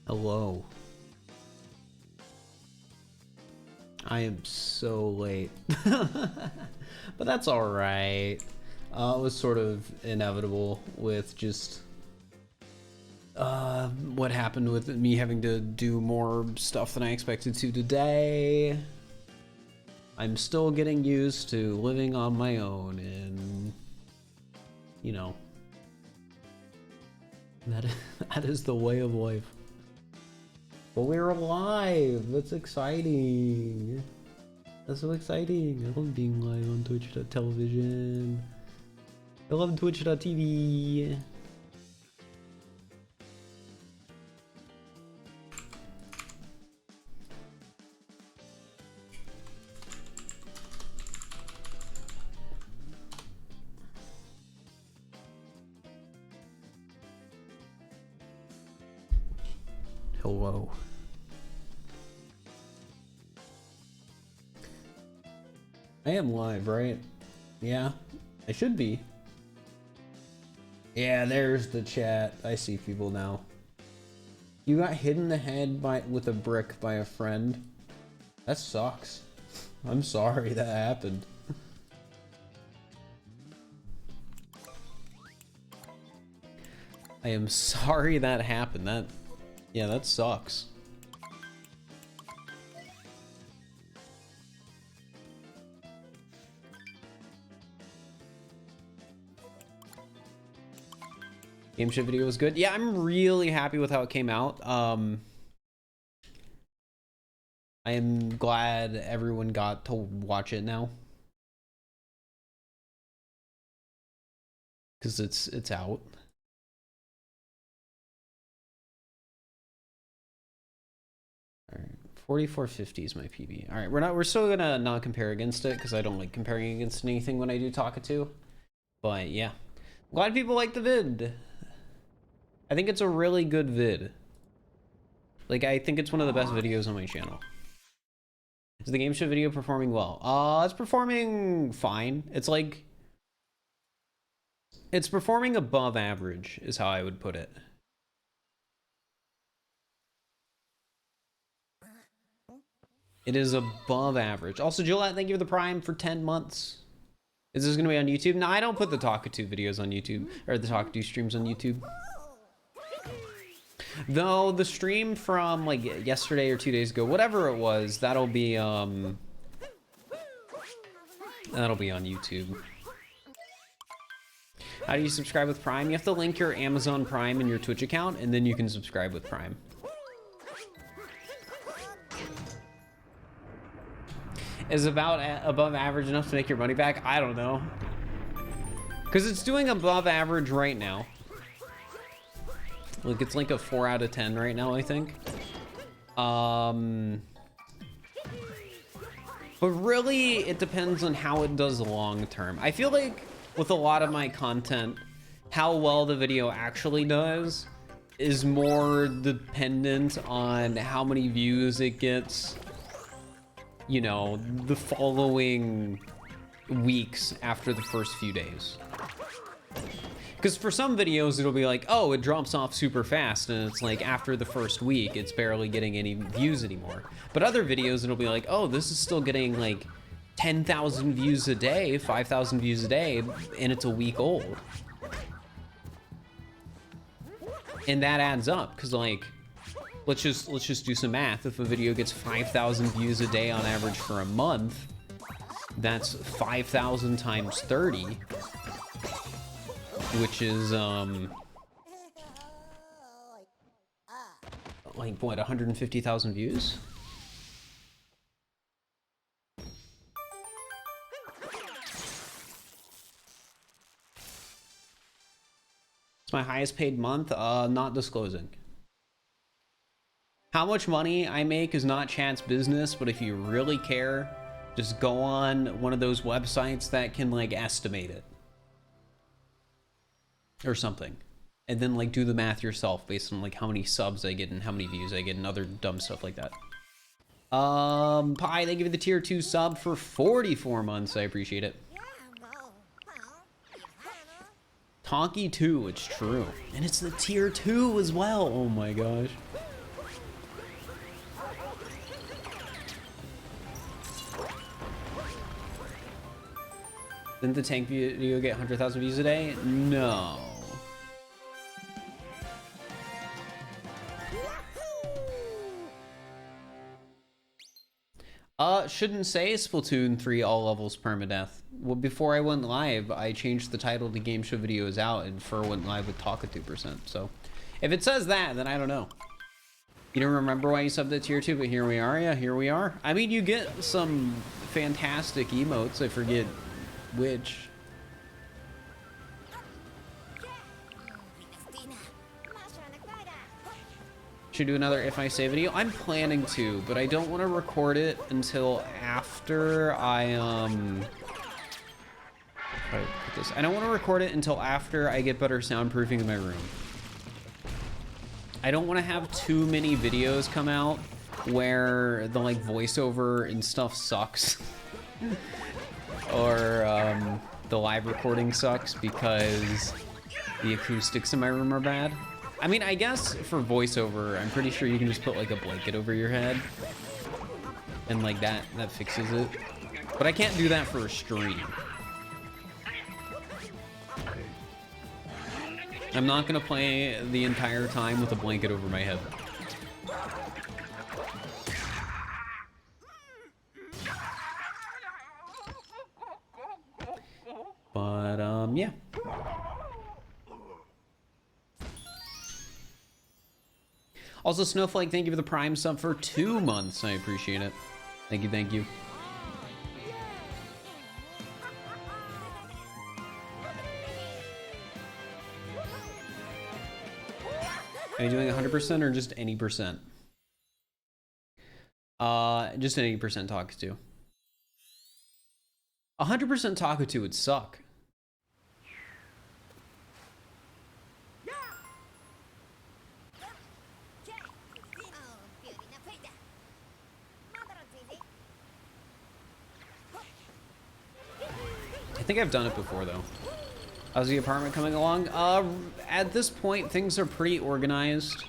Hello. I am so late. But that's alright. It was sort of inevitable with just what happened with me having to do more stuff than I expected to today. I'm still getting used to living on my own, and you know, that is the way of life. But we're alive. That's exciting. That's so exciting. I love being live on Twitch.television. I love Twitch.tv. Hello. I am live, right? Yeah, I should be. Yeah, there's the chat. I see people now. You got hit in the head with a brick by a friend. That sucks. I'm sorry that happened. I am sorry that happened. Yeah, that sucks. GameShow video was good. Yeah, I'm really happy with how it came out. I am glad everyone got to watch it now, because it's out. All right, 4450 is my PB. All right, we're still gonna not compare against it because I don't like comparing against anything when I do Talkatoo. But yeah, glad people like the vid. I think it's a really good vid. Like, I think it's one of the best videos on my channel. Is the game show video performing well? It's performing fine. It's like, it's performing above average is how I would put it. It is above average. Also, Gillette, thank you for the Prime for 10 months. Is this gonna be on YouTube? No, I don't put the Talkatoo videos on YouTube, or the Talkatoo streams on YouTube. Though the stream from like yesterday or 2 days ago, whatever it was, that'll be on YouTube. How do you subscribe with Prime? You have to link your Amazon Prime and your Twitch account, and then you can subscribe with Prime. Is about above average enough to make your money back? I don't know, because it's doing above average right now. Like, it's like a 4 out of 10 right now, I think. But really, it depends on how it does long term. I feel like with a lot of my content, how well the video actually does is more dependent on how many views it gets, you know, the following weeks after the first few days. Because for some videos, it'll be like, oh, it drops off super fast, and it's like after the first week, it's barely getting any views anymore. But other videos, it'll be like, oh, this is still getting like 10,000 views a day, 5,000 views a day, and it's a week old. And that adds up, because like, let's just do some math. If a video gets 5,000 views a day on average for a month, that's 5,000 times 30. Which is like what, 150,000 views? It's my highest paid month. Not disclosing. How much money I make is not Chad's business, but if you really care, just go on one of those websites that can like estimate it or something, and then like do the math yourself based on like how many subs I get and how many views I get and other dumb stuff like that. Pie, they give you the tier 2 sub for 44 months. I appreciate it. Talkatoo, it's true, and it's the tier 2 as well. Oh my gosh. Didn't the tank video get 100,000 views a day? No. Shouldn't say Splatoon 3 all levels permadeath. Well, before I went live, I changed the title to Game Show Video is Out, and Fir went live with Talkatoo%. So, if it says that, then I don't know. You don't remember why you subbed at tier 2, but here we are. Yeah, here we are. I mean, you get some fantastic emotes. I forget which. Should do another If I Say video. I'm planning to, but I don't want to record it until after I I don't want to record it until after I get better soundproofing in my room. I don't want to have too many videos come out where the like voiceover and stuff sucks. Or the live recording sucks because the acoustics in my room are bad. I mean, I guess for voiceover, I'm pretty sure you can just put like a blanket over your head and like that fixes it. But I can't do that for a stream. I'm not gonna play the entire time with a blanket over my head. But yeah. Also, Snowflake, thank you for the Prime sub for 2 months. I appreciate it. Thank you, thank you. Are you doing 100% or just any percent? Just an 80% Talkatoo. 100% Talkatoo would suck. I think I've done it before though. How's the apartment coming along? At this point, things are pretty organized.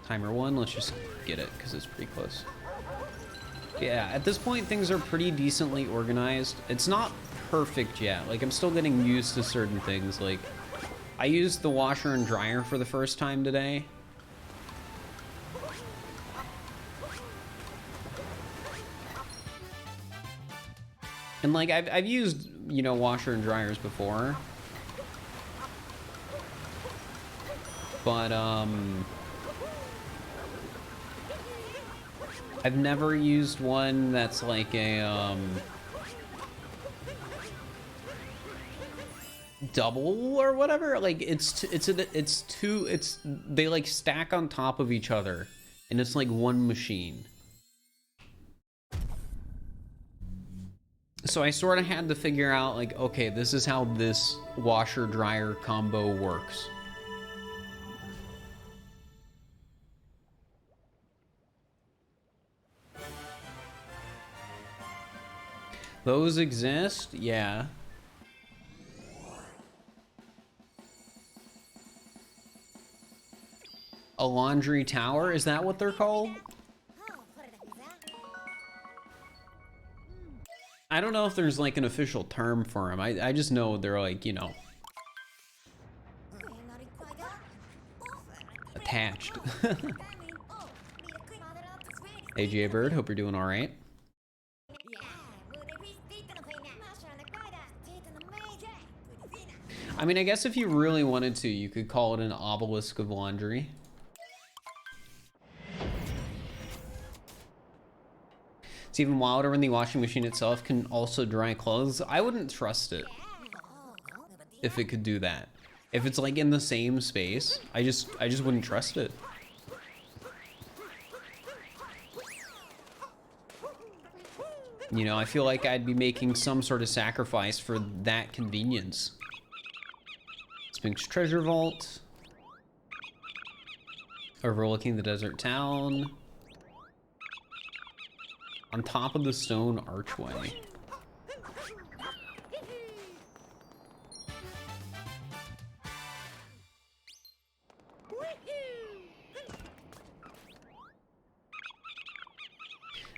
Timer 1, let's just get it because it's pretty close. Yeah, at this point, things are pretty decently organized. It's not perfect yet. Like, I'm still getting used to certain things. Like, I used the washer and dryer for the first time today. And like, I've used, you know, washer and dryers before. But, I've never used one that's like a, double or whatever. Like, they like stack on top of each other. And it's like one machine. So I sort of had to figure out, like, okay, this is how this washer-dryer combo works. Those exist? Yeah. A laundry tower? Is that what they're called? I don't know if there's like an official term for them. I just know they're like, you know, attached. Hey, J-Bird, hope you're doing all right. I mean, I guess if you really wanted to, you could call it an obelisk of laundry. It's even wilder when the washing machine itself can also dry clothes. I wouldn't trust it if it could do that. If it's like in the same space, I just wouldn't trust it. You know, I feel like I'd be making some sort of sacrifice for that convenience. Sphinx Treasure Vault. Overlooking the desert town. On top of the stone archway.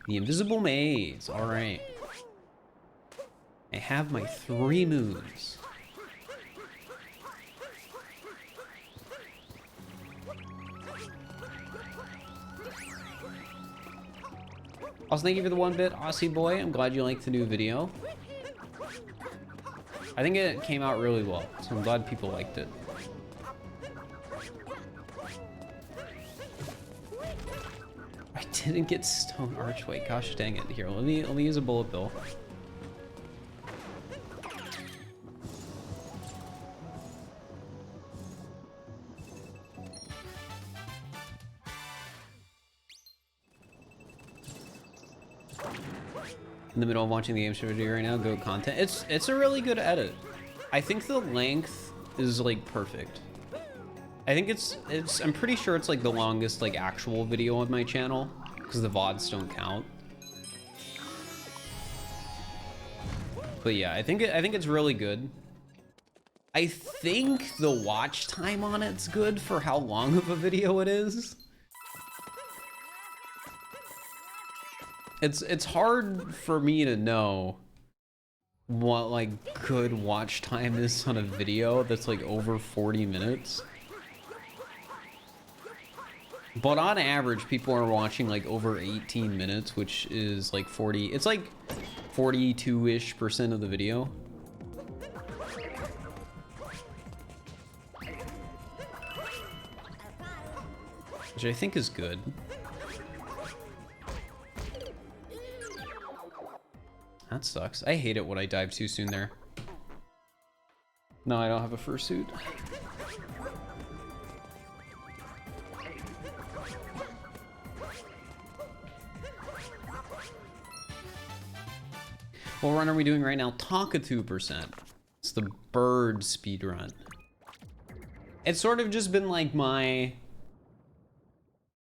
The invisible maze, all right. have my 3 moons. Also, thank you for the 1-bit, Aussie boy. I'm glad you liked the new video. I think it came out really well, so I'm glad people liked it. I didn't get stone archway. Gosh dang it. Here, let me use a bullet bill. In the middle of watching the game show video right now, go content. It's a really good edit. I think the length is like perfect. I think I'm pretty sure it's like the longest like actual video on my channel because the VODs don't count. But yeah, I think it's really good. I think the watch time on it's good for how long of a video it is. It's hard for me to know what like good watch time is on a video that's like over 40 minutes. But on average, people are watching like over 18 minutes, which is like 40. It's like 42-ish% of the video. Which I think is good. That sucks. I hate it when I dive too soon there. No, I don't have a fursuit. What run are we doing right now? Talkatoo %. It's the bird speed run. It's sort of just been like my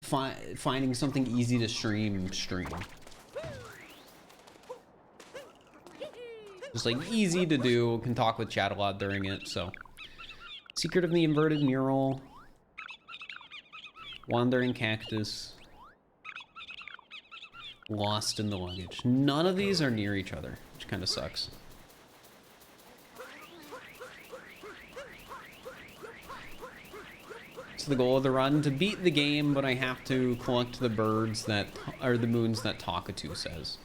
finding something easy to stream. Just like easy to do, can talk with chat a lot during it, so. Secret of the inverted mural. Wandering cactus. Lost in the luggage. None of these are near each other, which kind of sucks. So the goal of the run, to beat the game, but I have to collect the birds that are the moons that Talkatoo says.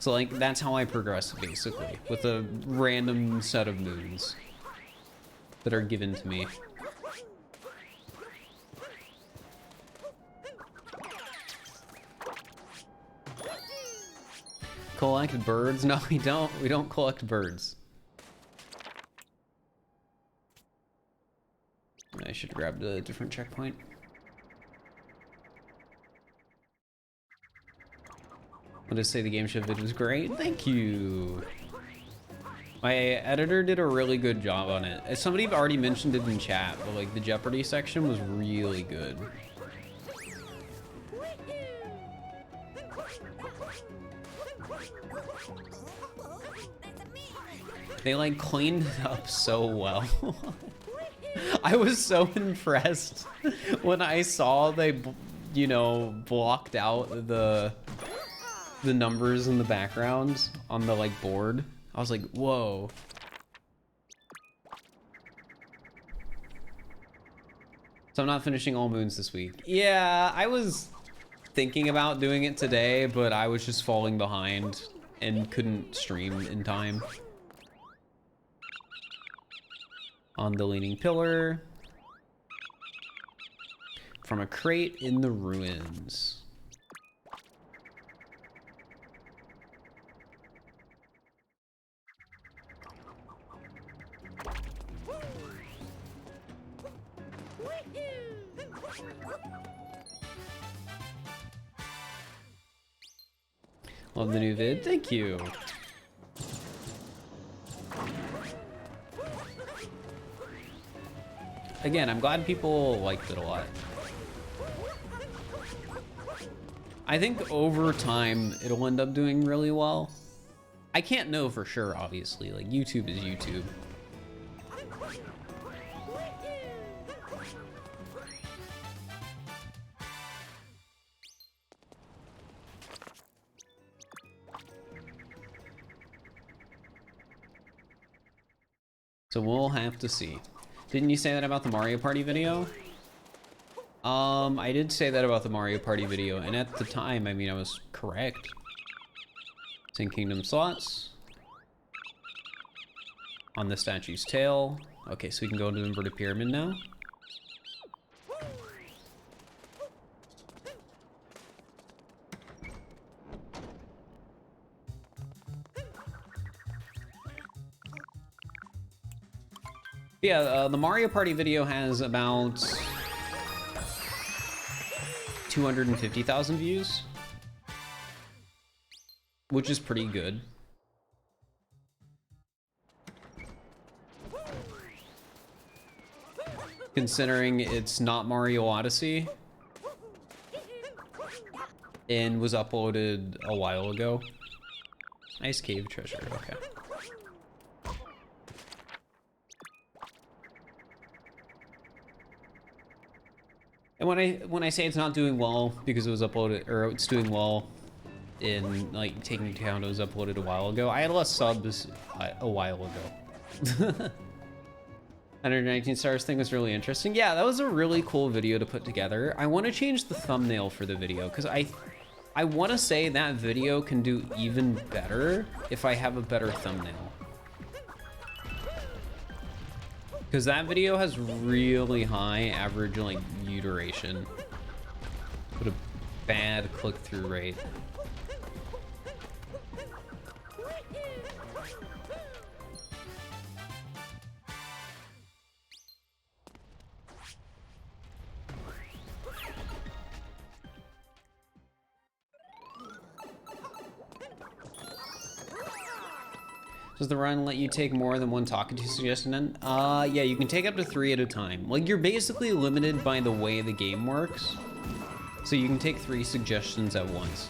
So like that's how I progress basically, with a random set of moons that are given to me. Collect birds? No, we don't. We don't collect birds. I should grab a different checkpoint. I'll just say the game show vid was great. Thank you. My editor did a really good job on it. Somebody already mentioned it in chat, but like the Jeopardy section was really good. They like cleaned it up so well. I was so impressed when I saw they, you know, blocked out the numbers in the background on the like board. I was like, whoa. So I'm not finishing all moons this week. Yeah, I was thinking about doing it today, but I was just falling behind and couldn't stream in time. On the leaning pillar. From a crate in the ruins. Love the new vid. Thank you. Again, I'm glad people liked it a lot. I think over time, it'll end up doing really well. I can't know for sure, obviously. Like, YouTube is YouTube. So we'll have to see. Didn't you say that about the Mario Party video? I did say that about the Mario Party video, and at the time, I mean, I was correct. It's in Kingdom slots. On the statue's tail. Okay, so we can go into inverted pyramid now. Yeah, the Mario Party video has about 250,000 views, which is pretty good. Considering it's not Mario Odyssey and was uploaded a while ago. Nice cave treasure, okay. And when I say it's not doing well because it was uploaded, or it's doing well in like taking into account it was uploaded a while ago, I had less subs a while ago. 119 stars thing was really interesting. Yeah, that was a really cool video to put together. I want to change the thumbnail for the video because I want to say that video can do even better if I have a better thumbnail. Because that video has really high average like view duration, but a bad click-through rate. Does the run let you take more than one Talkatoo suggestion in? Yeah, you can take up to 3 at a time. Like, you're basically limited by the way the game works. So you can take 3 suggestions at once.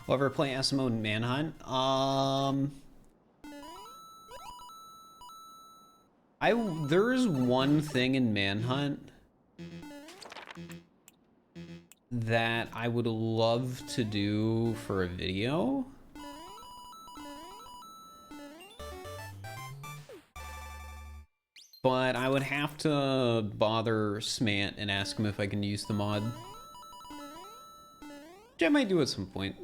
Will ever play SMO Manhunt? There's one thing in Manhunt that I would love to do for a video. But I would have to bother Smant and ask him if I can use the mod. Which I might do at some point.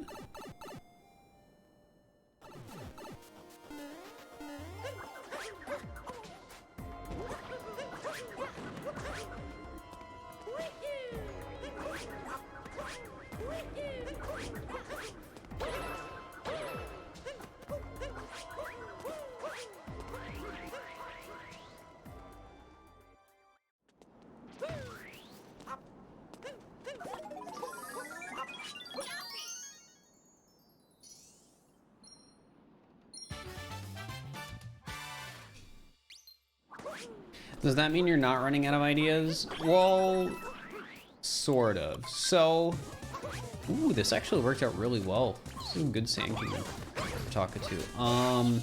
Does that mean you're not running out of ideas? Well, sort of. So, ooh, this actually worked out really well. This is a good Sand Kingdom for Talkatoo.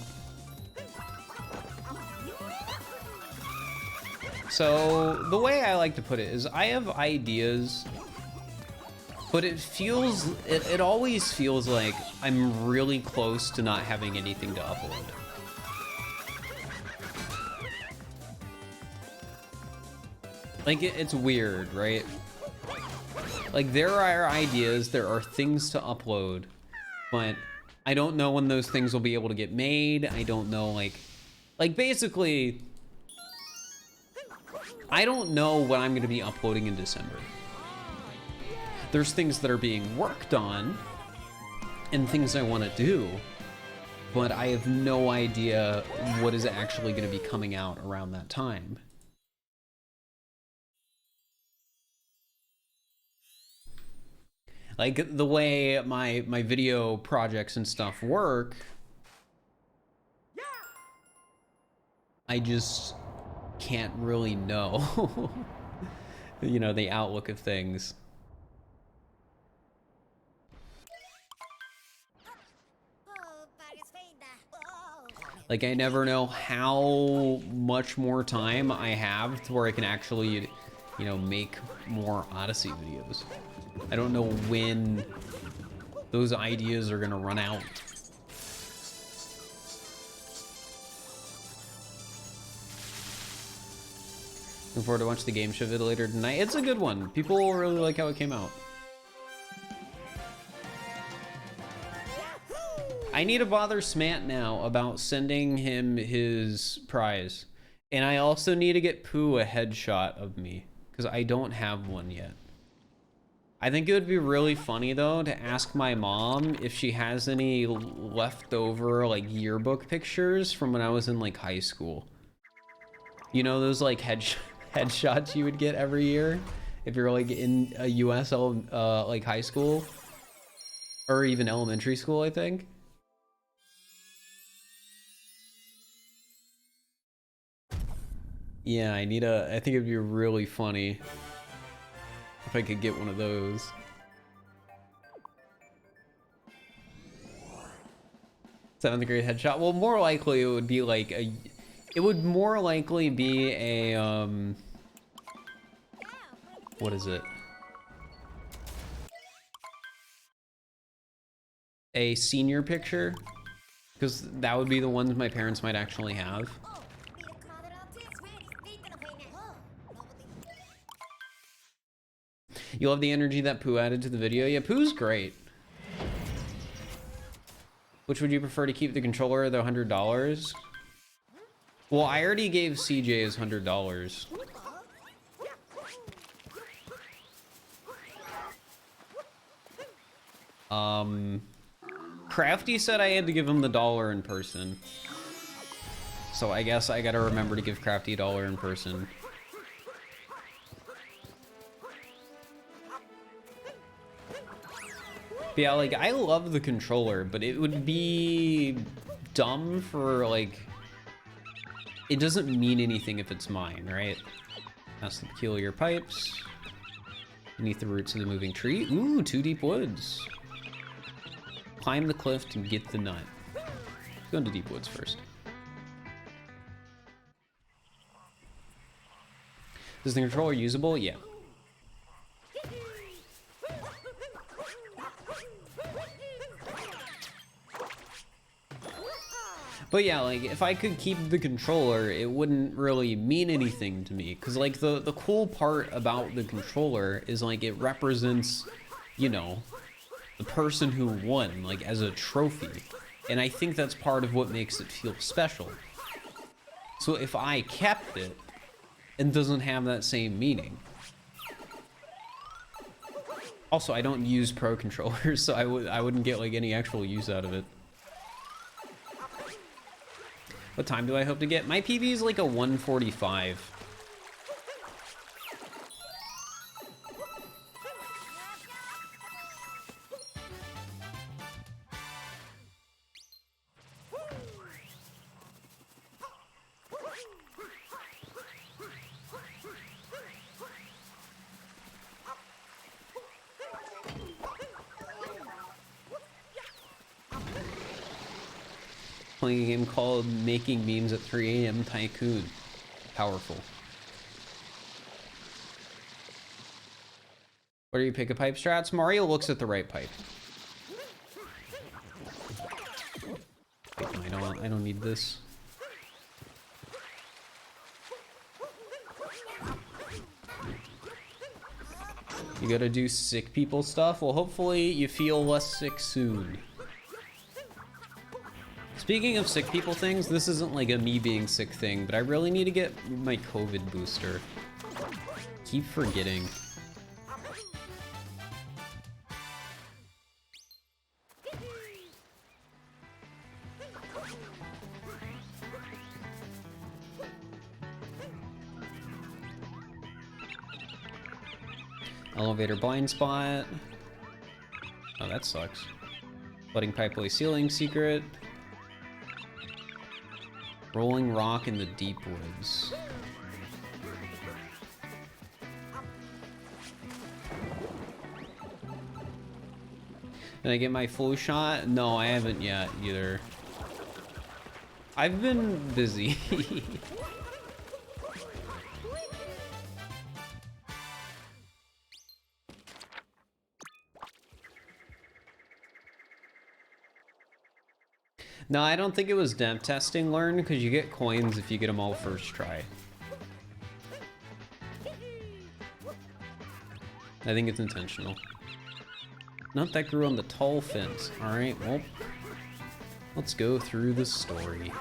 So the way I like to put it is I have ideas, but it always feels like I'm really close to not having anything to upload. Like, it's weird, right? Like, there are ideas, there are things to upload, but I don't know when those things will be able to get made. I don't know, like basically, I don't know what I'm gonna be uploading in December. There's things that are being worked on and things I want to do, but I have no idea what is actually going to be coming out around that time. Like, the way my video projects and stuff work, I just can't really know, you know, the outlook of things. Like, I never know how much more time I have to where I can actually, you know, make more Odyssey videos. I don't know when those ideas are gonna run out. Looking forward to watch the game show video later tonight. It's a good one. People really like how it came out. I need to bother Smant now about sending him his prize. And I also need to get Pooh a headshot of me, because I don't have one yet. I think it would be really funny, though, to ask my mom if she has any leftover, like, yearbook pictures from when I was in, like, high school. You know, those, like, headshots you would get every year if you're, like, in a US, like, high school? Or even elementary school, I think. Yeah, I think it'd be really funny if I could get one of those. Seventh grade headshot. Well, more likely it would be like a. It would more likely be a What is it? A senior picture, because that would be the ones my parents might actually have. You love the energy that Pooh added to the video? Yeah, Pooh's great. Which would you prefer, to keep the controller or the $100? Well, I already gave CJ his $100. Crafty said I had to give him the $1 in person. So I guess I gotta remember to give Crafty $1 in person. But yeah, like, I love the controller, but it would be dumb for, like, it doesn't mean anything if it's mine, right? That's the peculiar pipes. Beneath the roots of the moving tree. Ooh, 2 deep woods. Climb the cliff to get the nut. Let's go into deep woods first. Is the controller usable? Yeah. But yeah, like, if I could keep the controller, it wouldn't really mean anything to me. Because, like, the cool part about the controller is, like, it represents, you know, the person who won, like, as a trophy. And I think that's part of what makes it feel special. So if I kept it, it doesn't have that same meaning. Also, I don't use pro controllers, so I wouldn't get, like, any actual use out of it. What time do I hope to get? My PB is like a 145. Playing a game called Making Memes at 3 AM Tycoon. Powerful. What do you pick a pipe strats? Mario looks at the right pipe. Wait, no, I don't need this. You gotta do sick people stuff? Well, hopefully you feel less sick soon. Speaking of sick people things, this isn't like a me being sick thing, but I really need to get my COVID booster. Keep forgetting. Elevator blind spot. Oh, that sucks. Flooding pipeway ceiling secret. Rolling rock in the deep woods. Did I get my flu shot? No, I haven't yet either. I've been busy. No, I don't think it was dev testing learn, because you get coins if you get them all first try. I think it's intentional. Not that grew on the tall fence. Alright, well, let's go through the story.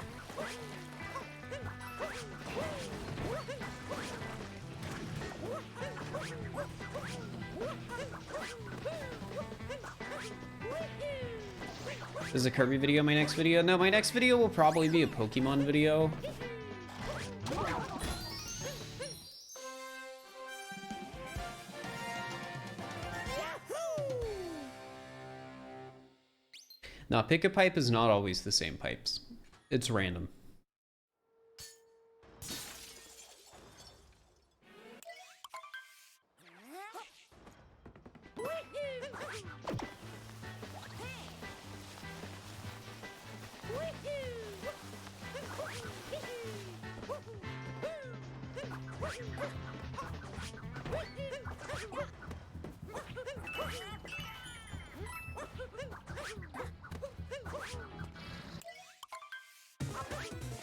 Is a Kirby video my next video? No, my next video will probably be a Pokemon video. Now, pick a pipe is not always the same pipes. It's random.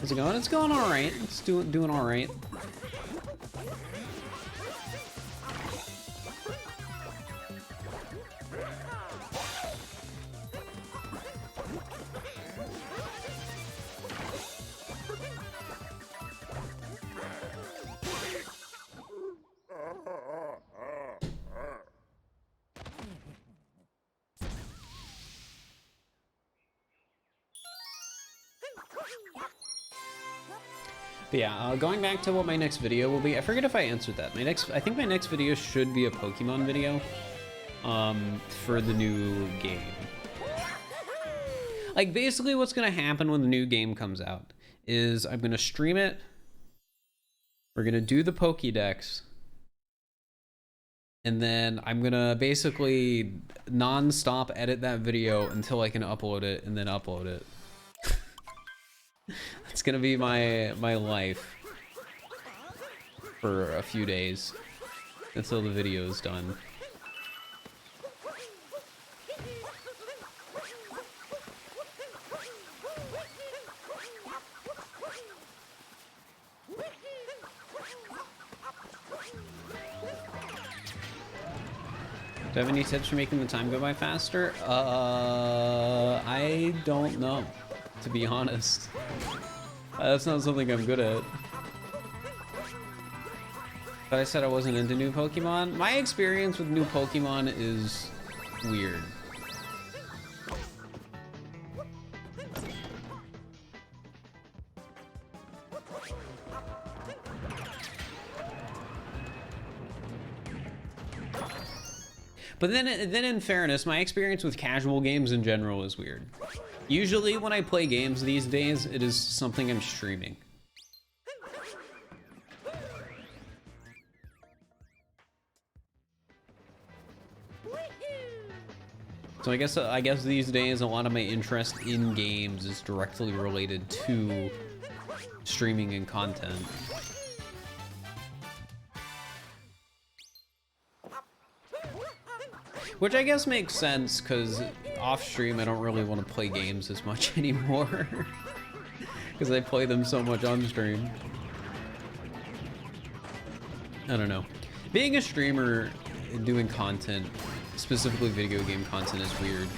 How's it going? It's going all right. It's doing all right. But yeah, going back to what my next video will be, I forget if I answered that. I think my next video should be a Pokemon video, for the new game. Like, basically what's gonna happen when the new game comes out is I'm gonna stream it, we're gonna do the Pokédex, and then I'm gonna basically non-stop edit that video until I can upload it, and then upload it. It's gonna be my life for a few days until the video is done. Do I have any tips for making the time go by faster? I don't know, to be honest. That's not something I'm good at. But I said I wasn't into new Pokemon. My experience with new Pokemon is weird. But then in fairness, my experience with casual games in general is weird. Usually when I play games these days, it is something I'm streaming. So I guess these days a lot of my interest in games is directly related to streaming and content. Which I guess makes sense, because off stream I don't really want to play games as much anymore. Because I play them so much on stream. I don't know. Being a streamer and doing content, specifically video game content, is weird.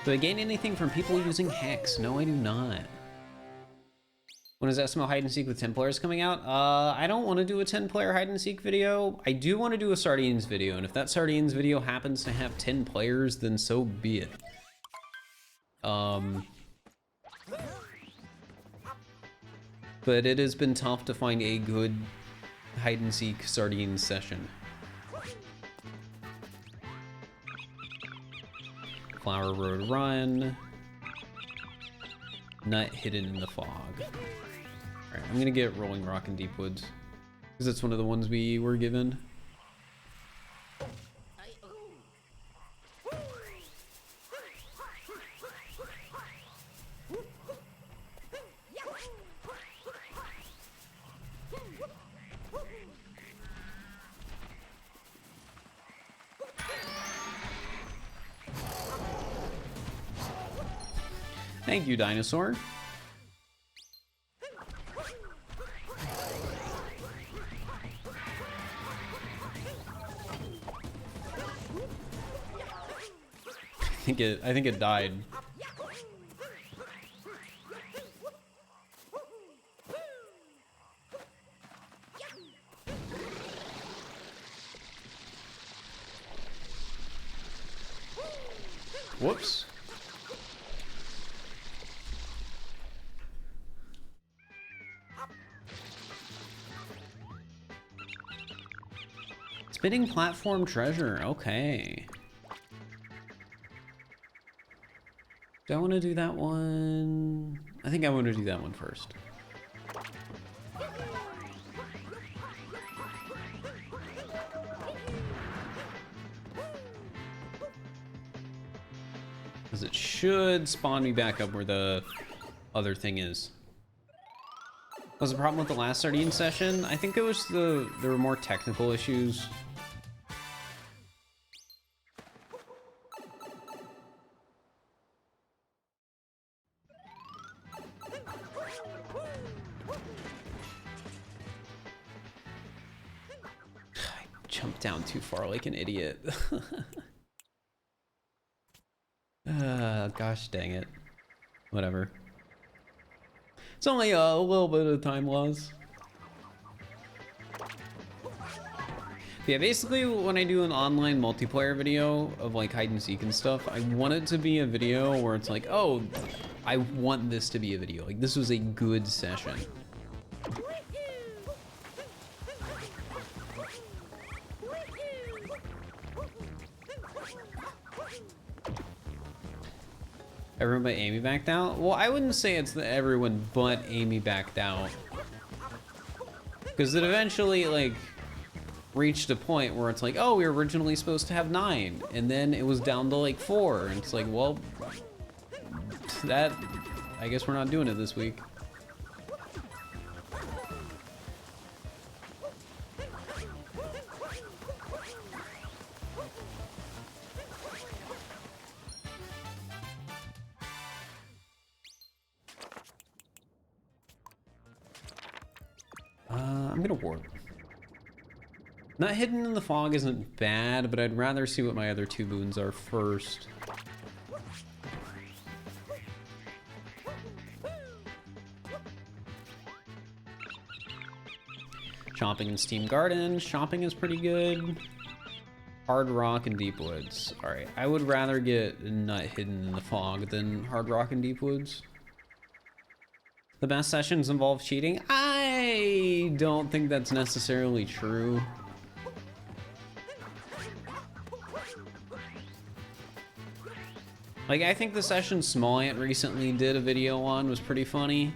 Do I gain anything from people using hacks? No, I do not. When is SML hide and seek with 10 players coming out? I don't want to do a 10-player hide and seek video. I do want to do a sardines video, and if that sardines video happens to have 10 players, then so be it. But it has been tough to find a good hide and seek sardines session. Flower Road Run. Nut hidden in the fog. Alright, I'm gonna get Rolling Rock in Deep Woods, because it's one of the ones we were given. Thank you, dinosaur. I think it died. Whoops. Spinning platform treasure, okay. Do I want to do that one? I think I want to do that one first. Because it should spawn me back up where the other thing is. What was the problem with the last sardine session? I think it was there were more technical issues. Jumped down too far like an idiot. Gosh dang it. Whatever. It's only a little bit of time loss. Yeah, basically when I do an online multiplayer video of like hide and seek and stuff, I want it to be a video where it's like, oh, I want this to be a video. Like, this was a good session. Everyone but Amy backed out? Well, I wouldn't say it's the everyone but Amy backed out. Because it eventually, like, reached a point where it's like, oh, we were originally supposed to have 9. And then it was down to, like, 4. And it's like, well, I guess we're not doing it this week. I'm gonna warp. Not hidden in the fog isn't bad, but I'd rather see what my other 2 boons are first. Shopping in Steam Garden. Shopping is pretty good. Hard Rock and Deep Woods. Alright, I would rather get Nut hidden in the fog than Hard Rock and Deep Woods. The best sessions involve cheating? I don't think that's necessarily true. Like, I think the session Small Ant recently did a video on was pretty funny.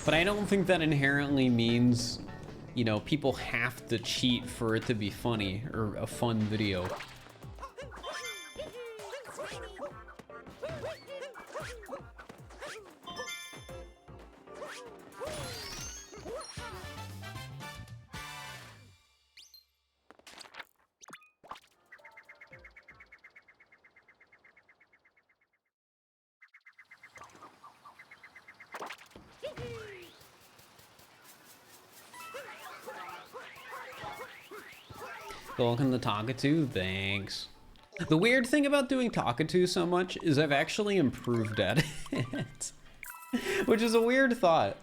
But I don't think that inherently means, you know, people have to cheat for it to be funny or a fun video. Welcome to Talkatoo, thanks. The weird thing about doing Talkatoo so much is I've actually improved at it. Which is a weird thought.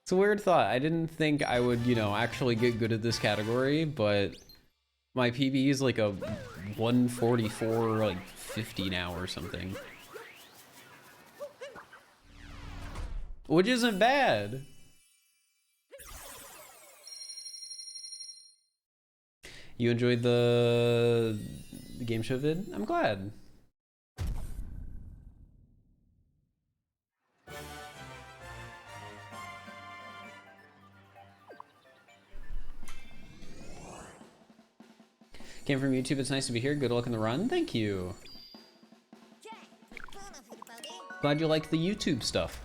It's a weird thought. I didn't think I would, you know, actually get good at this category, but my PB is like a 144, like 50 now or something. Which isn't bad. You enjoyed the game show vid? I'm glad. Came from YouTube, it's nice to be here. Good luck in the run. Thank you. Glad you like the YouTube stuff.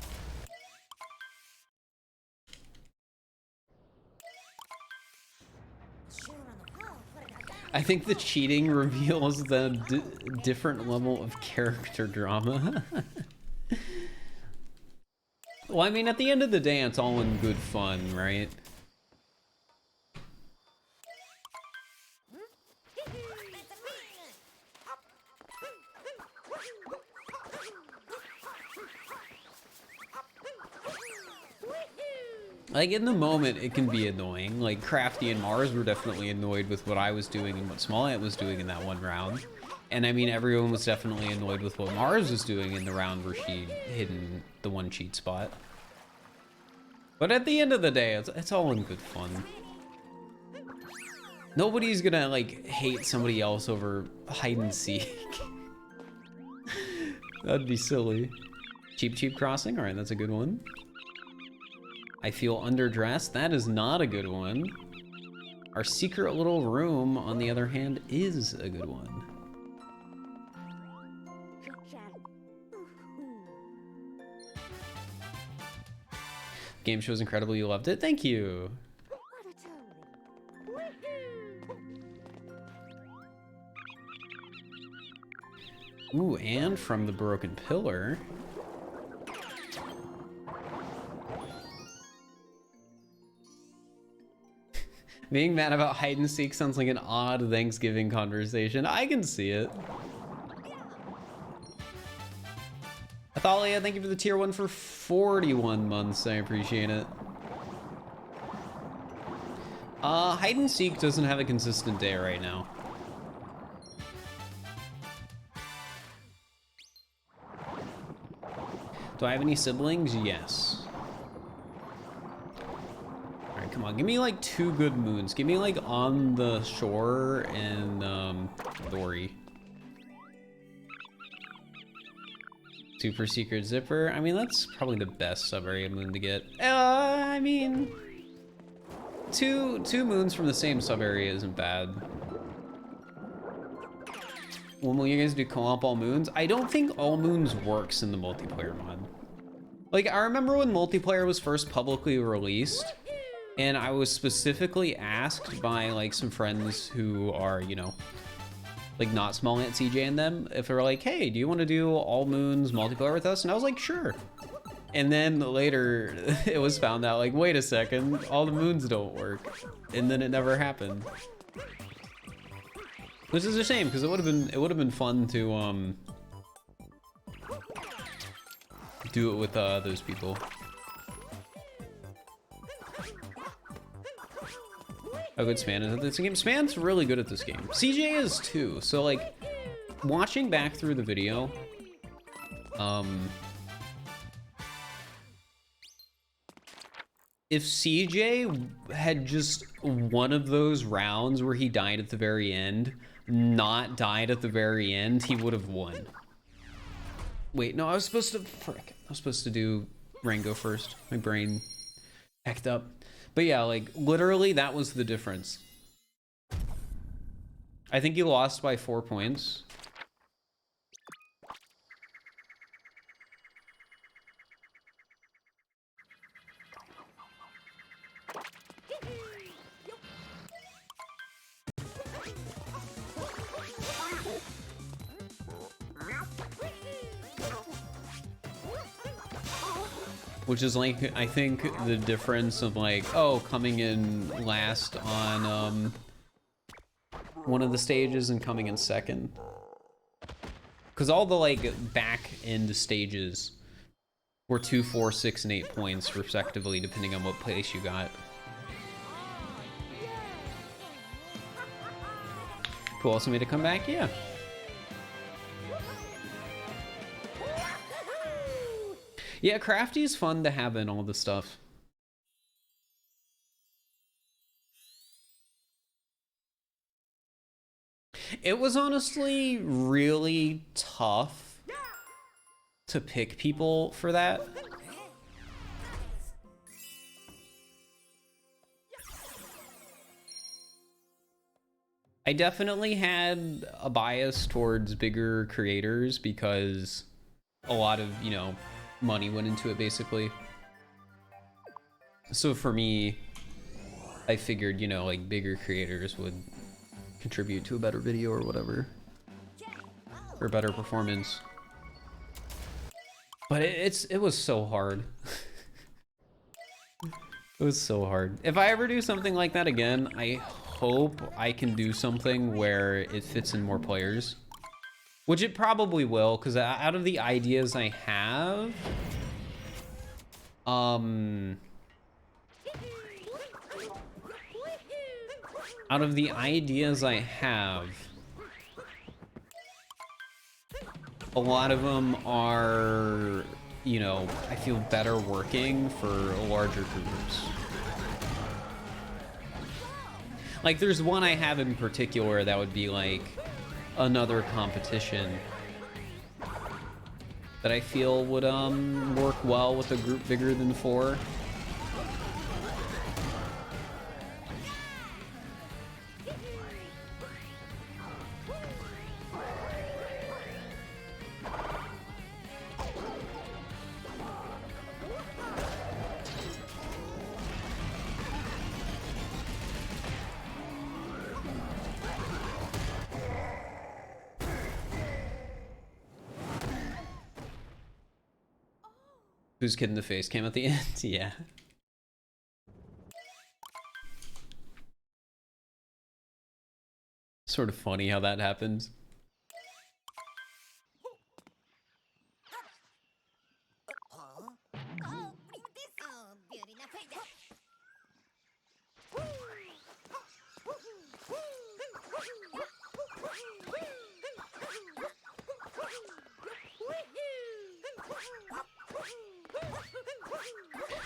I think the cheating reveals the different level of character drama. Well, I mean, at the end of the day, it's all in good fun, right? Like, in the moment, it can be annoying. Like, Crafty and Mars were definitely annoyed with what I was doing and what Smallant was doing in that one round. And I mean, everyone was definitely annoyed with what Mars was doing in the round where she'd hidden the one cheat spot. But at the end of the day, it's all in good fun. Nobody's gonna, like, hate somebody else over hide and seek. That'd be silly. Cheap Crossing? Alright, that's a good one. I feel underdressed. That is not a good one. Our secret little room, on the other hand, is a good one. Game show was incredible. You loved it. Thank you. Ooh, and from the Broken Pillar. Being mad about hide and seek sounds like an odd Thanksgiving conversation. I can see it. Athalia, thank you for the tier 1 for 41 months. I appreciate it. Hide and seek doesn't have a consistent day right now. Do I have any siblings? Yes. Alright, come on. Give me like 2 good moons. Give me like On the Shore and Dory. Super Secret Zipper. I mean, that's probably the best sub-area moon to get. I mean, two moons from the same sub-area isn't bad. When will you guys do co-op all moons? I don't think all moons works in the multiplayer mod. Like, I remember when multiplayer was first publicly released, and I was specifically asked by like some friends who are, you know, like not small ant CJ and them, if they were like, hey, do you want to do all moons multiplayer with us? And I was like, sure. And then later it was found out, like, wait a second, all the moons don't work. And then it never happened. Which is a shame, because it would have been fun to do it with those people. How good Span is at this game? Span's really good at this game. CJ is too. So like, watching back through the video, if CJ had just one of those rounds where he died at the very end, not died at the very end, he would have won. Wait, no, I was supposed to, frick. I was supposed to do Rango first. My brain hecked up. But yeah, like, literally, that was the difference. I think you lost by 4 points. Which is like, I think the difference of like, oh, coming in last on one of the stages and coming in second. Because all the like back end stages were 2, 4, 6, and 8 points respectively, depending on what place you got. Who also made a comeback? Yeah. Yeah, Crafty's fun to have in all the stuff. It was honestly really tough to pick people for that. I definitely had a bias towards bigger creators because a lot of, you know, money went into it basically. So for me, I figured, you know, like bigger creators would contribute to a better video or whatever, or better performance. But it was so hard. It was so hard. If I ever do something like that again, I hope I can do something where it fits in more players, which it probably will, because out of the ideas I have, a lot of them are, you know, I feel better working for larger groups. Like there's one I have in particular that would be like another competition that I feel would work well with a group bigger than 4. Who's Kid in the Face came at the end? Yeah. Sort of funny how that happens.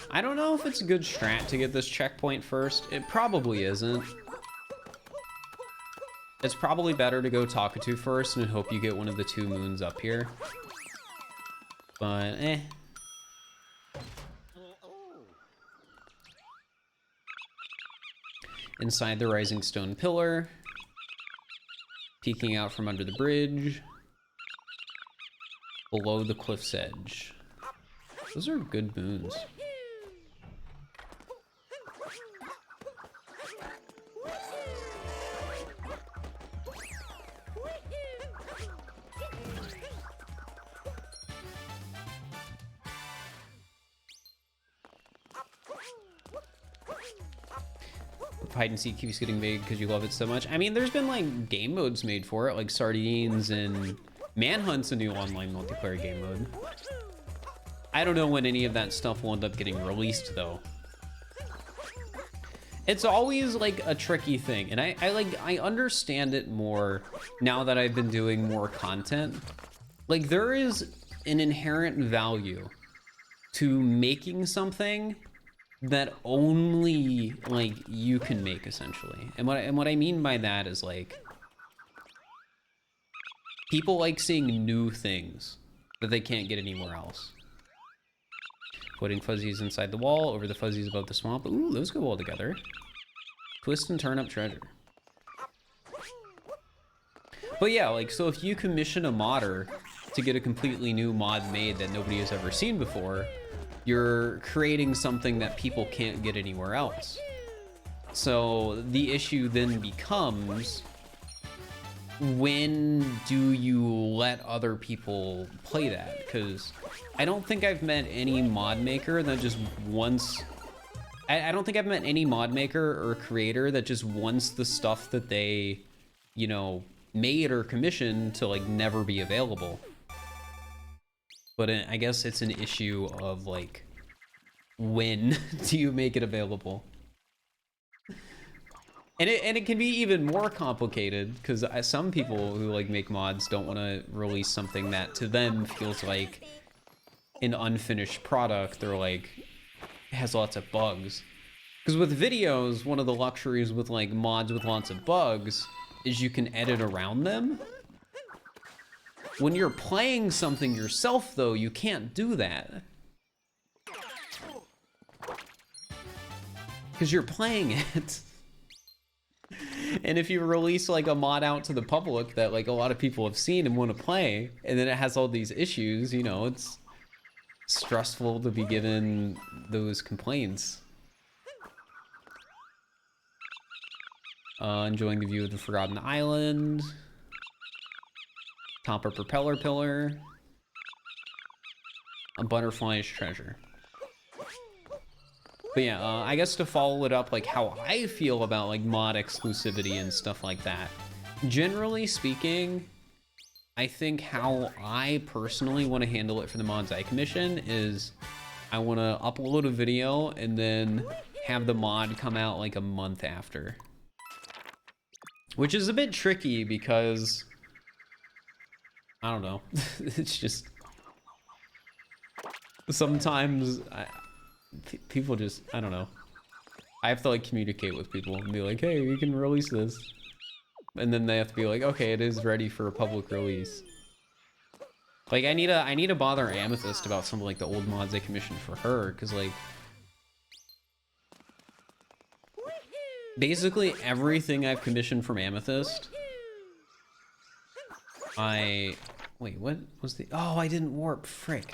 I don't know if it's a good strat to get this checkpoint first. It probably isn't. It's probably better to go Talkatoo first and hope you get one of the 2 moons up here. But, eh. Inside the rising stone pillar. Peeking out from under the bridge. Below the cliff's edge. Those are good moons. Hide and seek keeps getting big because you love it so much. I mean, there's been like game modes made for it, like Sardines, and Manhunt's a new online multiplayer game mode. I don't know when any of that stuff will end up getting released though. It's always like a tricky thing, and I understand it more now that I've been doing more content. Like there is an inherent value to making something that only like you can make essentially. And what I mean by that is like people like seeing new things that they can't get anywhere else. Putting fuzzies inside the wall over the fuzzies above the swamp. Ooh, those go well together. Twist and turn up treasure. But yeah, like so if you commission a modder to get a completely new mod made that nobody has ever seen before, you're creating something that people can't get anywhere else. So the issue then becomes, when do you let other people play that? Because I don't think I've met any mod maker that just wants... I don't think I've met any mod maker or creator that just wants the stuff that they, you know, made or commissioned to like never be available. But I guess it's an issue of like, when do you make it available? And it can be even more complicated because some people who like make mods don't want to release something that to them feels like an unfinished product or like has lots of bugs. Because with videos, one of the luxuries with like mods with lots of bugs is you can edit around them. When you're playing something yourself though, you can't do that. Because you're playing it. And if you release like a mod out to the public that like a lot of people have seen and want to play, and then it has all these issues, you know, it's stressful to be given those complaints. Enjoying the view of the Forgotten Island. Copper propeller pillar. A butterfly's treasure. But yeah, I guess to follow it up, like how I feel about like mod exclusivity and stuff like that. Generally speaking, I think how I personally want to handle it for the mods I commission is I want to upload a video and then have the mod come out like a month after. Which is a bit tricky because, I don't know, it's just, sometimes people just, I don't know. I have to like communicate with people and be like, hey, you can release this. And then they have to be like, okay, it is ready for a public release. Like I need to bother Amethyst about some of like the old mods I commissioned for her, because like basically everything I've commissioned from Amethyst, wait, what was the, oh, I didn't warp, frick.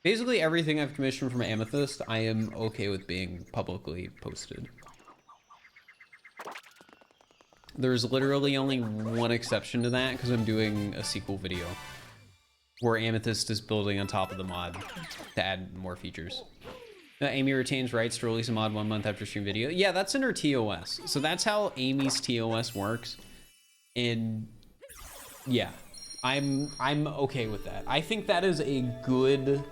Basically everything I've commissioned from Amethyst, I am okay with being publicly posted. There's literally only one exception to that, because I'm doing a sequel video where Amethyst is building on top of the mod to add more features. Amy retains rights to release a mod 1 month after stream video. Yeah, that's in her TOS. So that's how Amy's TOS works. And yeah, I'm okay with that. I think that is a good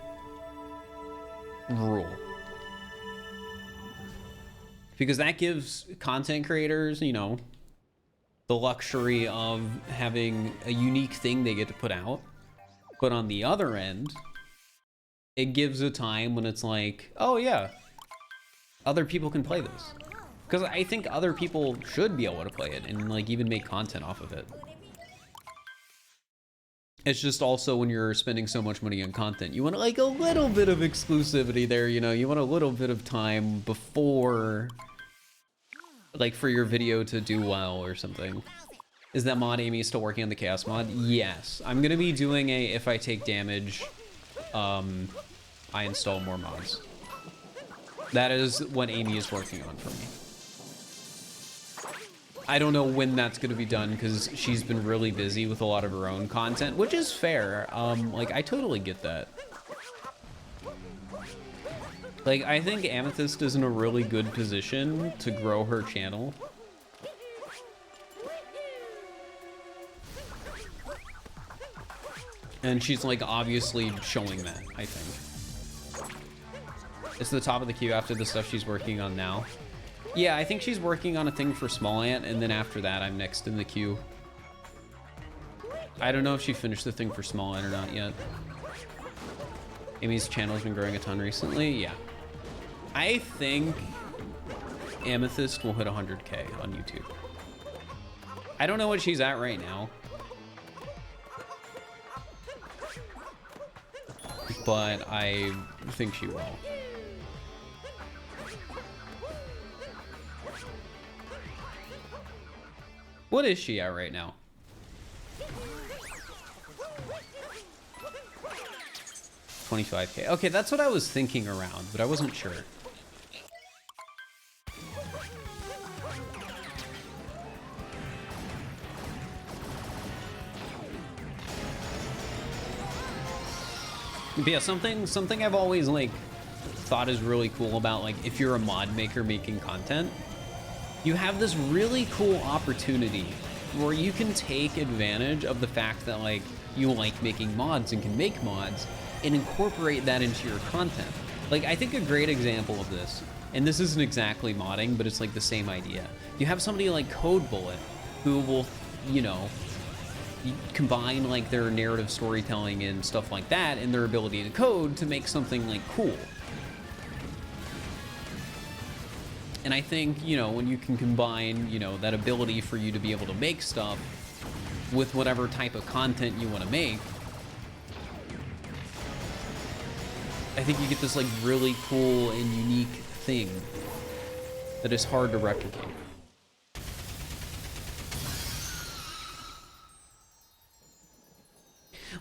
rule. Because that gives content creators, you know, the luxury of having a unique thing they get to put out. But on the other end, it gives a time when it's like, oh yeah, other people can play this. Because I think other people should be able to play it and like even make content off of it. It's just also when you're spending so much money on content, you want like a little bit of exclusivity there, you know, you want a little bit of time before, like for your video to do well or something. Is that mod Amy still working on the chaos mod? Yes. I'm gonna be doing a if I take damage, I install more mods. That is what Amy is working on for me. I don't know when that's gonna be done because she's been really busy with a lot of her own content, which is fair. Like I totally get that. Like I think Amethyst is in a really good position to grow her channel. And she's like obviously showing that, I think. It's the top of the queue after the stuff she's working on now. Yeah, I think she's working on a thing for Small Ant, and then after that I'm next in the queue. I don't know if she finished the thing for Small Ant or not yet. Amy's channel's been growing a ton recently, yeah. I think Amethyst will hit 100K on YouTube. I don't know what she's at right now. But I think she will. What is she at right now? 25K. Okay, that's what I was thinking around, but I wasn't sure. But yeah, something I've always like thought is really cool about like if you're a mod maker making content you have this really cool opportunity where you can take advantage of the fact that like you like making mods and can make mods and incorporate that into your content. Like, I think a great example of this, and this isn't exactly modding, but it's like the same idea. You have somebody like Code Bullet who will, you know, combine like their narrative storytelling and stuff like that and their ability to code to make something like cool. And I think, you know, when you can combine, you know, that ability for you to be able to make stuff with whatever type of content you want to make, I think you get this like really cool and unique thing that is hard to replicate.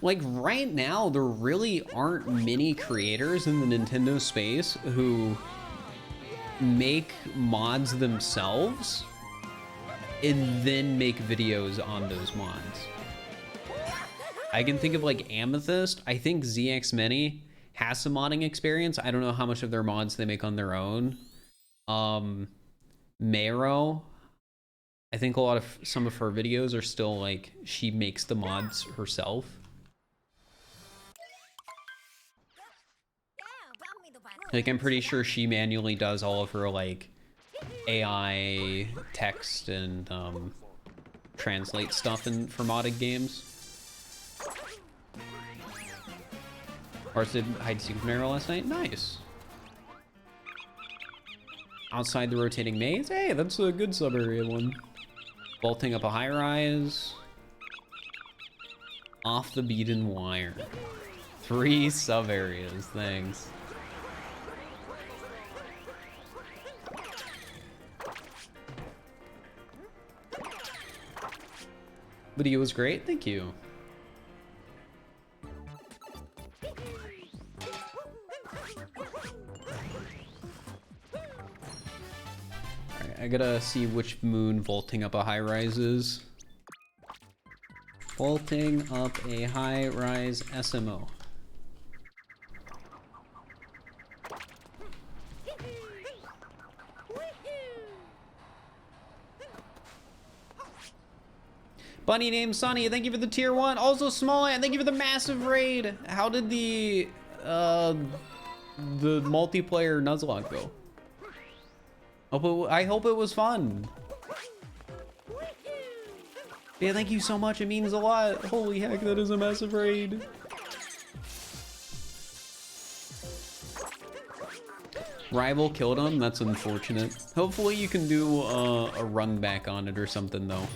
Like right now, there really aren't many creators in the Nintendo space who make mods themselves and then make videos on those mods. I can think of like Amethyst. I think ZX Many has some modding experience. I don't know how much of their mods they make on their own. Mero, I think some of her videos are still like she makes the mods herself. Like, I'm pretty sure she manually does all of her, like, AI text and, translate stuff for modded games. Or did hide secret narrow last night? Nice. Outside the rotating maze? Hey, that's a good sub-area one. Vaulting up a high-rise. Off the beaten wire. 3 sub-areas, thanks. Video was great, thank you. Alright, I gotta see which moon vaulting up a high rise is. Vaulting up a high rise SMO. Bunny named Sunny, thank you for the tier 1. Also Smallland, thank you for the massive raid. How did the multiplayer Nuzlocke go? I hope it was fun. Yeah, thank you so much. It means a lot. Holy heck, that is a massive raid. Rival killed him. That's unfortunate. Hopefully you can do a run back on it or something though.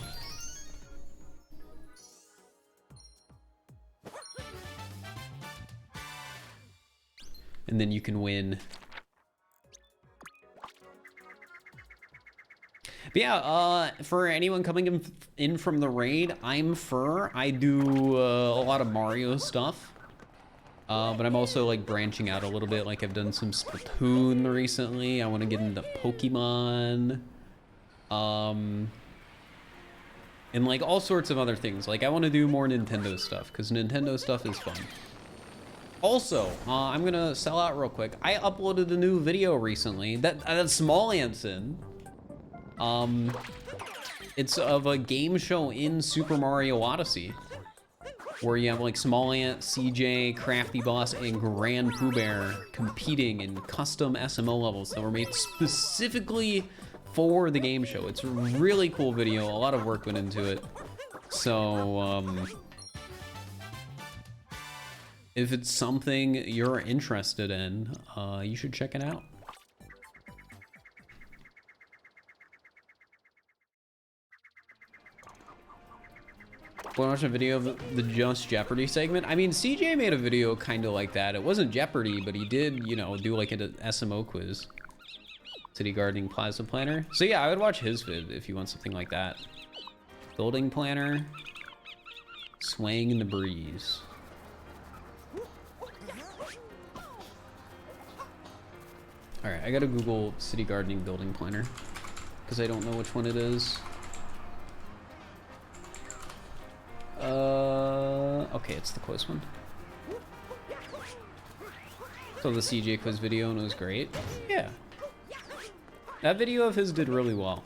And then you can win. But yeah, for anyone coming in from the raid, I'm Fir. I do a lot of Mario stuff. But I'm also like branching out a little bit. Like I've done some Splatoon recently. I want to get into Pokemon. And like all sorts of other things. Like I want to do more Nintendo stuff because Nintendo stuff is fun. Also, I'm gonna sell out real quick. I uploaded a new video recently that Smallant's in. It's of a game show in Super Mario Odyssey, where you have like Smallant, CJ, Crafty Boss, and Grand Pooh Bear competing in custom SMO levels that were made specifically for the game show. It's a really cool video. A lot of work went into it. So, if it's something you're interested in, you should check it out. Want to watch a video of the Just Jeopardy segment? I mean, CJ made a video kind of like that. It wasn't Jeopardy, but he did, you know, do like an SMO quiz. City Gardening Plasma Planner. So yeah, I would watch his vid if you want something like that. Building Planner. Swaying in the Breeze. Alright, I gotta Google City Gardening Building Planner because I don't know which one it is. Okay, it's the quiz one. So the CJ quiz video and it was great. Yeah. That video of his did really well.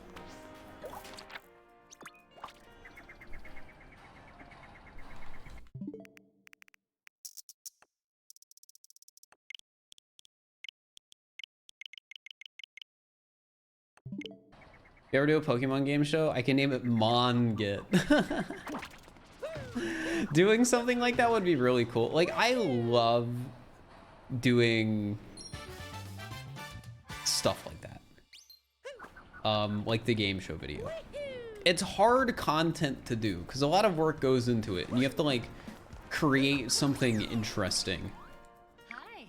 You ever do a Pokemon game show? I can name it Mongit. Doing something like that would be really cool. Like, I love doing stuff like that. Like the game show video. It's hard content to do because a lot of work goes into it and you have to like create something interesting. Hi.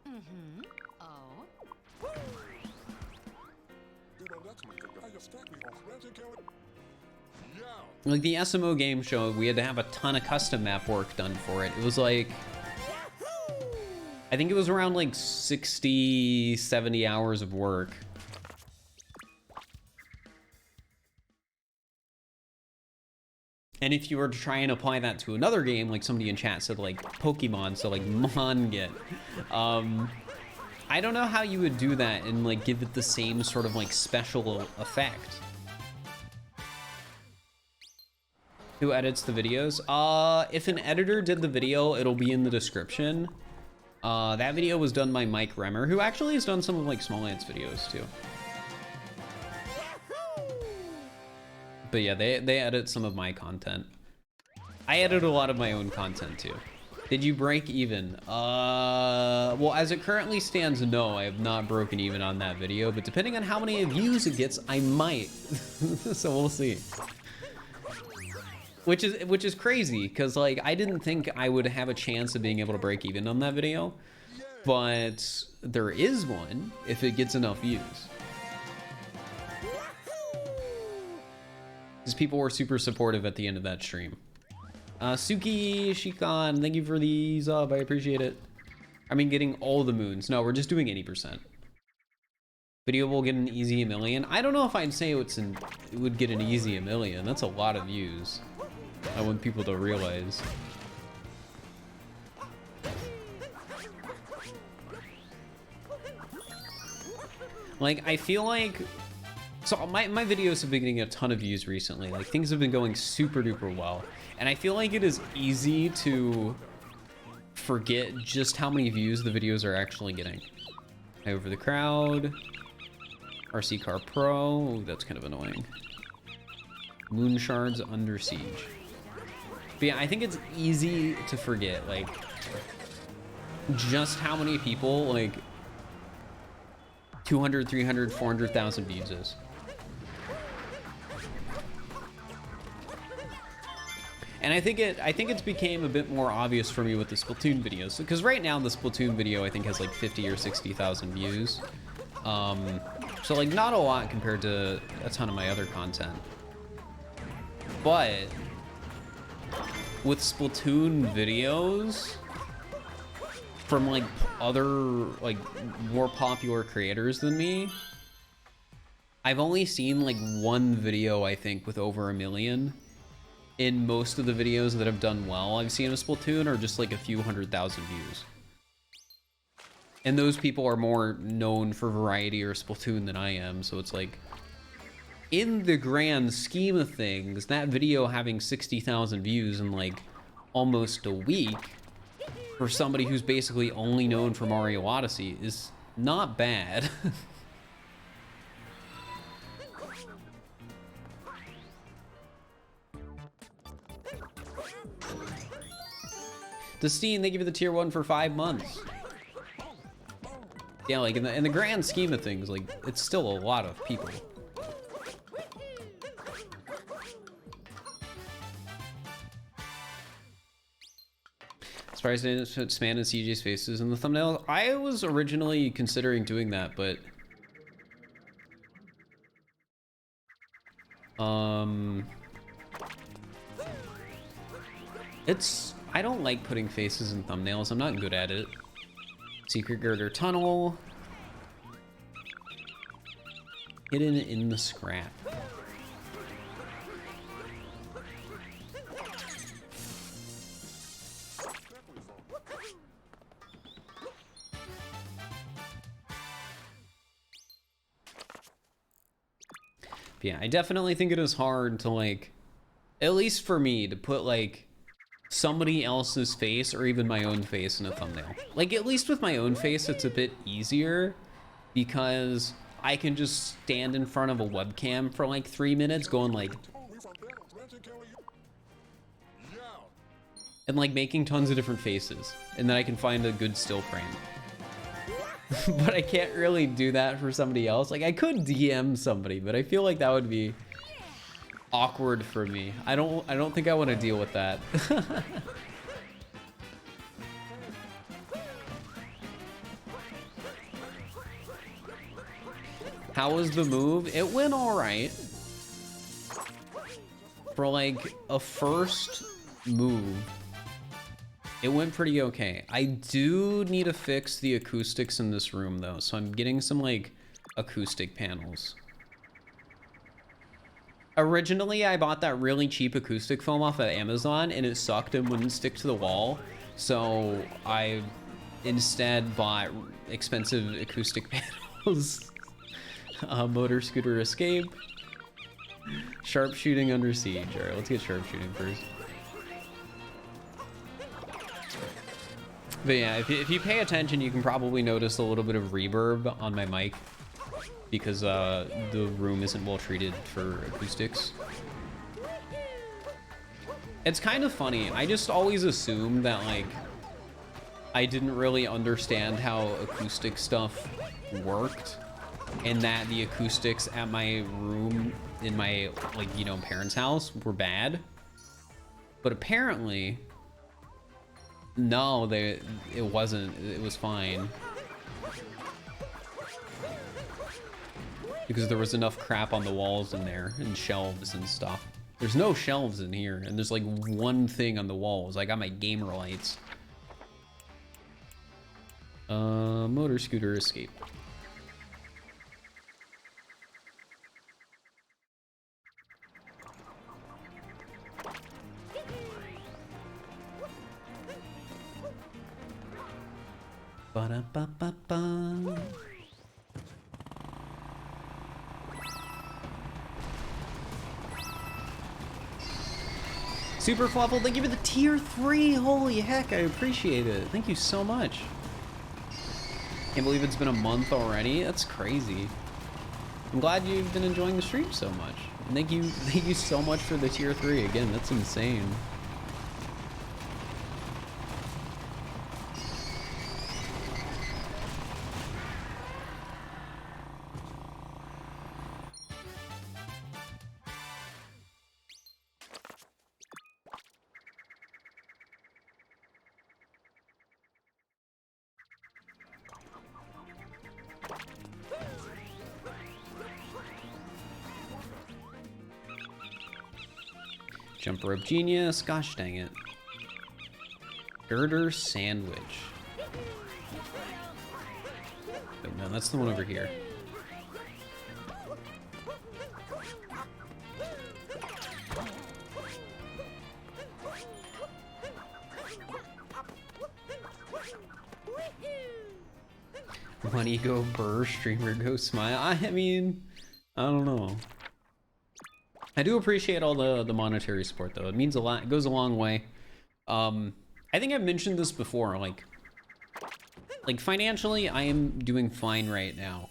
Mm-hmm. Oh. Like the SMO game show, we had to have a ton of custom map work done for it. It was like, I think it was around like 60, 70 hours of work. And if you were to try and apply that to another game, like somebody in chat said like Pokemon, so like Mongit. I don't know how you would do that and like give it the same sort of like special effect. Who edits the videos? If an editor did the video, it'll be in the description. That video was done by Mike Remmer, who actually has done some of like Small Ants videos too. But yeah, they edit some of my content. I edit a lot of my own content too. Did you break even? Well, as it currently stands, no, I have not broken even on that video, but depending on how many views it gets, I might. So we'll see. Which is crazy, because like I didn't think I would have a chance of being able to break even on that video, but there is one if it gets enough views. Because people were super supportive at the end of that stream. Suki Shikan, thank you for the sub, I appreciate it. I mean, getting all the moons. No, we're just doing 80%. Video will get an easy 1 million. I don't know if I'd say it would get an easy 1 million. That's a lot of views. I want people to realize. Like, I feel like, so my videos have been getting a ton of views recently. Like, things have been going super duper well. And I feel like it is easy to forget just how many views the videos are actually getting. Over the crowd. RC Car Pro. Ooh, that's kind of annoying. Moon Shards Under Siege. But yeah, I think it's easy to forget, like, just how many people, like, 200, 300, 400,000 views is. And I think it's became a bit more obvious for me with the Splatoon videos, because right now the Splatoon video I think has like 50 or 60,000 views. So like not a lot compared to a ton of my other content. But with Splatoon videos from like other like more popular creators than me, I've only seen like one video I think with over 1 million. In most of the videos that have done well I've seen of Splatoon are just like a few 100,000 views. And those people are more known for Variety or Splatoon than I am, so it's like, in the grand scheme of things, that video having 60,000 views in like almost a week for somebody who's basically only known for Mario Odyssey is not bad. Destine, thank you for the tier 1 for 5 months. Yeah, like in the grand scheme of things, like it's still a lot of people. Surprised I didn't put Span and CJ's faces in the thumbnail. I was originally considering doing that, but I don't like putting faces in thumbnails. I'm not good at it. Secret Girder Tunnel. Hidden in the scrap. Yeah, I definitely think it is hard to like, at least for me, to put like somebody else's face or even my own face in a thumbnail. Like, at least with my own face, it's a bit easier because I can just stand in front of a webcam for like 3 minutes going like, and like making tons of different faces, and then I can find a good still frame. But I can't really do that for somebody else. Like I could DM somebody, but I feel like that would be awkward for me. I don't think I want to deal with that. How was the move? It went all right. For like a first move, it went pretty okay. I do need to fix the acoustics in this room though, so I'm getting some like acoustic panels. Originally, I bought that really cheap acoustic foam off of Amazon and it sucked and wouldn't stick to the wall. So I instead bought expensive acoustic panels. Motor scooter escape. Sharpshooting under siege. All right, let's get sharpshooting first. But yeah, if you pay attention, you can probably notice a little bit of reverb on my mic because the room isn't well treated for acoustics. It's kind of funny. I just always assumed that like I didn't really understand how acoustic stuff worked, and that the acoustics at my room in my like, you know, parents' house were bad. But apparently no, it wasn't. It was fine. Because there was enough crap on the walls in there and shelves and stuff. There's no shelves in here, and there's like one thing on the walls. I got my gamer lights. Motor scooter escape. Ba-da-ba-ba-ba. Super Fluffle, thank you for the tier 3. Holy heck, I appreciate it. Thank you so much. Can't believe it's been a month already. That's crazy. I'm glad you've been enjoying the stream so much. And thank you so much for the tier 3. Again, that's insane. Jump rope genius, gosh dang it. Girder sandwich. Wait, no, that's the one over here. Money go burr, streamer go smile. I mean, I don't know. I do appreciate all the monetary support though. It means a lot. It goes a long way. I think I've mentioned this before, like financially I am doing fine right now.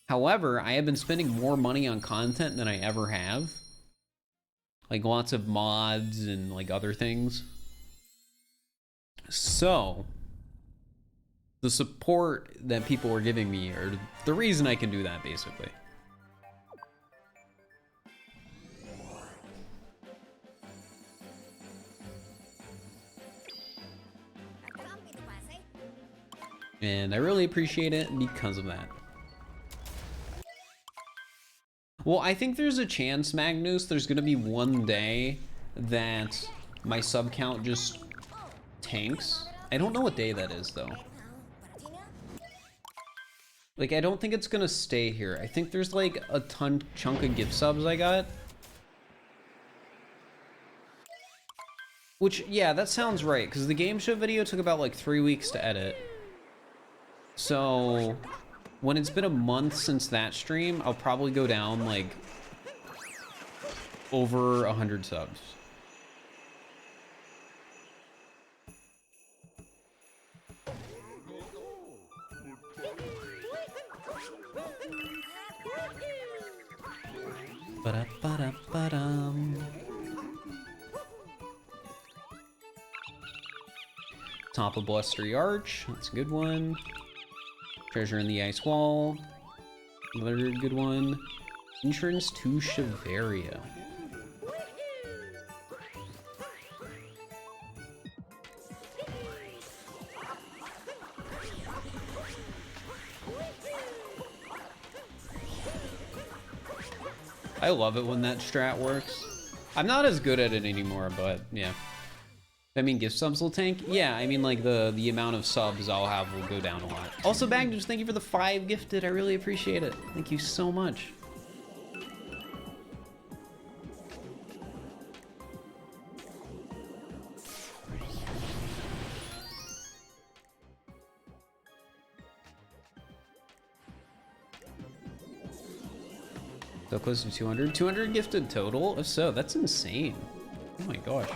However, I have been spending more money on content than I ever have. Like lots of mods and like other things. So the support that people are giving me are the reason I can do that, basically. And I really appreciate it because of that. Well, I think there's a chance, Magnus, there's gonna be one day that my sub count just tanks. I don't know what day that is though. Like, I don't think it's gonna stay here. I think there's like a chunk of gift subs I got. Which, yeah, that sounds right, because the game show video took about like 3 weeks to edit. So when it's been a month since that stream, I'll probably go down like over 100 subs. Ba-da-ba-da-ba-dum. Top of Blustery Arch, that's a good one. Treasure in the Ice Wall, another good one. Entrance to Shiveria. I love it when that strat works. I'm not as good at it anymore, but yeah. I mean, gift subs will tank? Yeah, I mean, like, the amount of subs I'll have will go down a lot. Also, Bagdus, thank you for the 5 gifted. I really appreciate it. Thank you so much. So close to 200. 200 gifted total? If so, that's insane. Oh my gosh.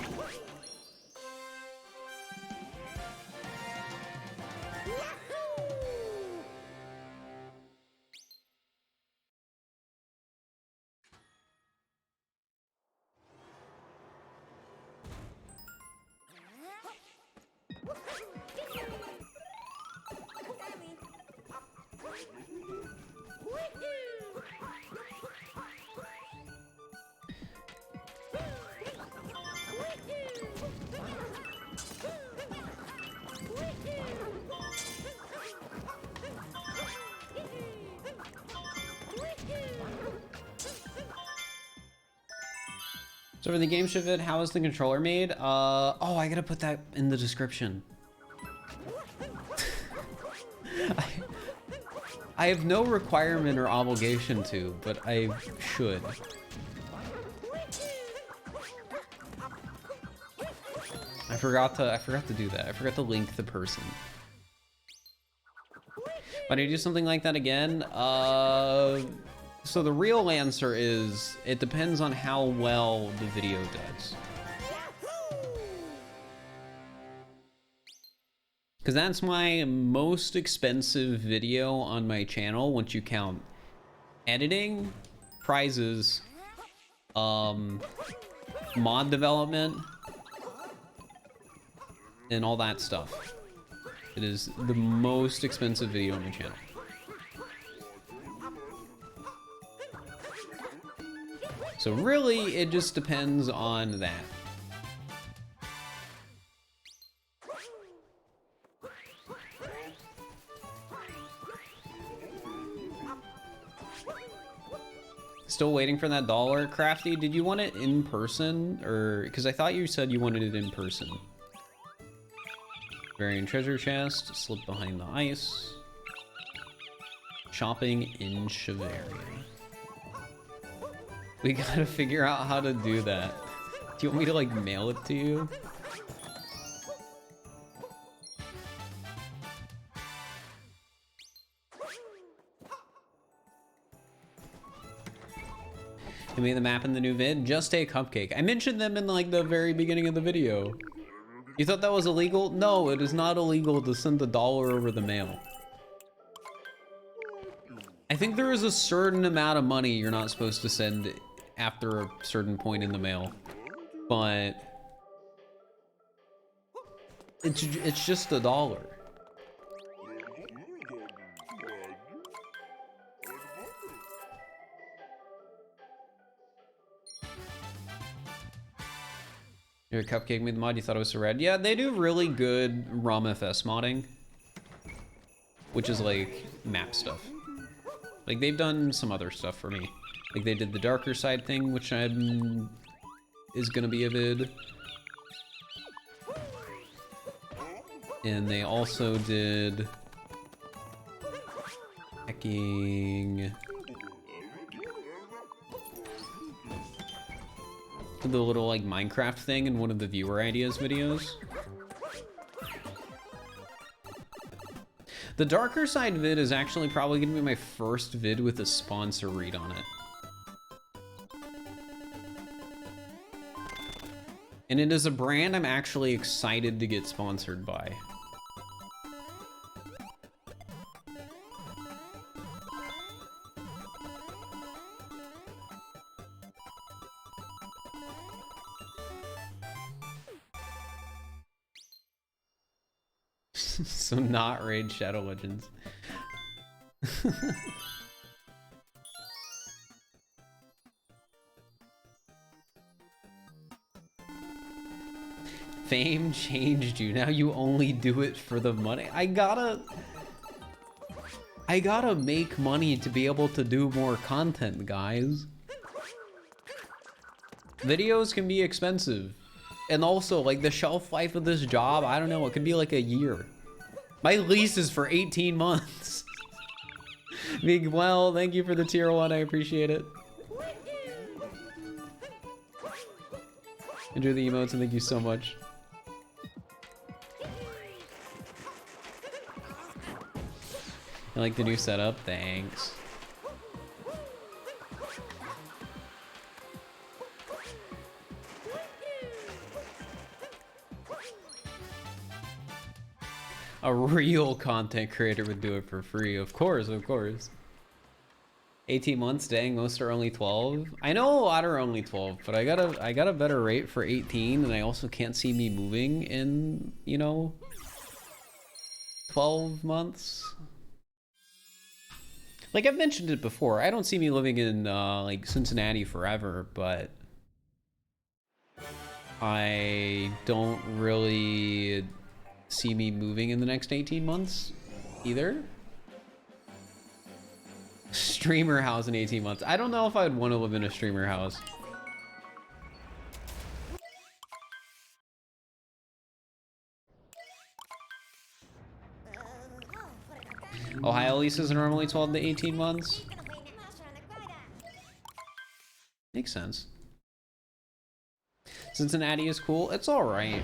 So for the game show vid, how is the controller made? Oh, I gotta put that in the description. I have no requirement or obligation to, but I should. I forgot to do that. I forgot to link the person. Why do you do something like that again? So the real answer is, it depends on how well the video does. Because that's my most expensive video on my channel once you count editing, prizes, mod development, and all that stuff. It is the most expensive video on my channel. So really, it just depends on that. Still waiting for that dollar. Crafty, did you want it in person? Or, because I thought you said you wanted it in person. Variant treasure chest, slip behind the ice. Shopping in Shiveria. We gotta figure out how to do that. Do you want me to like mail it to you? You made the map in the new vid? Just a cupcake. I mentioned them in like the very beginning of the video. You thought that was illegal? No, it is not illegal to send $1 over the mail. I think there is a certain amount of money you're not supposed to send after a certain point in the mail, but it's just $1. Your cupcake made the mod, you thought it was so rad. Yeah, they do really good ROMFS modding, which is like map stuff. Like they've done some other stuff for me. Like they did the darker side thing, which is gonna be a vid. And they also did hacking the little like Minecraft thing in one of the viewer ideas videos. The darker side vid is actually probably gonna be my first vid with a sponsor read on it. And it is a brand I'm actually excited to get sponsored by. So not raid Shadow Legends. Fame changed you. Now you only do it for the money. I gotta make money to be able to do more content, guys. Videos can be expensive. And also, like, the shelf life of this job, I don't know, it could be like a year. My lease is for 18 months. Big well, thank you for the tier 1, I appreciate it. Enjoy the emotes and thank you so much. I like the new setup, thanks. A real content creator would do it for free, of course, of course. 18 months, dang, most are only 12. I know a lot are only 12, but I got a better rate for 18, and I also can't see me moving in, you know, 12 months. Like I've mentioned it before, I don't see me living in like Cincinnati forever, but I don't really see me moving in the next 18 months either. Streamer house in 18 months. I don't know if I'd want to live in a streamer house. Ohio leases are normally 12 to 18 months. Makes sense. Cincinnati is cool. It's all right.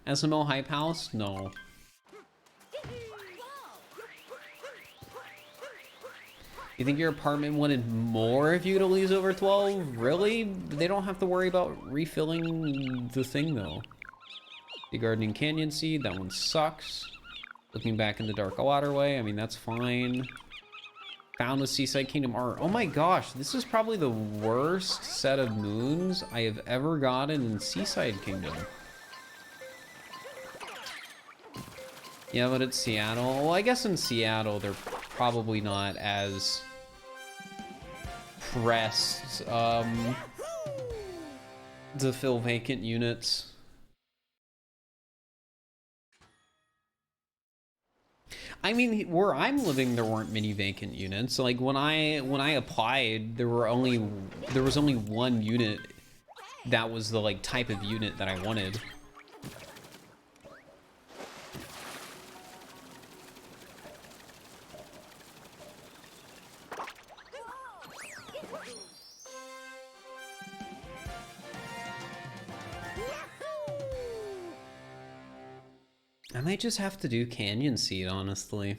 SML hype house? No. You think your apartment wanted more if you could lease over 12? Really? They don't have to worry about refilling the thing though. The Gardening Canyon seed, that one sucks. Looking back in the Dark Waterway, I mean, that's fine. Found the Seaside Kingdom art. Oh my gosh, this is probably the worst set of moons I have ever gotten in Seaside Kingdom. Yeah, but it's Seattle. Well, I guess in Seattle, they're probably not as pressed to fill vacant units. I mean, where I'm living, there weren't many vacant units. Like when I applied, there was only one unit that was the like type of unit that I wanted. I might just have to do Canyon Seed, honestly.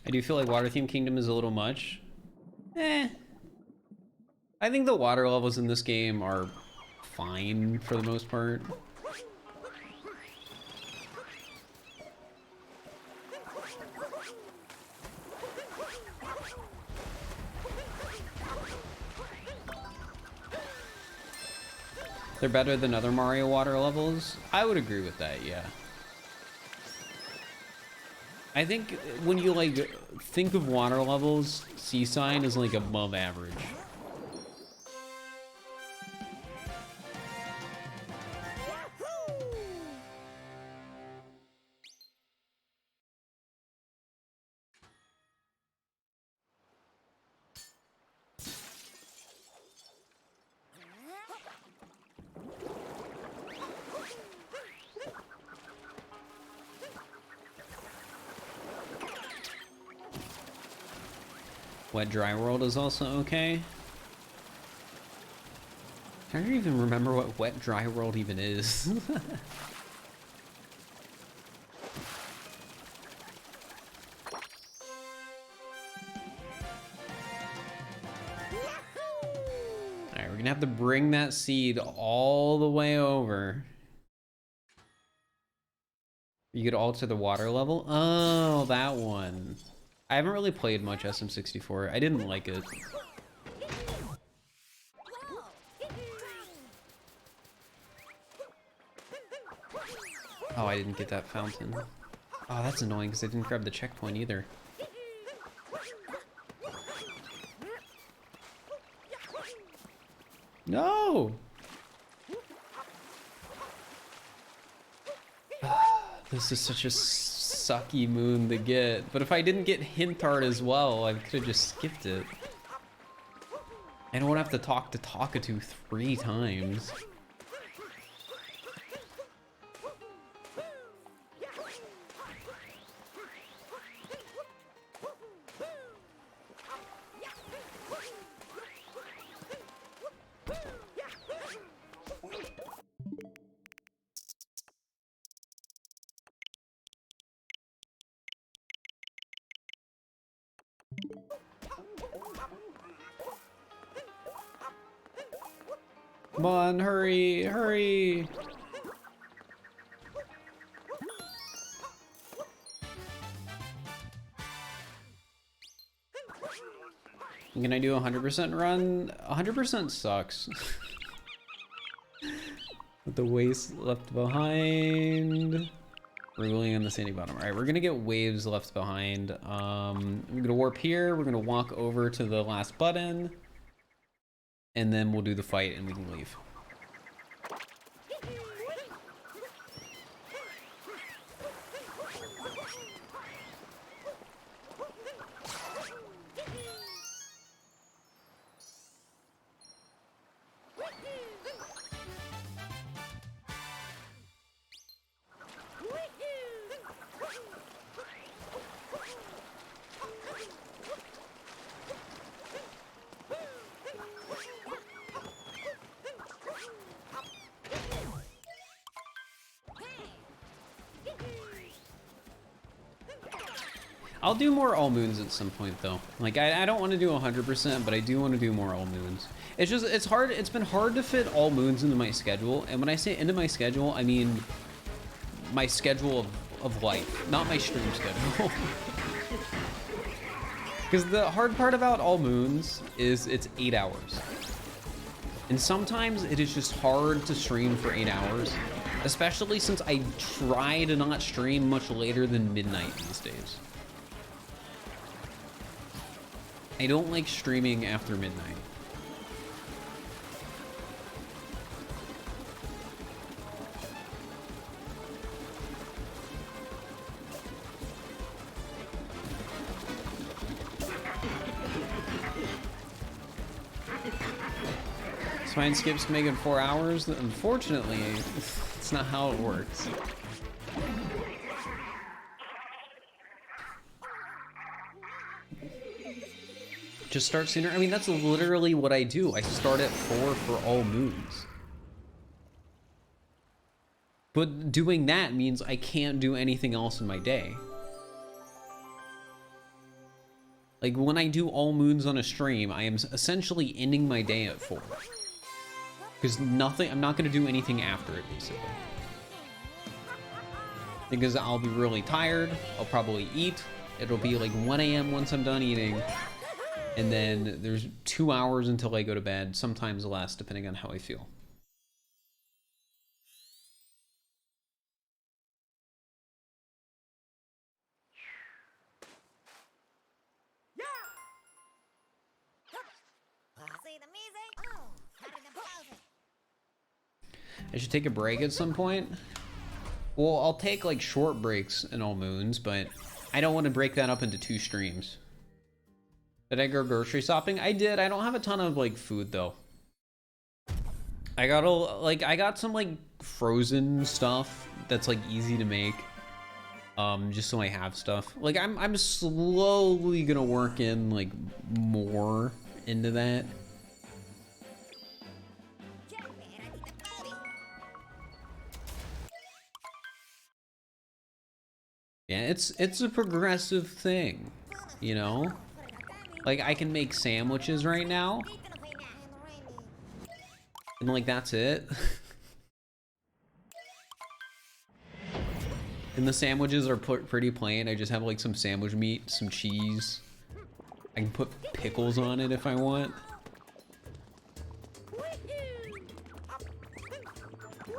I do feel like Water Theme Kingdom is a little much. I think the water levels in this game are fine for the most part. They're better than other Mario water levels? I would agree with that, yeah. I think when you like think of water levels, Seaside is like above average. Wet Dry World is also okay. I don't even remember what Wet Dry World even is. Alright, we're gonna have to bring that seed all the way over. You could alter the water level? Oh, that one. I haven't really played much SM64. I didn't like it. Oh, I didn't get that fountain. Oh, that's annoying because I didn't grab the checkpoint either. No! This is such a sucky moon to get. But if I didn't get hint art as well, I could have just skipped it. I don't have to talk to Talkatoo 3 times. Come on, hurry, hurry! Can I do 100% run? 100% sucks. With the waste left behind. Rolling on the sandy bottom. Alright, we're gonna get waves left behind. We're gonna warp here, we're gonna walk over to the last button. And then we'll do the fight and we can leave. I'll do more all moons at some point though. Like I don't want to do 100%, but I do want to do more all moons. It's just, it's hard. It's been hard to fit all moons into my schedule. And when I say into my schedule, I mean my schedule of life, not my stream schedule. Because the hard part about all moons is it's 8 hours. And sometimes it is just hard to stream for 8 hours, especially since I try to not stream much later than midnight these days. I don't like streaming after midnight. Spine skips to make it 4 hours. Unfortunately, it's not how it works. Just start sooner. I mean, that's literally what I do. I start at 4 for all moons. But doing that means I can't do anything else in my day. Like when I do all moons on a stream, I am essentially ending my day at 4. Because I'm not going to do anything after it, basically. Because I'll be really tired, I'll probably eat, it'll be like 1 AM once I'm done eating. And then there's 2 hours until I go to bed, sometimes less, depending on how I feel. I should take a break at some point. Well, I'll take like short breaks in all moons, but I don't want to break that up into 2 streams. Did I go grocery shopping? I did. I don't have a ton of like food though. I got some like frozen stuff that's like easy to make. just so I have stuff. Like I'm slowly gonna work in like more into that. Yeah, it's a progressive thing, you know? Like I can make sandwiches right now. And like that's it. And the sandwiches are pretty plain. I just have like some sandwich meat, some cheese. I can put pickles on it if I want.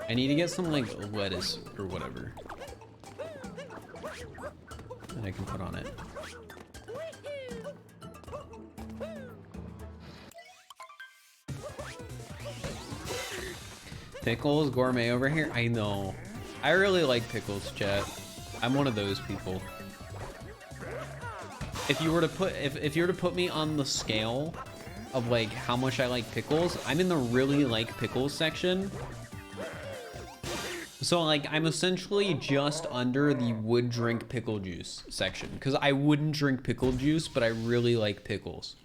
I need to get some like lettuce or whatever that I can put on it. Pickles, gourmet over here. I know. I really like pickles, chat. I'm one of those people. If you were to put if you were to put me on the scale of like how much I like pickles, I'm in the really like pickles section. So like I'm essentially just under the would drink pickle juice section because I wouldn't drink pickle juice, but I really like pickles.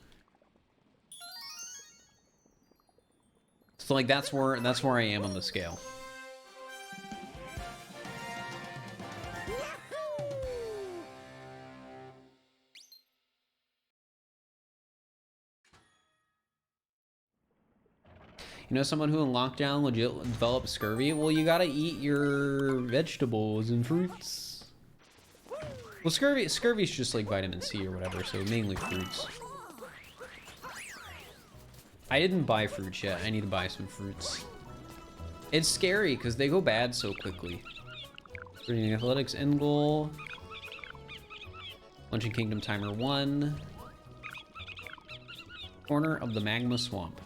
So like that's where I am on the scale. You know someone who in lockdown legit developed scurvy? Well, you gotta eat your vegetables and fruits. Well, scurvy's just like vitamin C or whatever, so mainly fruits. I didn't buy fruits yet. I need to buy some fruits. It's scary because they go bad so quickly. Reading athletics end goal. Luncheon Kingdom timer 1. Corner of the magma swamp.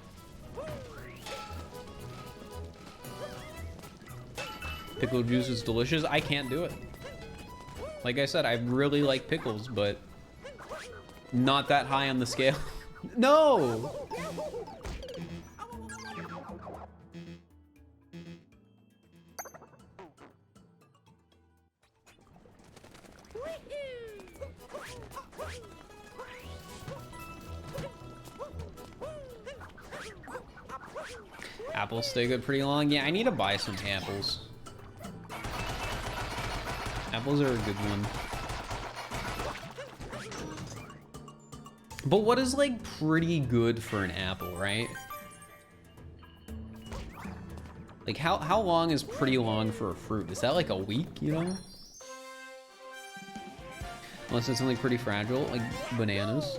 Pickle juice is delicious. I can't do it. Like I said, I really like pickles, but not that high on the scale. No! Apples stay good pretty long. Yeah, I need to buy some apples. Apples are a good one. But what is like pretty good for an apple, right? Like how long is pretty long for a fruit? Is that like a week, you know? Unless it's something pretty fragile, like bananas.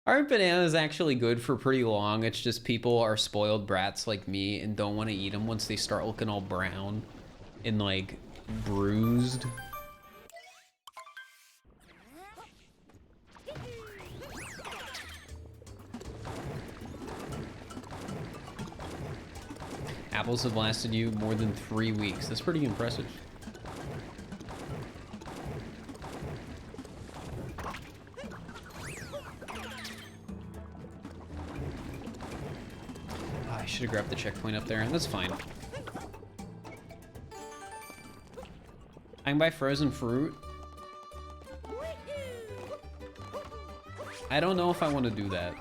Aren't bananas actually good for pretty long? It's just people are spoiled brats like me and don't want to eat them once they start looking all brown and like bruised. Apples have lasted you more than 3 weeks. That's pretty impressive. I should have grabbed the checkpoint up there. That's fine. I can buy frozen fruit. I don't know if I want to do that.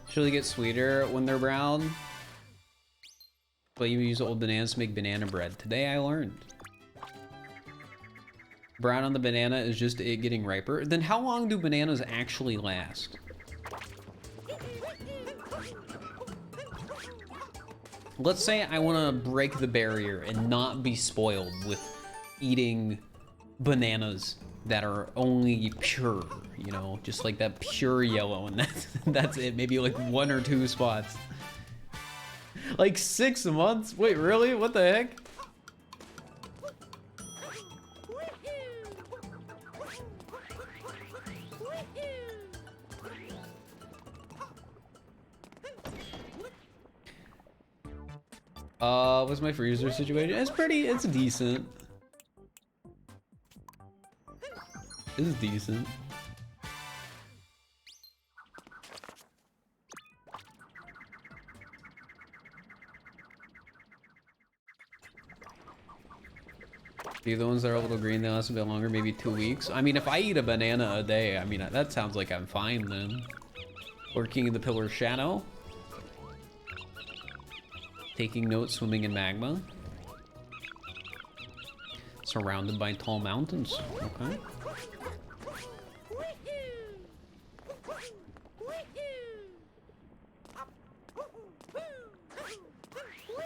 Usually get sweeter when they're brown. But you use old bananas to make banana bread. Today I learned. Brown on the banana is just it getting riper. Then how long do bananas actually last? Let's say I want to break the barrier and not be spoiled with eating bananas that are only pure, you know, just like that pure yellow, and that's it. Maybe like 1 or 2 spots. Like 6 months? Wait, really? What the heck? What's my freezer situation? It's decent. is decent. The other ones that are a little green, they last a bit longer, maybe 2 weeks. I mean, if I eat a banana a day, I mean, that sounds like I'm fine then. Lurking in the pillar shadow. Taking notes, swimming in magma. Surrounded by tall mountains. Okay.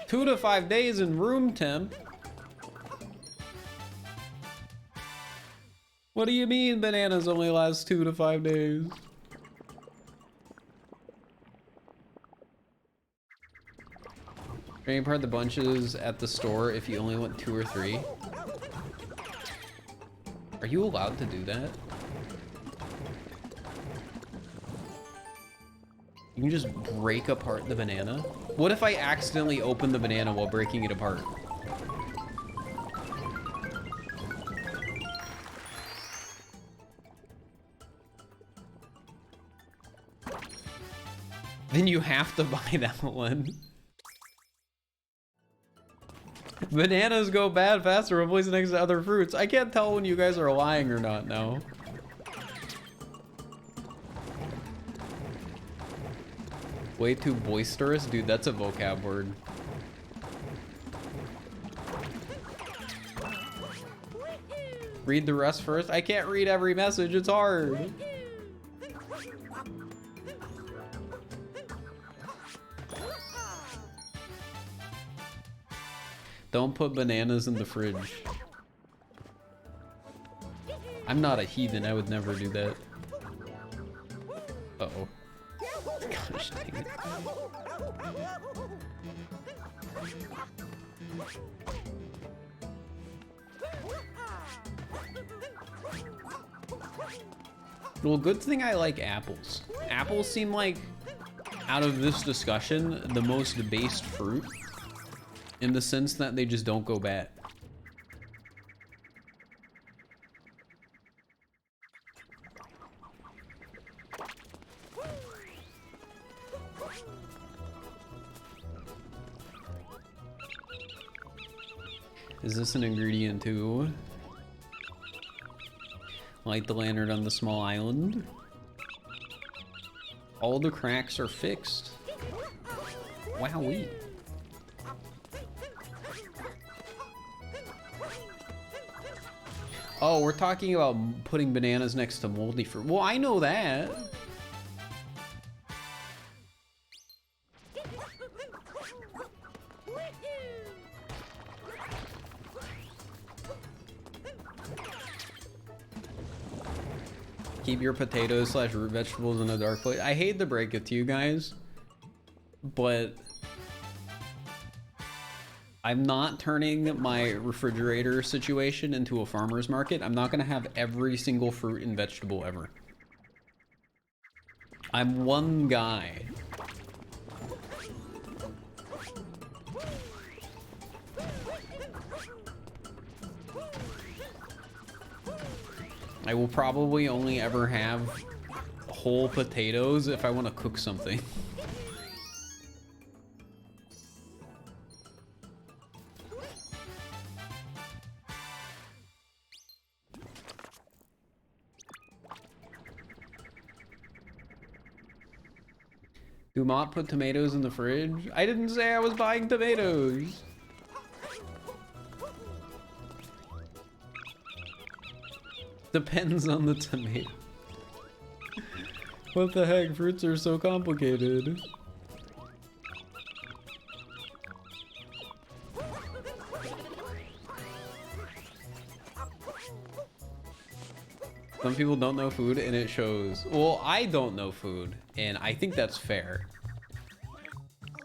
Two to 5 days in room temp. What do you mean bananas only last 2 to 5 days? Can you part the bunches at the store if you only want 2 or 3? Are you allowed to do that? You can just break apart the banana? What if I accidentally open the banana while breaking it apart? Then you have to buy that one. Bananas go bad faster when placed next to other fruits. I can't tell when you guys are lying or not now. Way too boisterous? Dude, that's a vocab word. Read the rest first. I can't read every message, it's hard. Don't put bananas in the fridge. I'm not a heathen, I would never do that. Uh-oh. Gosh dang it. Well, good thing I like apples. Apples seem like, out of this discussion, the most based fruit. In the sense that they just don't go bad. Is this an ingredient too? Light the lantern on the small island. All the cracks are fixed. Wowee. Oh, we're talking about putting bananas next to moldy fruit. Well, I know that. Keep your potatoes / root vegetables in a dark place. I hate to break it to you guys, but I'm not turning my refrigerator situation into a farmer's market. I'm not gonna have every single fruit and vegetable ever. I'm one guy. I will probably only ever have whole potatoes if I want to cook something. Do not put tomatoes in the fridge? I didn't say I was buying tomatoes. Depends on the tomato. What the heck? Fruits are so complicated. Some people don't know food and it shows. Well, I don't know food and I think that's fair.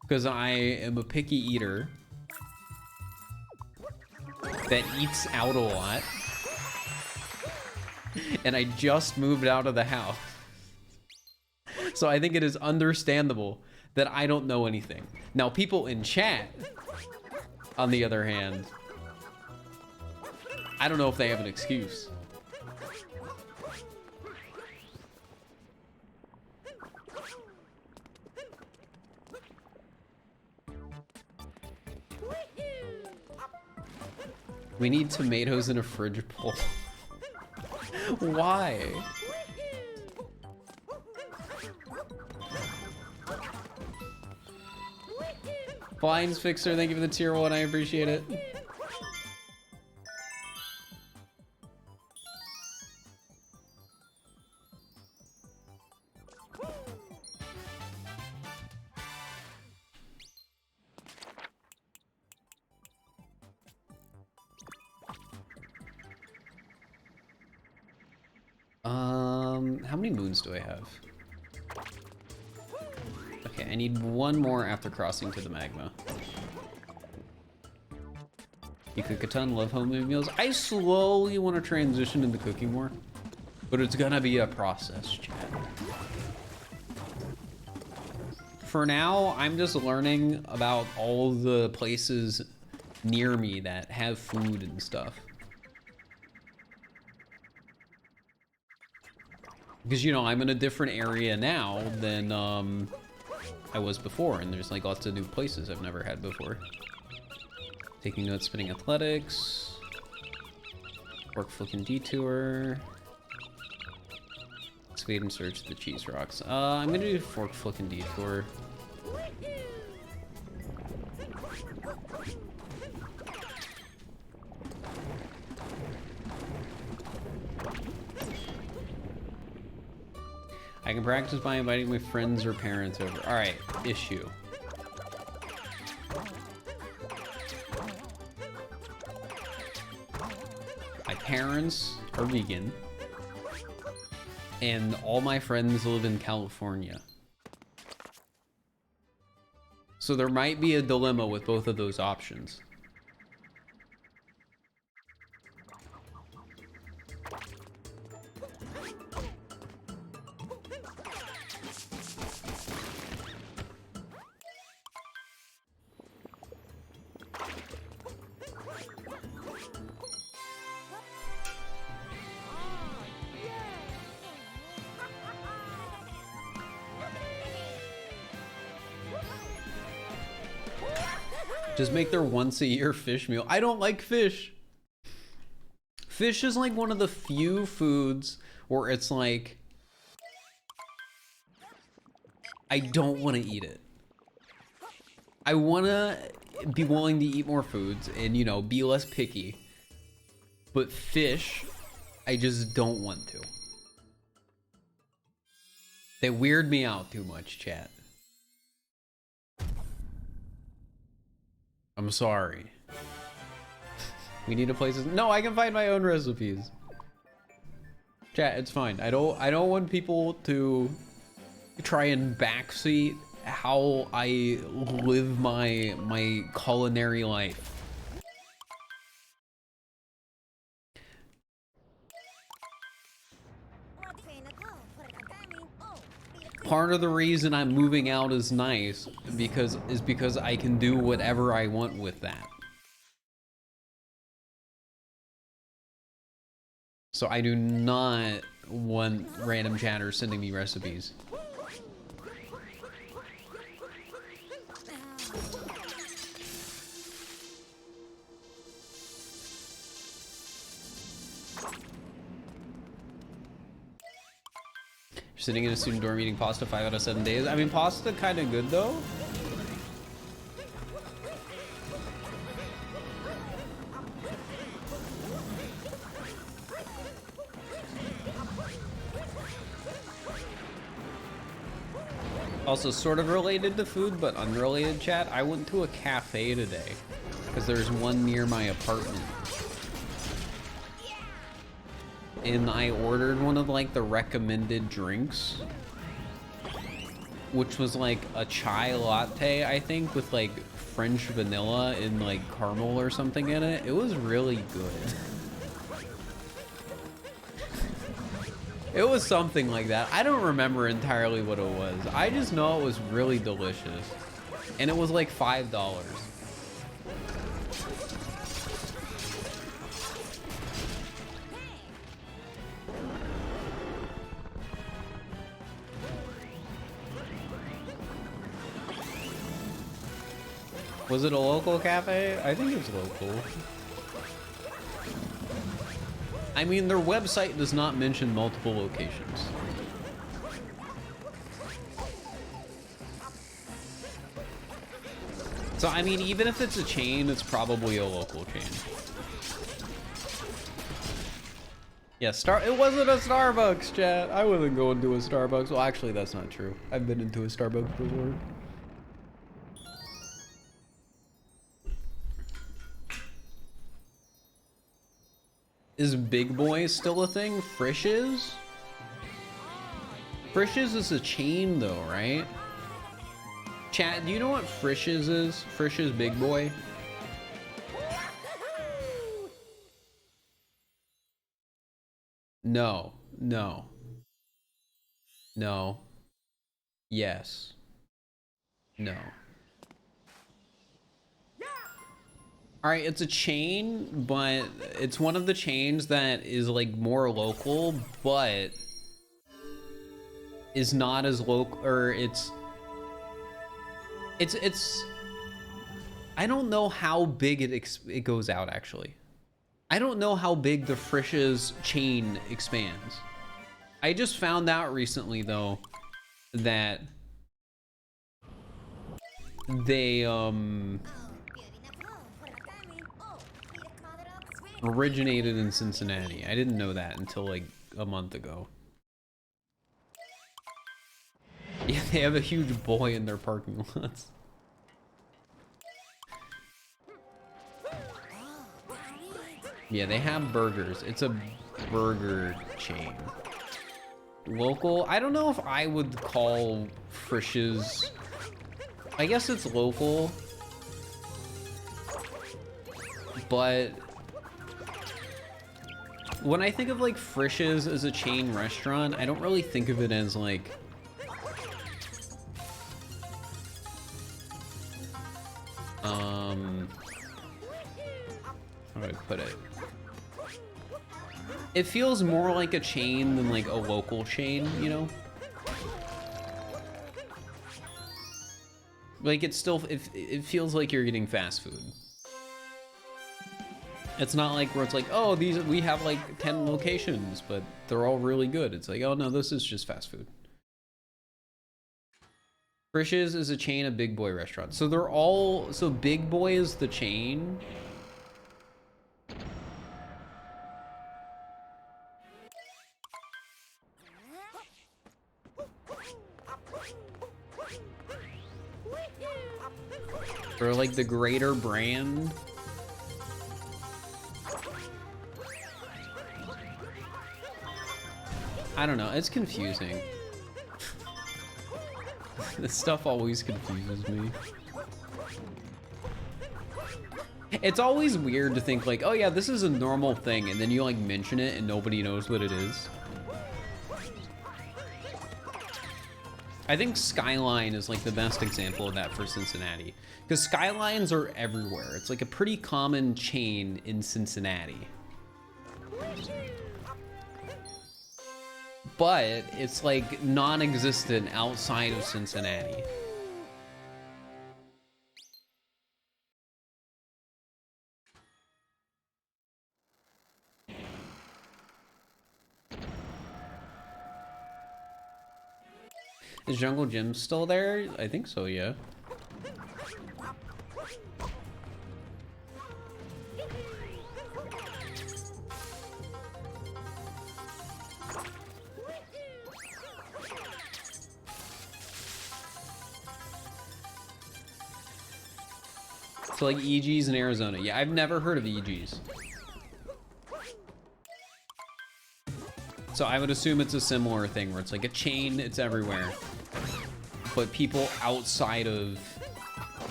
Because I am a picky eater that eats out a lot. And I just moved out of the house. So I think it is understandable that I don't know anything. Now, people in chat, on the other hand, I don't know if they have an excuse. We need tomatoes in a fridge bowl. Why? Blinds Fixer, thank you for the tier 1, I appreciate it. How many moons do I have? Okay, I need one more after crossing to the magma. You cook a ton, love homemade meals. I slowly want to transition into cooking more, but it's gonna be a process, chat. For now, I'm just learning about all the places near me that have food and stuff. Because, you know, I'm in a different area now than I was before, and there's like lots of new places I've never had before. Taking notes, spinning athletics, fork flicking detour, speed and search the cheese rocks. I'm gonna do fork flicking detour. I can practice by inviting my friends or parents over. All right, issue. My parents are vegan, and all my friends live in California. So there might be a dilemma with both of those options. Just make their once a year fish meal. I don't like fish. Fish is like one of the few foods where it's like, I don't want to eat it. I want to be willing to eat more foods and, you know, be less picky. But fish, I just don't want to. They weird me out too much, chat. I'm sorry. We need a place. No, I can find my own recipes. Chat, it's fine. I don't want people to try and backseat how I live my culinary life. Part of the reason I'm moving out is nice because I can do whatever I want with that. So I do not want random chatters sending me recipes. Sitting in a student dorm eating pasta 5 out of 7 days. I mean, pasta kind of good though. Also sort of related to food, but unrelated, chat. I went to a cafe today because there's one near my apartment. And I ordered one of like the recommended drinks, which was like a chai latte, I think, with like French vanilla and like caramel or something in it. It was really good. It was something like that. I don't remember entirely what it was. I just know it was really delicious. And it was like $5. Was it a local cafe? I think it was local. I mean, their website does not mention multiple locations. So, I mean, even if it's a chain, it's probably a local chain. Yeah, it wasn't a Starbucks, chat. I wasn't going to a Starbucks. Well, actually, that's not true. I've been into a Starbucks before. Is Big Boy still a thing? Frisch's? Frisch's is a chain though, right? Chat, do you know what Frisch's is? Frisch's Big Boy? No. No. No. Yes. No. All right, it's a chain, but it's one of the chains that is like more local, but is not as local, or it's I don't know how big it goes out actually. I don't know how big the Frisch's chain expands. I just found out recently though that they originated in Cincinnati. I didn't know that until like a month ago. Yeah, they have a huge boy in their parking lots. Yeah, they have burgers. It's a burger chain. Local? I don't know if I would call Frisch's. I guess it's local. But when I think of like Frisch's as a chain restaurant, I don't really think of it as like how do I put it? It feels more like a chain than like a local chain, you know? Like it it feels like you're getting fast food. It's not like where it's like, oh, we have like 10 locations, but they're all really good. It's like, oh no, this is just fast food. Frisch's is a chain of Big Boy restaurants. So Big Boy is the chain. Or like the greater brand. I don't know, it's confusing. This stuff always confuses me. It's always weird to think like, oh yeah, this is a normal thing, and then you like mention it and nobody knows what it is. I think Skyline is like the best example of that for Cincinnati, because Skylines are everywhere. It's like a pretty common chain in Cincinnati. But it's like non-existent outside of Cincinnati. Is Jungle Jim still there? I think so, yeah. So like EG's in Arizona. Yeah, I've never heard of EG's. So I would assume it's a similar thing where it's like a chain, it's everywhere. But people outside of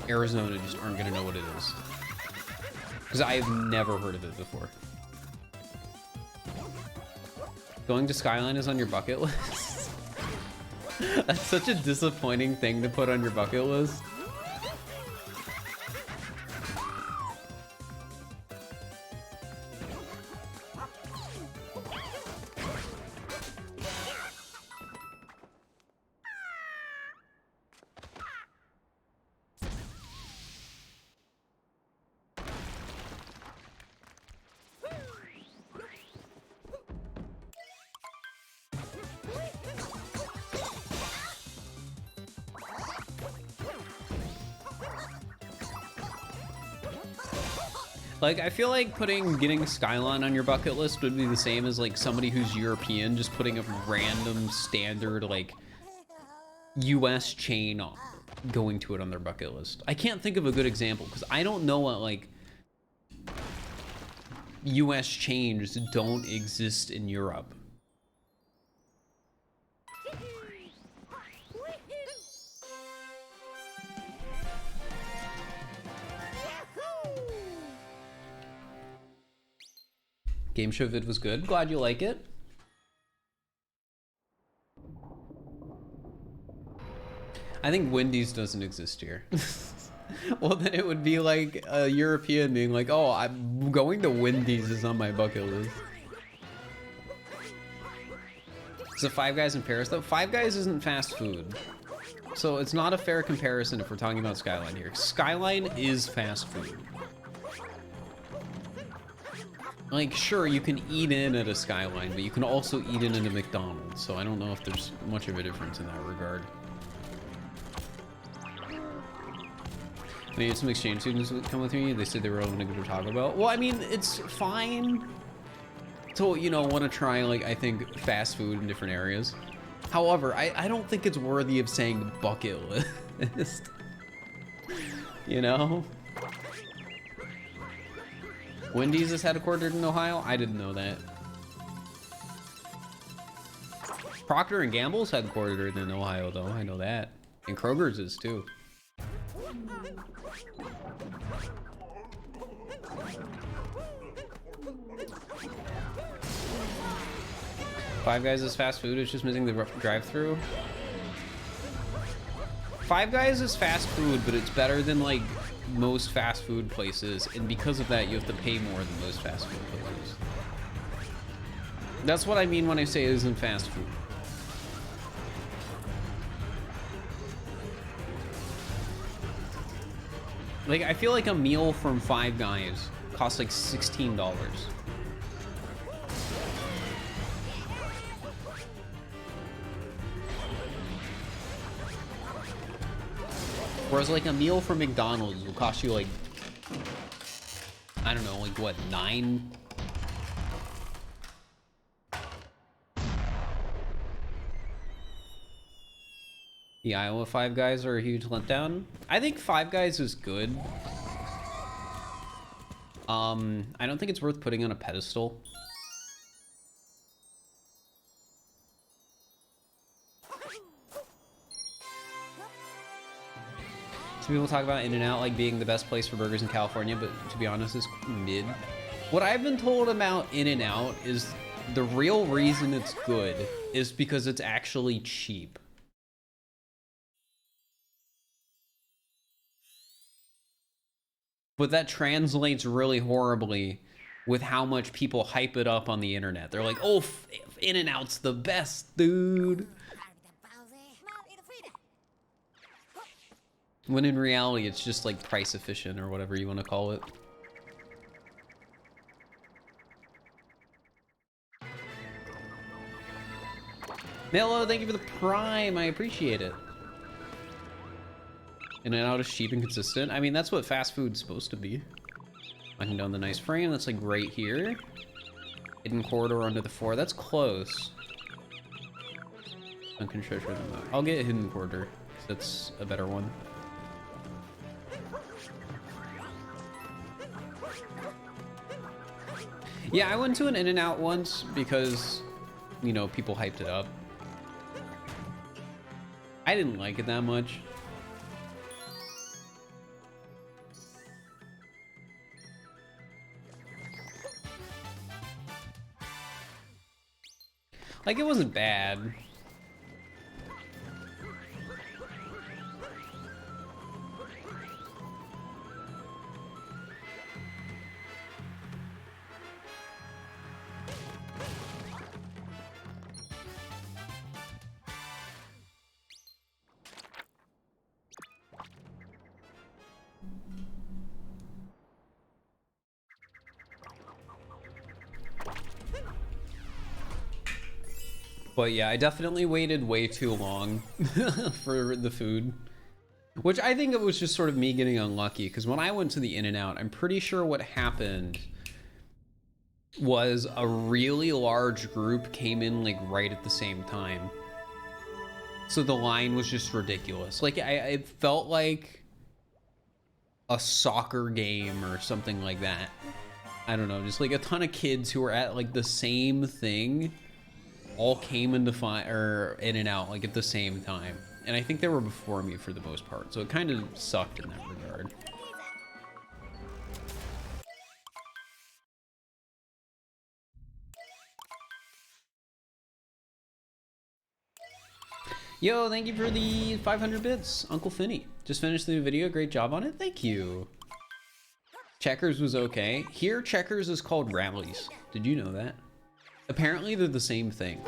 Arizona just aren't gonna know what it is. Because I've never heard of it before. Going to Skyline is on your bucket list? That's such a disappointing thing to put on your bucket list. Like, I feel like getting Skyline on your bucket list would be the same as like somebody who's European just putting a random standard like US chain going to it on their bucket list. I can't think of a good example because I don't know what like US chains don't exist in Europe. Game show vid was good. Glad you like it. I think Wendy's doesn't exist here. Well, then it would be like a European being like, oh, I'm going to Wendy's is on my bucket list. Is it Five Guys in Paris though? Five Guys isn't fast food. So it's not a fair comparison if we're talking about Skyline here. Skyline is fast food. Like, sure, you can eat in at a Skyline, but you can also eat in at a McDonald's. So I don't know if there's much of a difference in that regard. Maybe some exchange students would come with me. They said they were only going to Taco Bell. Well, I mean, it's fine to, you know, want to try, like, I think, fast food in different areas. However, I don't think it's worthy of saying bucket list. You know? Wendy's is headquartered in Ohio? I didn't know that. Procter & Gamble's headquartered in Ohio, though. I know that. And Kroger's is, too. Five Guys is fast food, it's just missing the drive-thru. Five Guys is fast food, but it's better than like most fast food places, and because of that you have to pay more than most fast food places. That's what I mean when I say it isn't fast food. Like, I feel like a meal from Five Guys costs like $16. Whereas like a meal from McDonald's will cost you like, I don't know, like what, $9? The Iowa Five Guys are a huge letdown. I think Five Guys is good. I don't think it's worth putting on a pedestal. Some people talk about In-N-Out like being the best place for burgers in California, but to be honest, it's mid. What I've been told about In-N-Out is the real reason it's good is because it's actually cheap. But that translates really horribly with how much people hype it up on the internet. They're like, oh, In-N-Out's the best, dude. When in reality, it's just like price efficient or whatever you want to call it. Mello, thank you for the prime. I appreciate it. In-N-Out is cheap and consistent. I mean, that's what fast food's supposed to be. Knocking down the nice frame. That's like right here. Hidden corridor under the floor. That's close. I'll get hidden corridor. That's a better one. Yeah, I went to an In-N-Out once because, you know, people hyped it up. I didn't like it that much. Like, it wasn't bad. But yeah, I definitely waited way too long for the food. Which I think it was just sort of me getting unlucky, because when I went to the In-N-Out, I'm pretty sure what happened was a really large group came in like right at the same time. So the line was just ridiculous. Like it felt like a soccer game or something like that. I don't know, just like a ton of kids who were at like the same thing all came into In-N-Out like at the same time. And I think they were before me for the most part, so it kind of sucked in that regard. Yo, thank you for the 500 bits, Uncle Finney. Just finished the new video, great job on it, thank you. Checkers was okay. Here, checkers is called rallies. Did you know that? Apparently they're the same thing.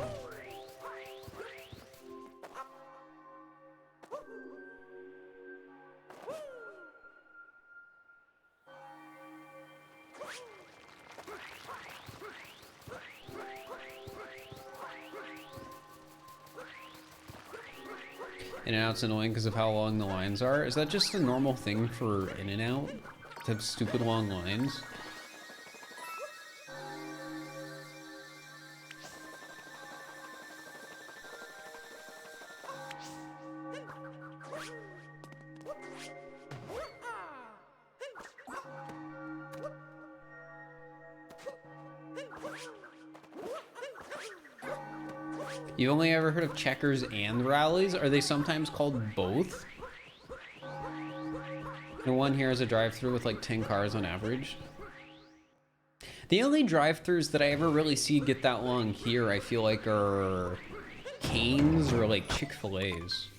In-N-Out's annoying because of how long the lines are. Is that just a normal thing for In-N-Out? To have stupid long lines? You only ever heard of checkers and rallies? Are they sometimes called both? The one here is a drive-through with like 10 cars on average. The only drive-throughs that I ever really see get that long here, I feel like, are Cane's or like Chick-fil-A's.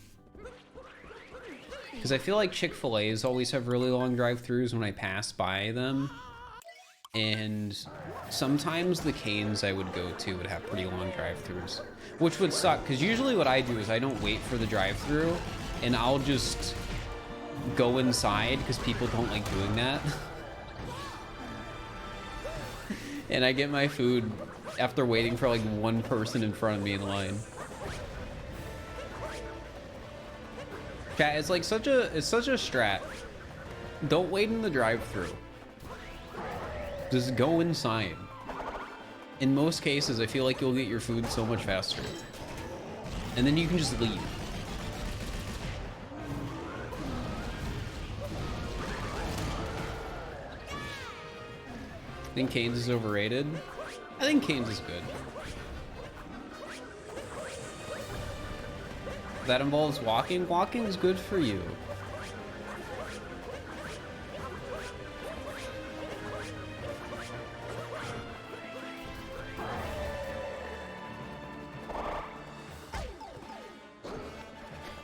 Because I feel like Chick-fil-A's always have really long drive-throughs when I pass by them. And sometimes the Cane's I would go to would have pretty long drive-throughs, which would suck, because usually what I do is I don't wait for the drive-through, and I'll just go inside, because people don't like doing that. And I get my food after waiting for like one person in front of me in line. Chat, it's like such a strat. Don't wait in the drive-through. Just go inside. In most cases, I feel like you'll get your food so much faster. And then you can just leave. I think Cane's is overrated. I think Cane's is good. That involves walking. Walking is good for you.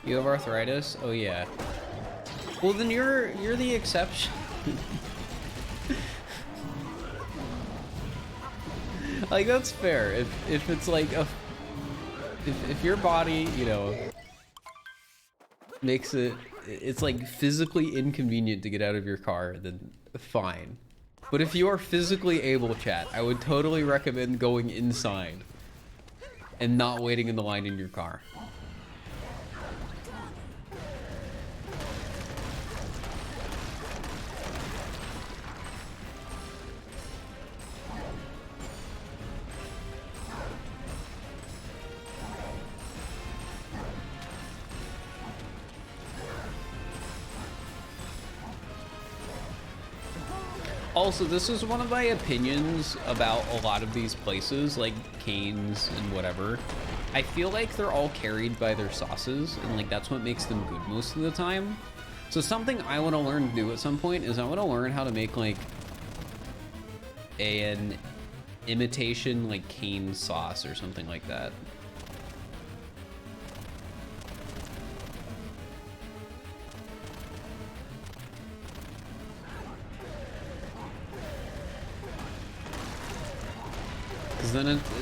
You have arthritis? Oh yeah. Well then you're the exception. Like that's fair. If it's like if your body, you know, makes it's like physically inconvenient to get out of your car, then fine. But if you are physically able, chat, I would totally recommend going inside and not waiting in the line in your car. Also, this is one of my opinions about a lot of these places, like Cane's and whatever. I feel like they're all carried by their sauces, and like that's what makes them good most of the time. So something I want to learn to do at some point is I want to learn how to make like an imitation like Cane's sauce or something like that.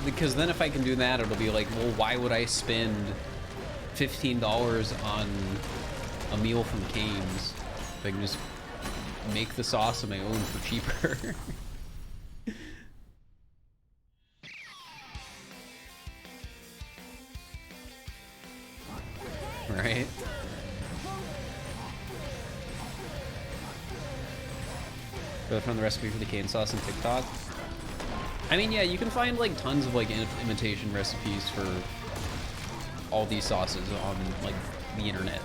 Because then if I can do that, it'll be like, well, why would I spend $15 on a meal from Cane's if I can just make the sauce of my own for cheaper? Right? Or from the recipe for the cane sauce on TikTok. I mean, yeah, you can find like tons of like imitation recipes for all these sauces on like the internet.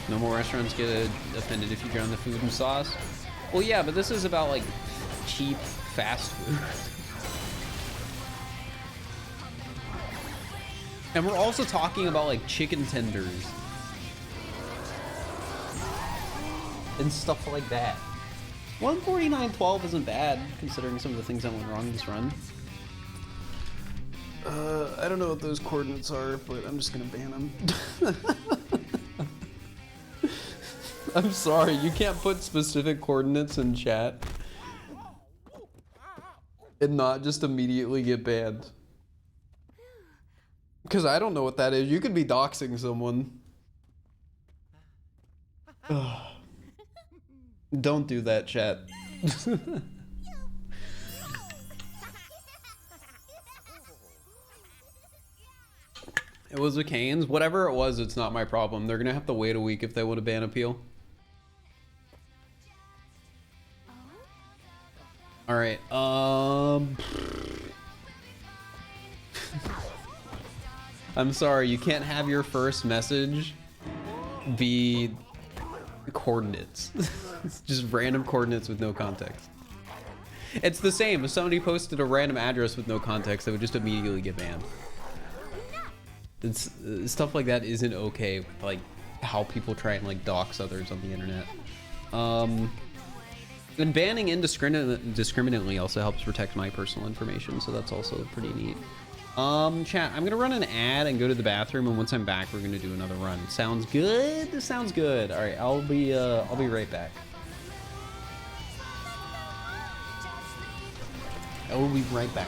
No more restaurants get offended if you drown the food in sauce. Well, yeah, but this is about like cheap fast food. And we're also talking about like chicken tenders and stuff like that. 149.12 isn't bad considering some of the things that went wrong this run. I don't know what those coordinates are, but I'm just gonna ban them. I'm sorry, you can't put specific coordinates in chat and not just immediately get banned. Because I don't know what that is. You could be doxing someone. Ugh. Don't do that, chat. It was the Canes. Whatever it was, it's not my problem. They're gonna have to wait a week if they want a ban appeal. All right. I'm sorry, you can't have your first message be coordinates. It's just random coordinates with no context. It's the same if somebody posted a random address with no context, they would just immediately get banned. It's stuff like that isn't okay with like how people try and like dox others on the internet. And banning indiscriminately also helps protect my personal information, so that's also pretty neat. Chat, I'm gonna run an ad and go to the bathroom, and once I'm back, we're gonna do another run. Sounds good? Sounds good. All right, I'll be right back. I will be right back.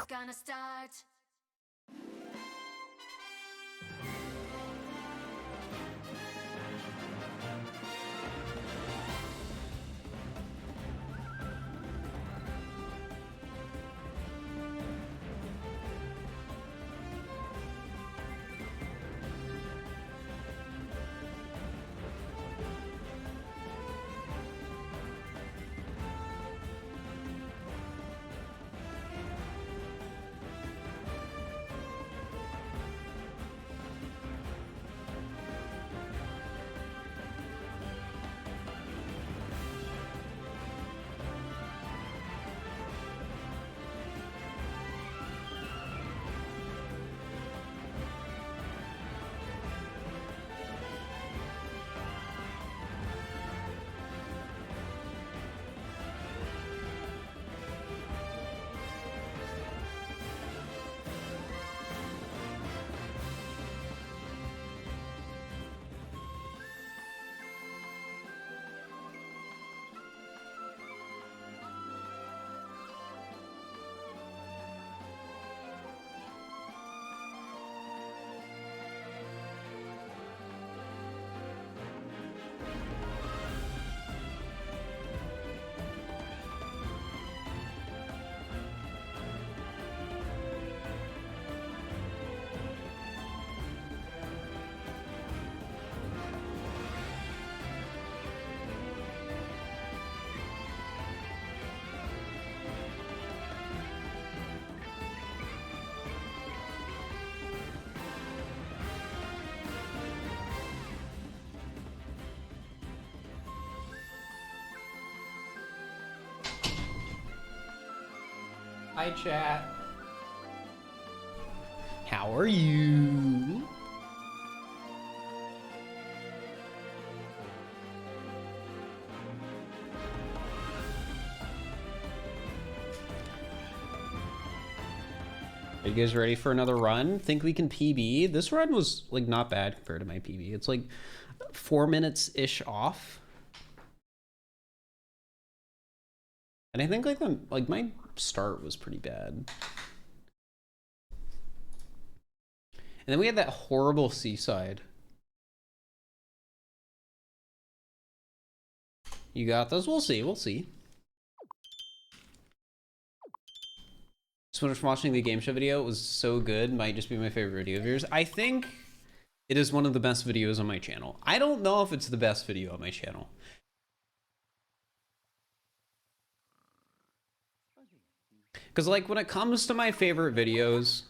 Gonna start. Hi, chat. How are you? Are you guys ready for another run? Think we can PB? This run was like not bad compared to my PB. It's like 4 minutes-ish off. And I think like my start was pretty bad. And then we had that horrible seaside. You got this? We'll see, we'll see. Just finished watching the game show video. It was so good. Might just be my favorite video of yours. I think it is one of the best videos on my channel. I don't know if it's the best video on my channel. Because like when it comes to my favorite videos,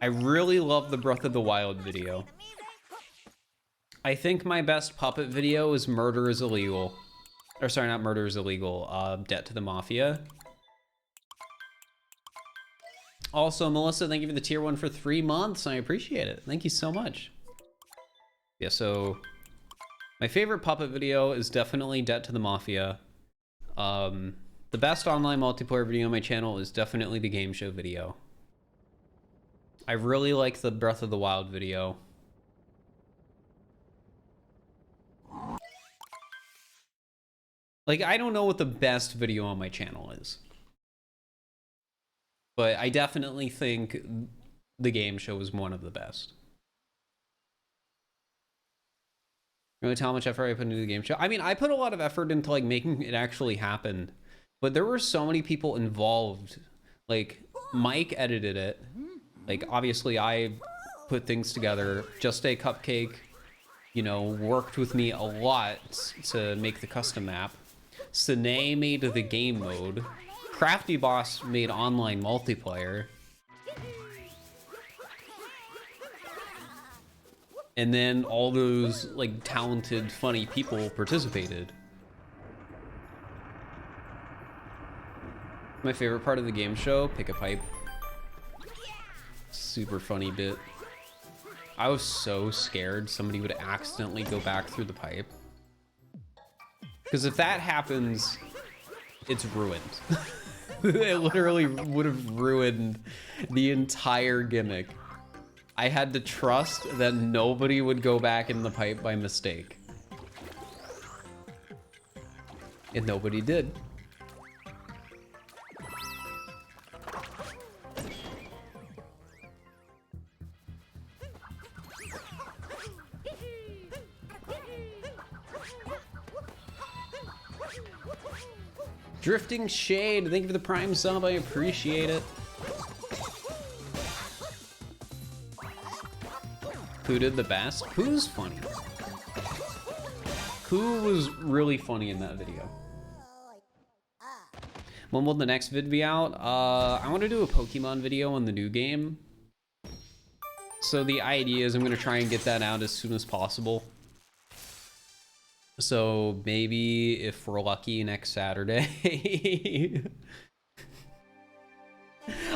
I really love the Breath of the Wild video. I think my best puppet video is Murder is Illegal. Or sorry, not Murder is Illegal, Debt to the Mafia. Also, Melissa, thank you for the tier 1 for 3 months. I appreciate it. Thank you so much. Yeah, so my favorite puppet video is definitely Debt to the Mafia. The best online multiplayer video on my channel is definitely the game show video. I really like the Breath of the Wild video. Like, I don't know what the best video on my channel is, but I definitely think the game show is one of the best. You want to tell how much effort I put into the game show? I mean, I put a lot of effort into like making it actually happen, but there were so many people involved. Like, Mike edited it. Like, obviously I put things together. Just a Cupcake, you know, worked with me a lot to make the custom map. Sine made the game mode. Crafty Boss made online multiplayer. And then all those like talented, funny people participated. My favorite part of the game show, pick a pipe. Super funny bit. I was so scared somebody would accidentally go back through the pipe. Because if that happens, it's ruined. It literally would have ruined the entire gimmick. I had to trust that nobody would go back in the pipe by mistake. And nobody did. Drifting Shade, thank you for the Prime sub, I appreciate it. Who did the best? Who's funny? Who was really funny in that video? When will the next vid be out? I want to do a Pokemon video on the new game. So the idea is I'm going to try and get that out as soon as possible. So maybe if we're lucky next Saturday.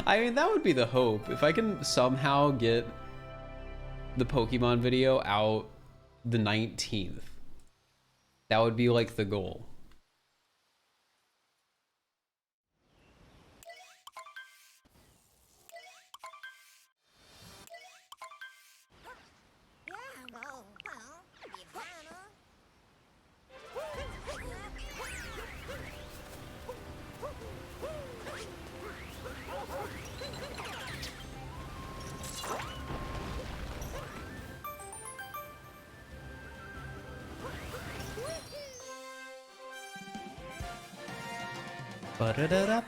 I mean, that would be the hope. If I can somehow get the Pokemon video out the 19th, that would be like the goal. Ba-da-da-da.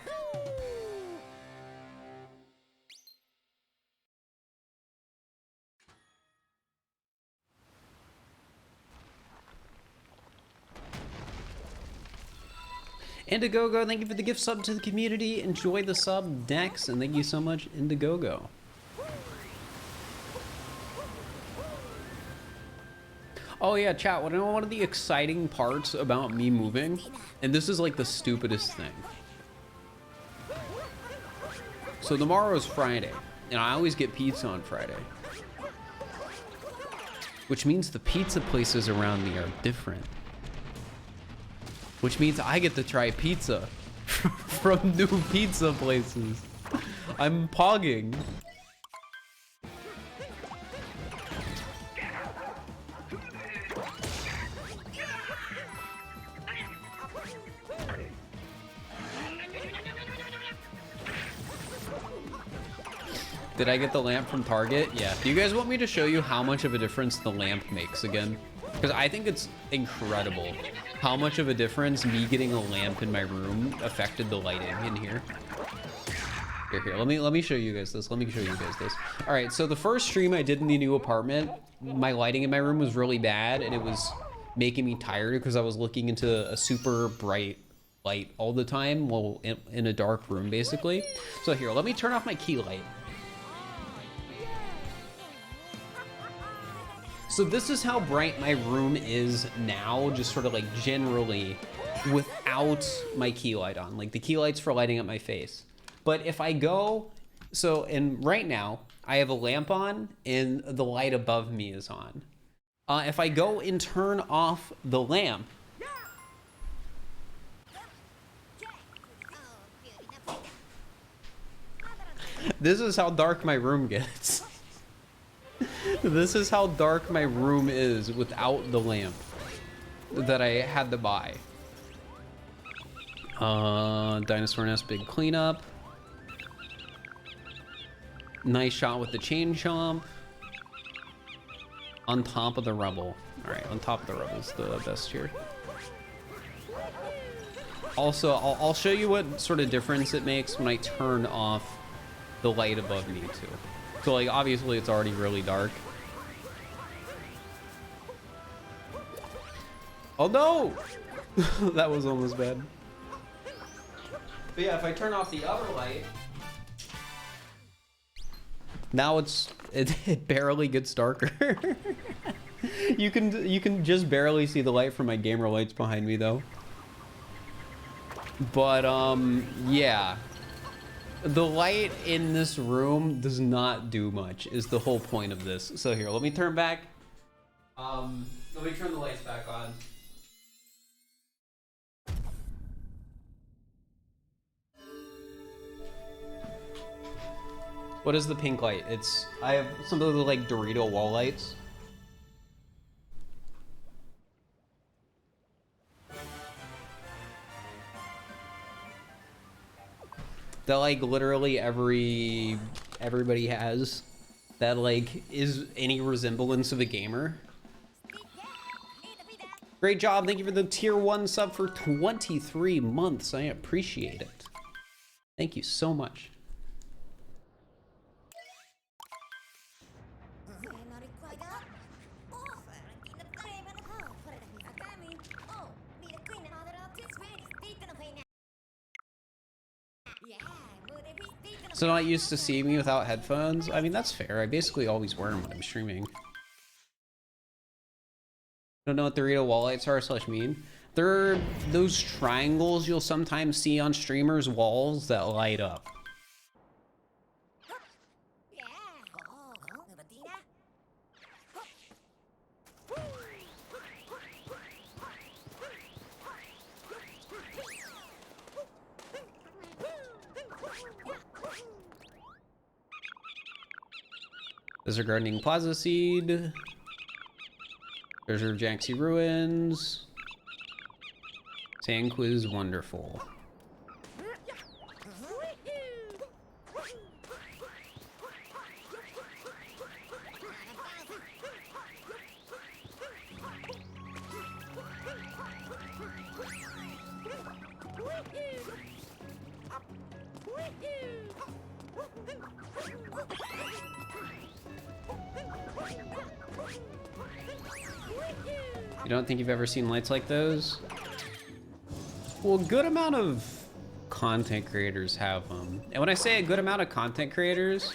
Indiegogo, thank you for the gift sub to the community. Enjoy the sub, Dex, and thank you so much, Indiegogo. Oh yeah, chat, want to know one of the exciting parts about me moving? And this is like the stupidest thing. So tomorrow's Friday, and I always get pizza on Friday. Which means the pizza places around me are different. Which means I get to try pizza from new pizza places. I'm pogging. Did I get the lamp from Target? Yeah. Do you guys want me to show you how much of a difference the lamp makes again? Because I think it's incredible how much of a difference me getting a lamp in my room affected the lighting in here. Here, let me show you guys this. Let me show you guys this. All right, so the first stream I did in the new apartment, my lighting in my room was really bad, and it was making me tired because I was looking into a super bright light all the time, well, in a dark room, basically. So here, let me turn off my key light. So this is how bright my room is now, just sort of like generally without my key light on. Like the key light's for lighting up my face. But if I go, and right now I have a lamp on and the light above me is on. If I go and turn off the lamp, this is how dark my room gets. This is how dark my room is without the lamp that I had to buy. Dinosaur Nest big cleanup. Nice shot with the chain chomp. On top of the rubble. All right, on top of the rubble's the best here. Also, I'll show you what sort of difference it makes when I turn off the light above me too. So like obviously it's already really dark. Oh no! That was almost bad. But yeah, if I turn off the other light, now it barely gets darker. you can just barely see the light from my gamer lights behind me though. But yeah. The light in this room does not do much, is the whole point of this. So here, let me turn back. Let me turn the lights back on. What is the pink light? I have some of the like Dorito wall lights. That like literally everybody has, that like is any resemblance of a gamer. Great job, thank you for the tier 1 sub for 23 months. I appreciate it. Thank you so much. So not used to seeing me without headphones? I mean, that's fair. I basically always wear them when I'm streaming. Don't know what Dorito wall lights are / mean? They're those triangles you'll sometimes see on streamers' walls that light up. There's a Gardening Plaza Seed. There's our Janxi Ruins. Sandquiz Wonderful. You don't think you've ever seen lights like those? Well, a good amount of content creators have them. And when I say a good amount of content creators,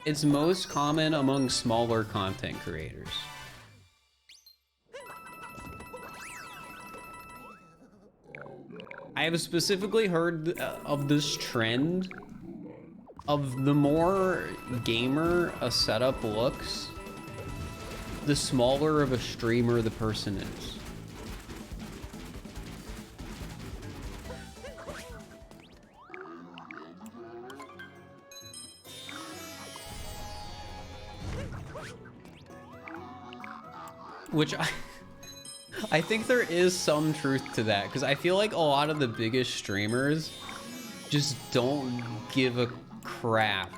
it's most common among smaller content creators. I have specifically heard of this trend of the more gamer a setup looks, the smaller of a streamer the person is. Which I think there is some truth to that, because I feel like a lot of the biggest streamers just don't give a crap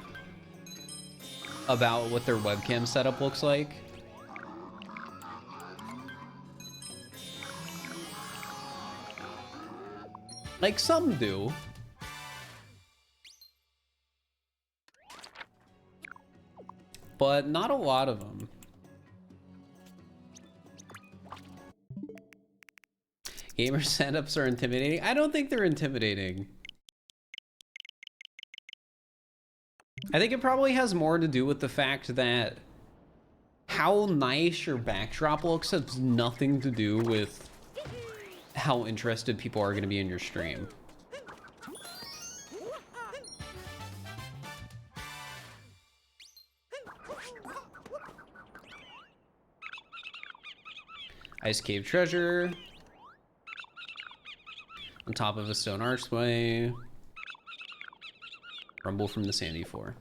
about what their webcam setup looks like. Like, some do. But not a lot of them. Gamer setups are intimidating. I don't think they're intimidating. I think it probably has more to do with the fact that how nice your backdrop looks has nothing to do with how interested people are going to be in your stream. Ice Cave Treasure. On top of a stone archway. Rumble from the sandy floor.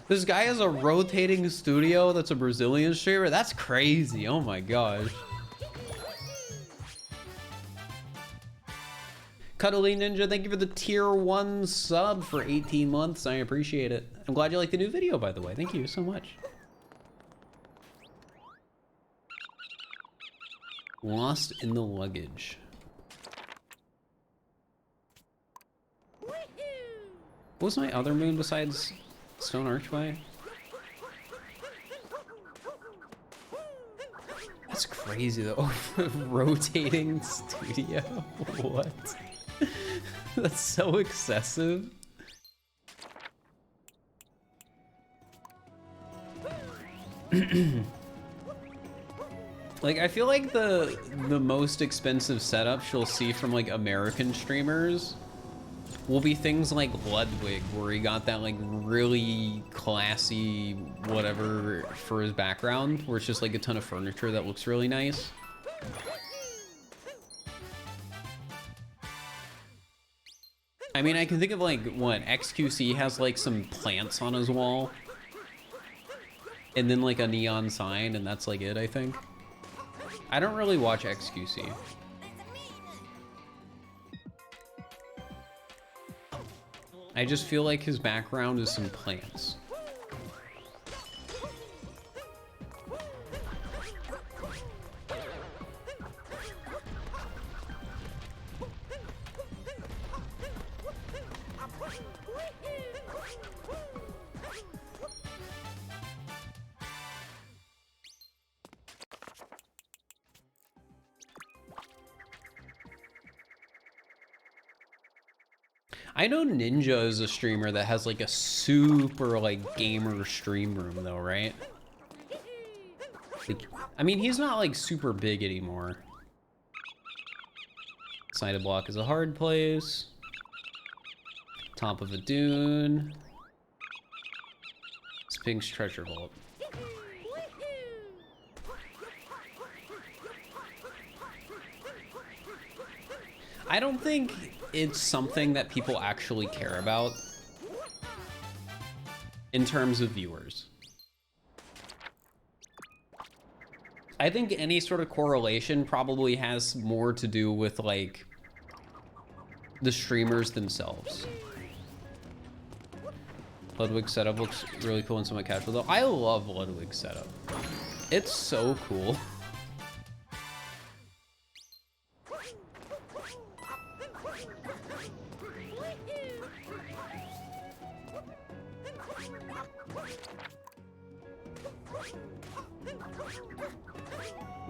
This guy has a rotating studio that's a Brazilian streamer? That's crazy. Oh my gosh. Cuddly Ninja, thank you for the tier 1 sub for 18 months. I appreciate it. I'm glad you like the new video, by the way. Thank you so much. Lost in the luggage. What was my other moon besides Stone Archway? That's crazy though. Rotating studio? What? That's so excessive. Like, I feel like the most expensive setups you'll see from like American streamers will be things like Ludwig, where he got that like really classy whatever for his background, where it's just like a ton of furniture that looks really nice. I mean, I can think of like what XQC has like some plants on his wall, and then like a neon sign, and that's like it, I think. I don't really watch XQC. I just feel like his background is some plants. I know Ninja is a streamer that has like a super like gamer stream room though, right? Like, I mean, he's not like super big anymore. Side of block is a hard place. Top of a dune. Sphinx treasure vault. I don't think it's something that people actually care about in terms of viewers. I think any sort of correlation probably has more to do with like the streamers themselves. Ludwig's setup looks really cool and somewhat casual though. I love Ludwig's setup. It's so cool.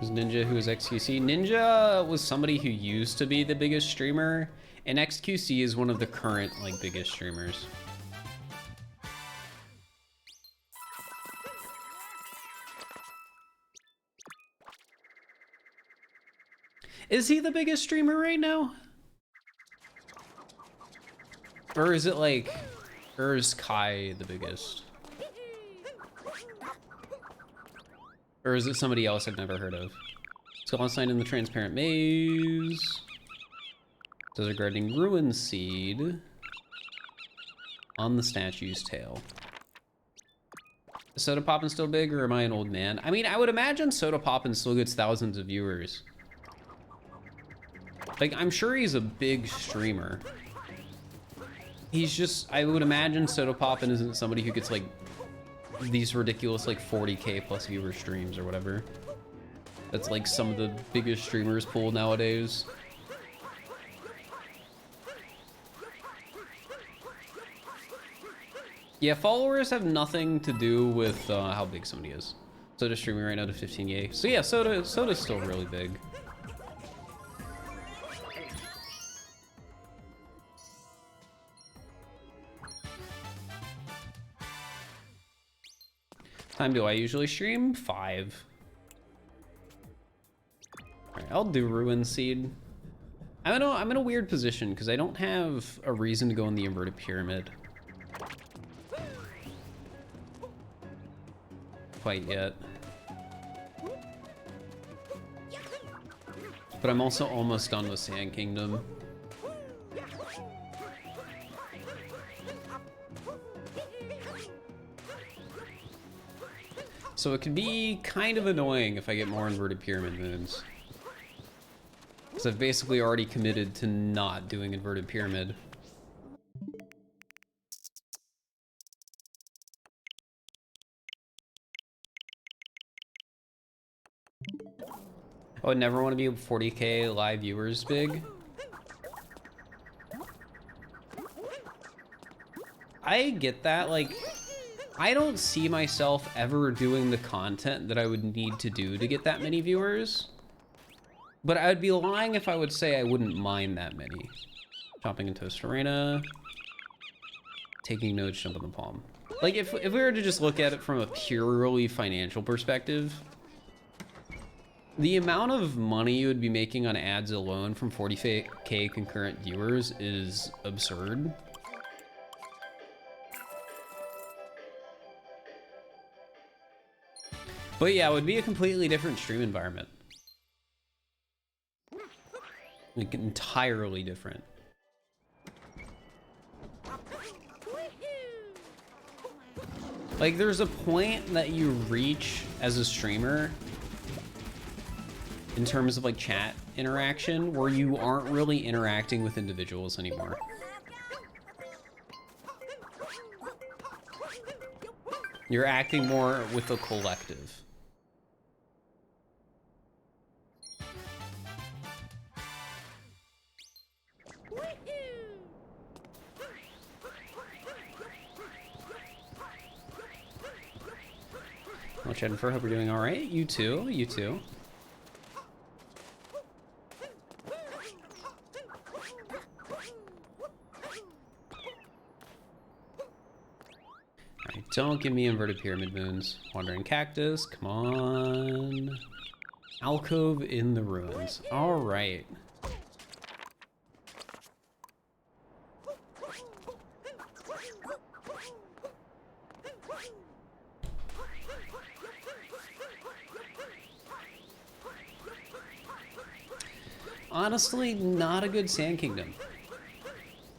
Ninja, who is XQC. Ninja was somebody who used to be the biggest streamer, and XQC is one of the current like biggest streamers. Is he the biggest streamer right now? Or is it like, or is Kai the biggest? Or is it somebody else I've never heard of? Skull sign in the transparent maze. Desert gardening ruin seed. On the statue's tail. Is Soda Poppin' still big, or am I an old man? I mean, I would imagine Soda Poppin' still gets thousands of viewers. Like, I'm sure he's a big streamer. He's just, I would imagine Soda Poppin isn't somebody who gets like these ridiculous like 40k plus viewer streams or whatever. That's like some of the biggest streamers pool nowadays. Yeah, followers have nothing to do with how big somebody is. Soda's streaming right now to 15k. So yeah, Soda's still really big. Time do I usually stream? 5. Alright, I'll do Ruin Seed. I'm in a weird position because I don't have a reason to go in the inverted pyramid quite yet. But I'm also almost done with Sand Kingdom. So it could be kind of annoying if I get more inverted pyramid moons. Because I've basically already committed to not doing inverted pyramid. I would never want to be 40k live viewers big. I get that, like, I don't see myself ever doing the content that I would need to do to get that many viewers. But I would be lying if I would say I wouldn't mind that many. Chopping in Toast Arena. Taking notes, jump in the palm. Like, if we were to just look at it from a purely financial perspective, the amount of money you would be making on ads alone from 40k concurrent viewers is absurd. But yeah, it would be a completely different stream environment. Like, entirely different. Like, there's a point that you reach as a streamer in terms of like chat interaction where you aren't really interacting with individuals anymore. You're acting more with a collective. Well, Jennifer, hope you're doing all right. You too, you too. All right, don't give me inverted pyramid moons. Wandering cactus, come on. Alcove in the ruins. All right. Honestly, not a good Sand Kingdom.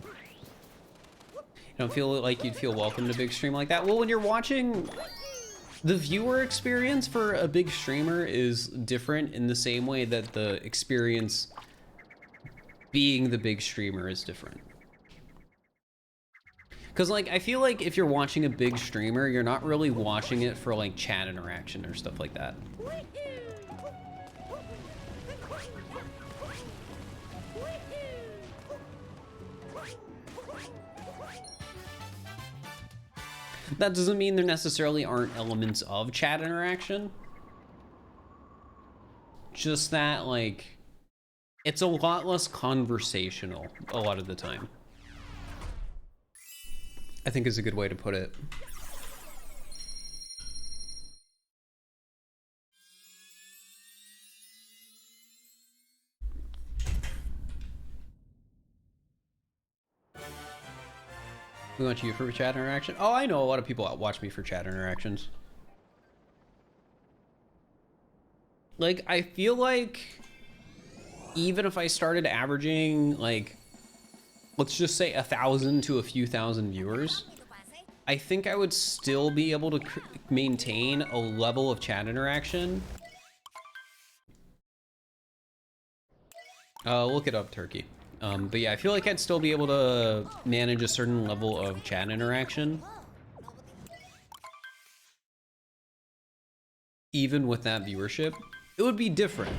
You don't feel like you'd feel welcome to a big stream like that? Well, when you're watching, the viewer experience for a big streamer is different in the same way that the experience being the big streamer is different. Because, like, I feel like if you're watching a big streamer, you're not really watching it for, like, chat interaction or stuff like that. That doesn't mean there necessarily aren't elements of chat interaction. Just that, like, it's a lot less conversational a lot of the time, I think is a good way to put it. We want you for chat interaction? Oh, I know a lot of people watch me for chat interactions. Like, I feel like even if I started averaging, like, let's just say 1,000 to a few thousand viewers, I think I would still be able to maintain a level of chat interaction Look it up, Turkey. But yeah, I feel like I'd still be able to manage a certain level of chat interaction, even with that viewership. It would be different.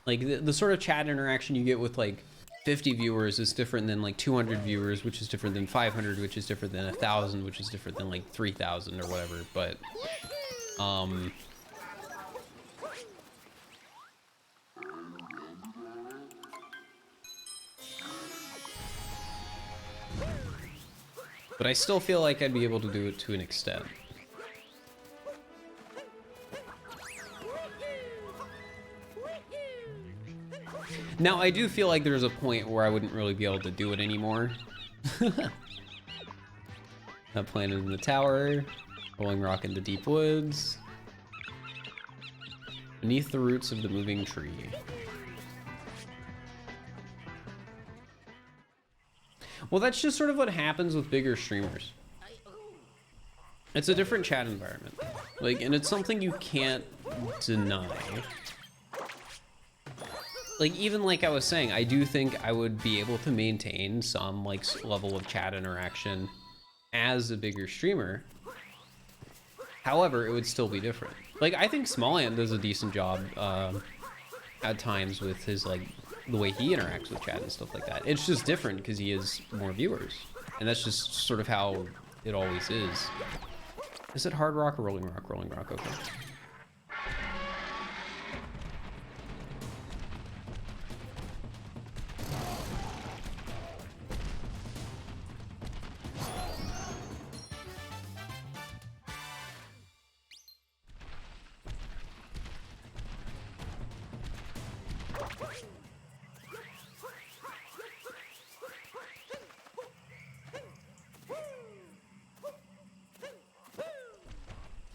Like the sort of chat interaction you get with like 50 viewers is different than like 200 viewers, which is different than 500, which is different than 1,000, which is different than like 3,000 or whatever. But I still feel like I'd be able to do it to an extent. Now, I do feel like there's a point where I wouldn't really be able to do it anymore. Not planted in the tower, rolling rock into deep woods, beneath the roots of the moving tree. Well, that's just sort of what happens with bigger streamers. It's a different chat environment. Like, and it's something you can't deny. Like, even like I was saying, I do think I would be able to maintain some like level of chat interaction as a bigger streamer. However, it would still be different. Like, I think Smalland does a decent job at times with his like the way he interacts with chat and stuff like that. It's just different because he has more viewers, and that's just sort of how it always is. Is it hard rock or rolling rock? Rolling rock, okay.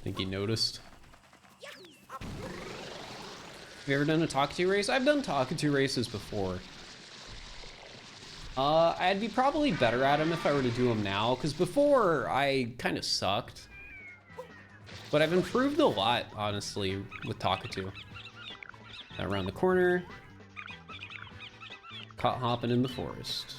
Think he noticed. Have you ever done a Talkatoo race? I've done Talkatoo races before. I'd be probably better at them if I were to do them now, because before I kind of sucked. But I've improved a lot, honestly, with Talkatoo. Around the corner. Caught hopping in the forest.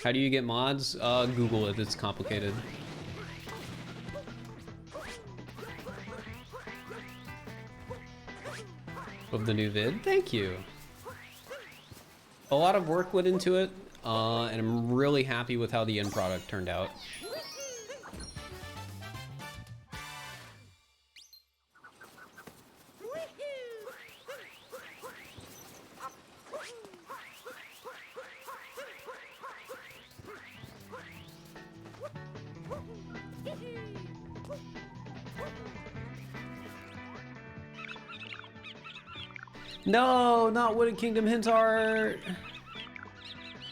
How do you get mods? Google it, it's complicated. Of the new vid, thank you. A lot of work went into it, and I'm really happy with how the end product turned out. No, not Wooded Kingdom hint art.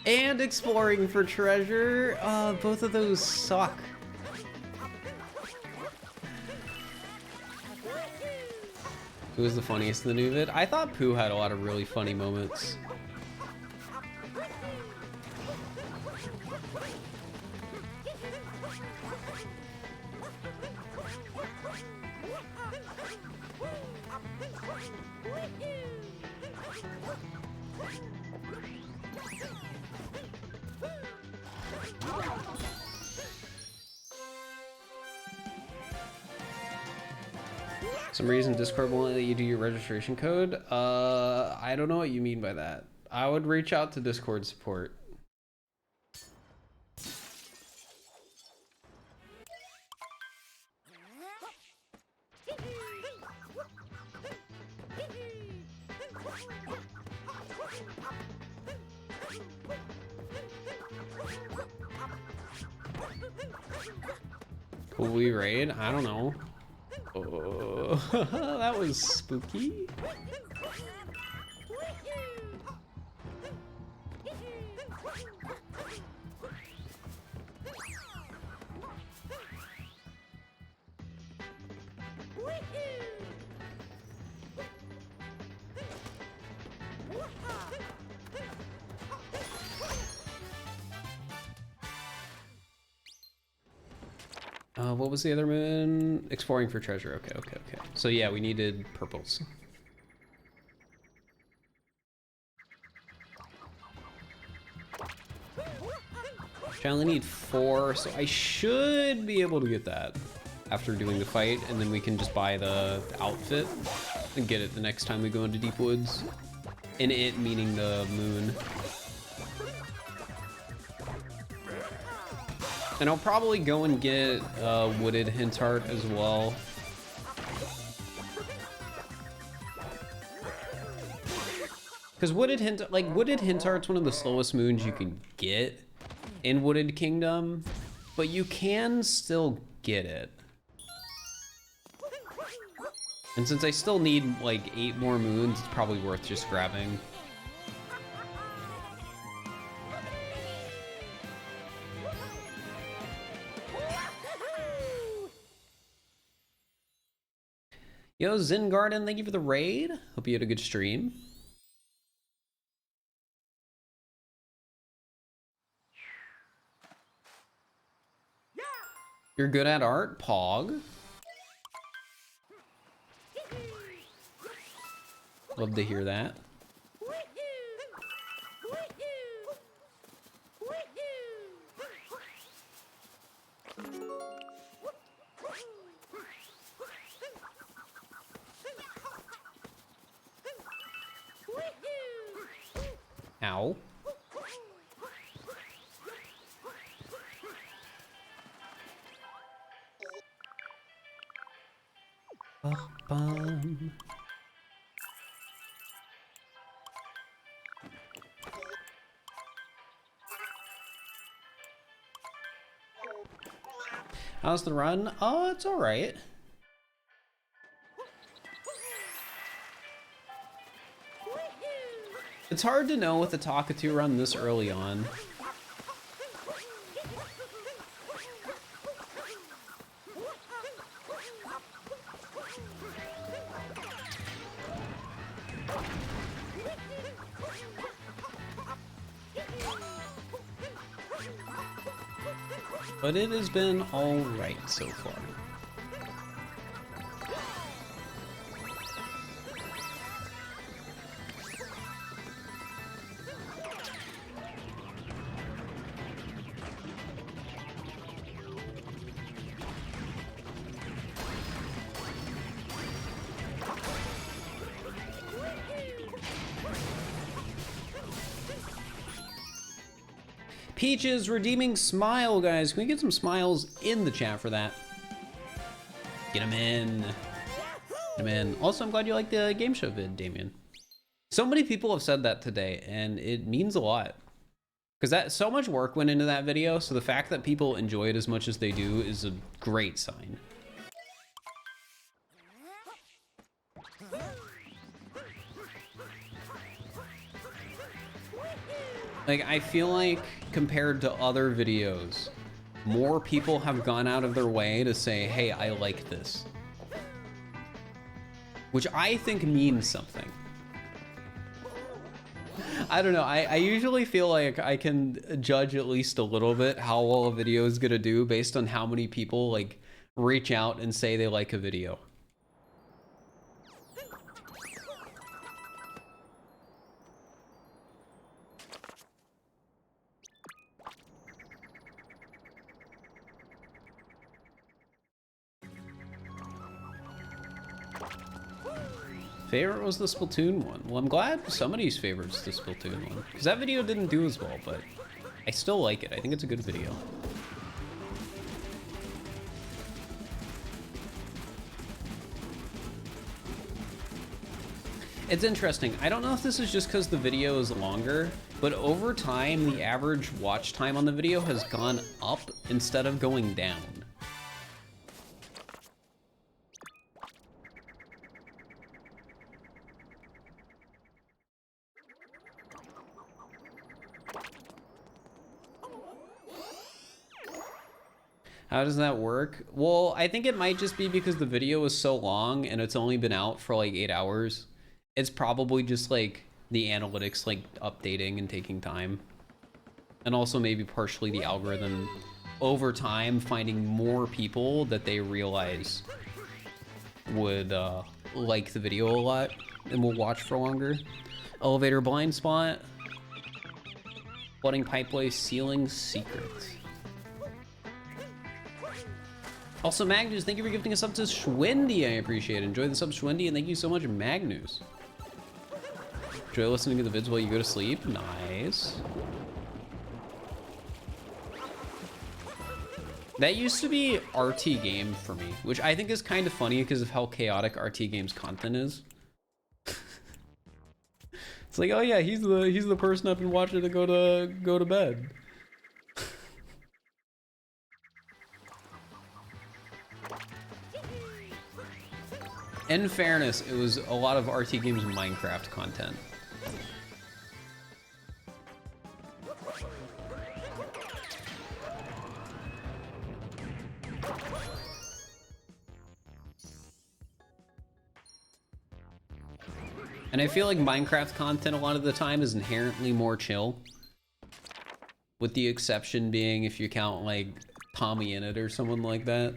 And exploring for treasure. Both of those suck. Who was the funniest in the new vid? I thought Pooh had a lot of really funny moments. Some reason Discord won't let you do your registration code? I don't know what you mean by that. I would reach out to Discord support. Will we raid? I don't know. Oh, that was spooky. What was the other moon? Exploring for treasure. Okay, okay, okay. So yeah, we needed purples. I only need 4, so I should be able to get that after doing the fight, and then we can just buy the outfit and get it the next time we go into Deep Woods. And it meaning the moon. And I'll probably go and get Wooded Hint Heart as well. Because Wooded Hint Heart's one of the slowest moons you can get in Wooded Kingdom, but you can still get it. And since I still need like 8 more moons, it's probably worth just grabbing. Yo, Zen Garden, thank you for the raid. Hope you had a good stream. You're good at art, Pog. Love to hear that. Ow. Ba-bum. How's the run? Oh, it's all right. It's hard to know with the Talkatoo run this early on. But it has been all right so far. Peaches redeeming smile, guys. Can we get some smiles in the chat for that? Get them in. Get them in. Also, I'm glad you like the game show vid, Damien. So many people have said that today, and it means a lot. Because that so much work went into that video, so the fact that people enjoy it as much as they do is a great sign. Like, I feel like compared to other videos, more people have gone out of their way to say, hey, I like this. Which I think means something. I don't know, I usually feel like I can judge at least a little bit how well a video is gonna do based on how many people like reach out and say they like a video. Favorite was the Splatoon one. Well, I'm glad somebody's favorite's the Splatoon one. Because that video didn't do as well, but I still like it. I think it's a good video. It's interesting. I don't know if this is just because the video is longer, but over time, the average watch time on the video has gone up instead of going down. How does that work? Well, I think it might just be because the video is so long and it's only been out for like 8 hours. It's probably just like the analytics like updating and taking time. And also maybe partially the algorithm over time finding more people that they realize would like the video a lot and will watch for longer. Elevator blind spot. Flooding pipeway ceiling secrets. Also, Magnus, thank you for gifting us up to Schwendy. I appreciate it. Enjoy the sub, Schwendy, and thank you so much, Magnus. Enjoy listening to the vids while you go to sleep. Nice. That used to be RT Game for me, which I think is kind of funny because of how chaotic RT Game's content is. It's like, oh yeah, he's the person I've been watching to go to bed. In fairness, it was a lot of RT Game's Minecraft content. And I feel like Minecraft content a lot of the time is inherently more chill. With the exception being if you count like Tommy in it or someone like that.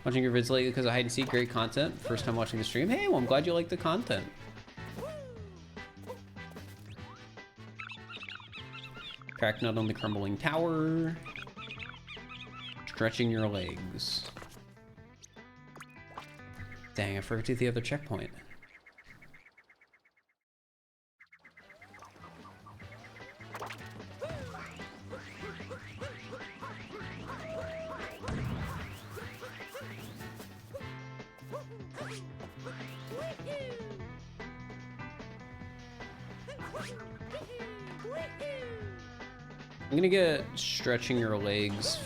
Watching your vids lately because of hide and seek, great content. First time watching the stream. Hey, well, I'm glad you like the content. Crack nut on the crumbling tower. Stretching your legs. Dang, I forgot to do the other checkpoint. I'm gonna get stretching your legs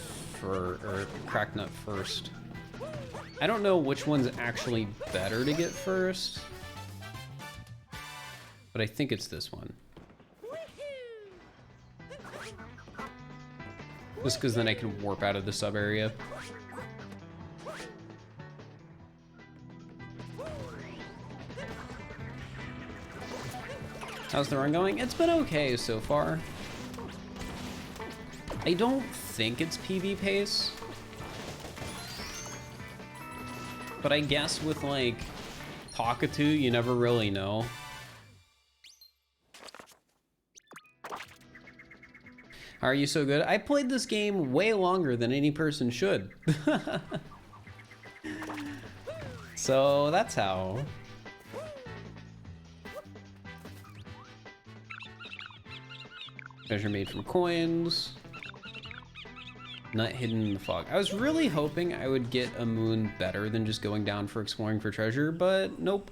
or crack nut first. I don't know which one's actually better to get first, but I think it's this one. Just because then I can warp out of the sub area. How's the run going? It's been okay so far. I don't think it's PB pace. But I guess with like Talkatoo, you never really know. How are you so good? I played this game way longer than any person should. So that's how. Treasure made from coins. Nut hidden in the fog. I was really hoping I would get a moon better than just going down for exploring for treasure, but nope.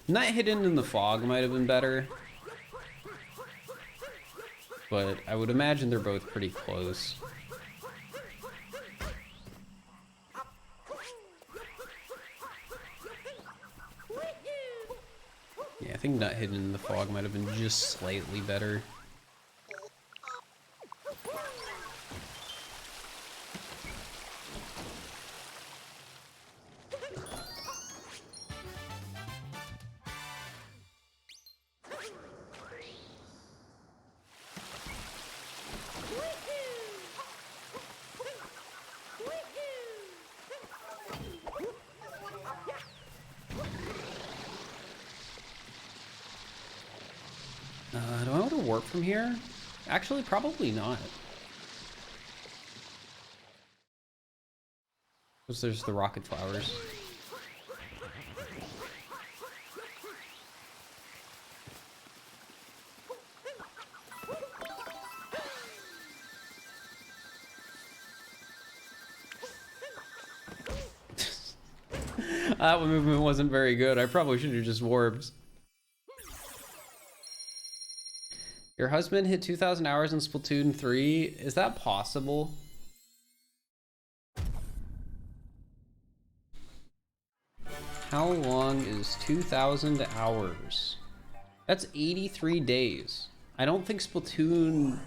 Nut hidden in the fog might have been better, but I would imagine they're both pretty close. Yeah, I think Nut hidden in the fog might have been just slightly better. Do I want to warp from here? Actually, probably not. Because there's the rocket flowers. That movement wasn't very good. I probably should have just warped. Your husband hit 2,000 hours in Splatoon 3. Is that possible? How long is 2,000 hours? That's 83 days. I don't think Splatoon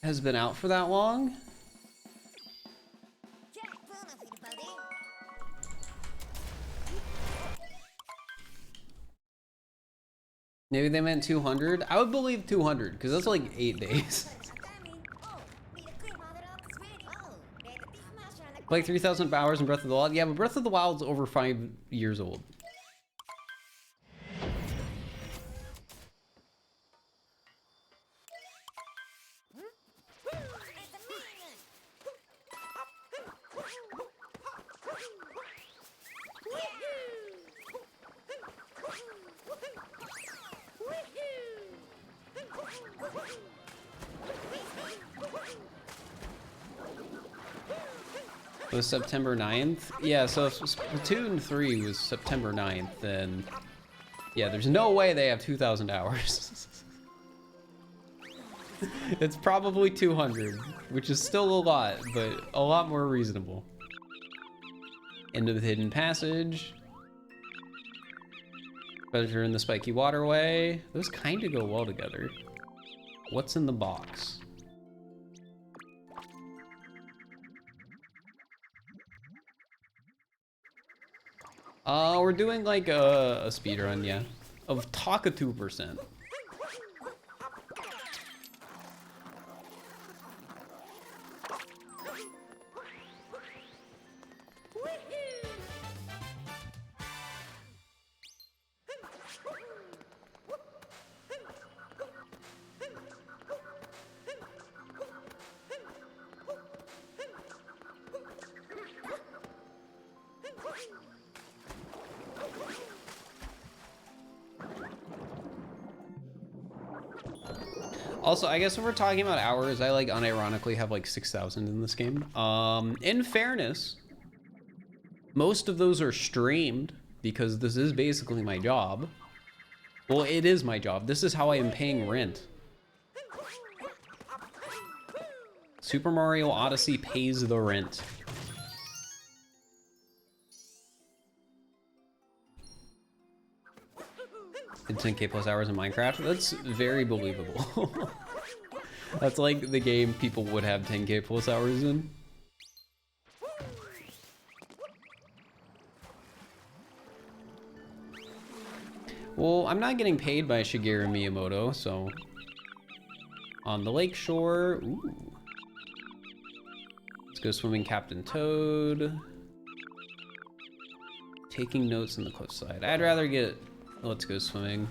has been out for that long. Maybe they meant 200. I would believe 200 because that's like 8 days. Like 3,000 hours in Breath of the Wild. Yeah, but Breath of the Wild's over 5 years old. It was September 9th? Yeah, so if Splatoon 3 was September 9th, then yeah, there's no way they have 2,000 hours. It's probably 200, which is still a lot, but a lot more reasonable. End of the Hidden Passage. Treasure in the Spiky Waterway. Those kind of go well together. What's in the box? We're doing like a speed run, yeah, of Talkatoo %. Also, I guess when we're talking about hours, I like unironically have like 6,000 in this game. In fairness, most of those are streamed because this is basically my job. Well, it is my job. This is how I am paying rent. Super Mario Odyssey pays the rent. And 10K plus hours in Minecraft. That's very believable. That's like the game people would have 10K plus hours in. Well, I'm not getting paid by Shigeru Miyamoto, so on the lake shore. Ooh. Let's go swimming Captain Toad. Taking notes on the cliffside. I'd rather get let's go swimming.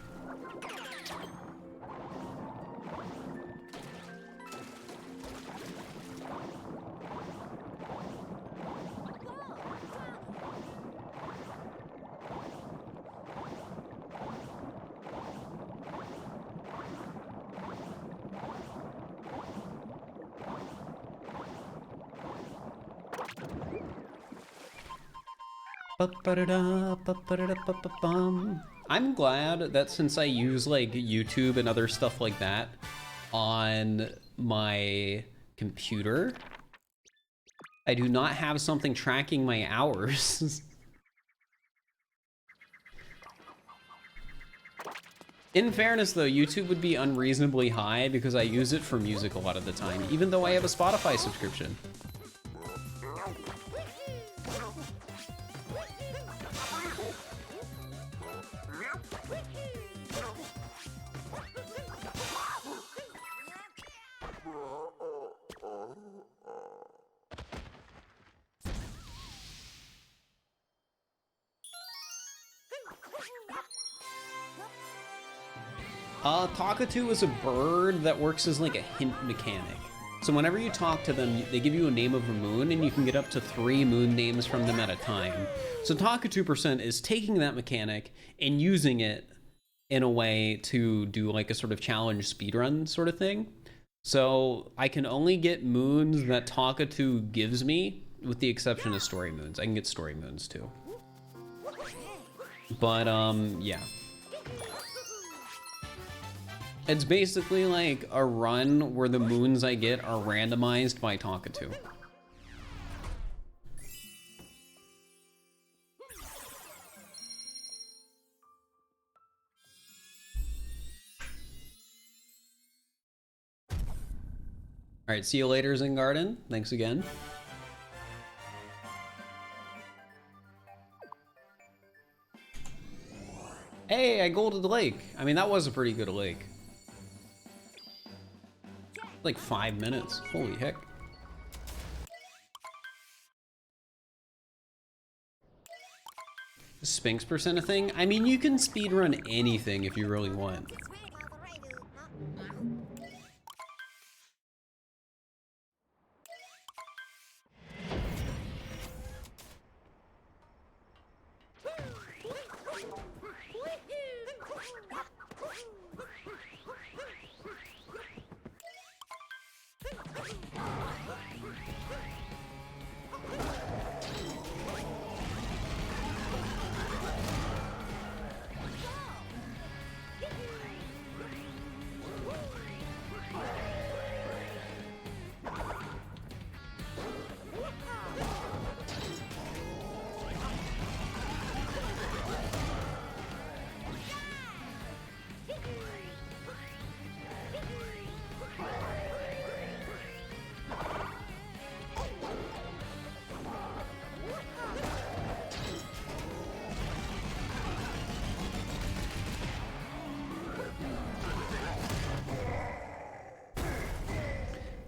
I'm glad that since I use like YouTube and other stuff like that on my computer, I do not have something tracking my hours. In fairness though, YouTube would be unreasonably high because I use it for music a lot of the time, even though I have a Spotify subscription. Talkatoo is a bird that works as like a hint mechanic. So whenever you talk to them, they give you a name of a moon and you can get up to 3 moon names from them at a time. So Talkatoo % is taking that mechanic and using it in a way to do like a sort of challenge speedrun sort of thing. So I can only get moons that Talkatoo gives me, with the exception of story moons. I can get story moons too. But yeah. It's basically like a run where the moons I get are randomized by Talkatoo. All right, see you later, Zingarden. Thanks again. Hey, I golded the lake. I mean, that was a pretty good lake. Like 5 minutes. Holy heck. Is Sphinx percent a thing? I mean, you can speedrun anything if you really want.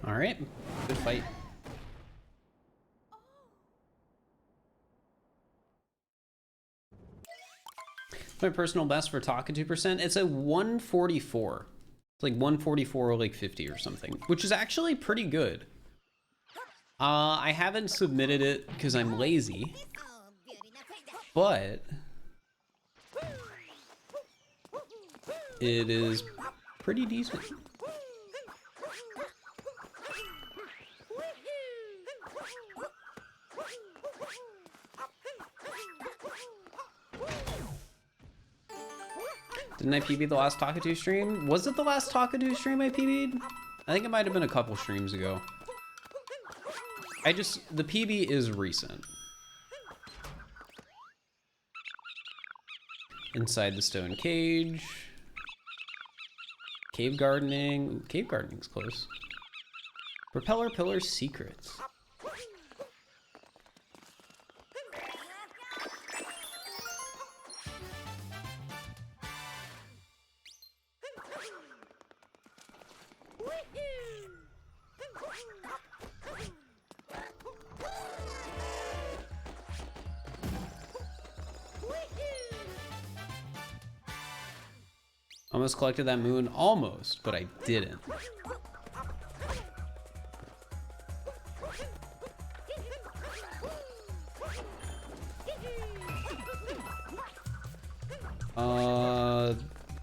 All right, good fight. My personal best for Talkatoo percent, it's a 144. It's like 144 or like 50 or something, which is actually pretty good. I haven't submitted it because I'm lazy, but it is pretty decent. Didn't I PB the last Talkatoo stream? Was it the last Talkatoo stream I PB'd? I think it might have been a couple streams ago. The PB is recent. Inside the stone cage. Cave gardening. Ooh, cave gardening's close. Propeller pillar secrets. Almost collected that moon, almost, but I didn't.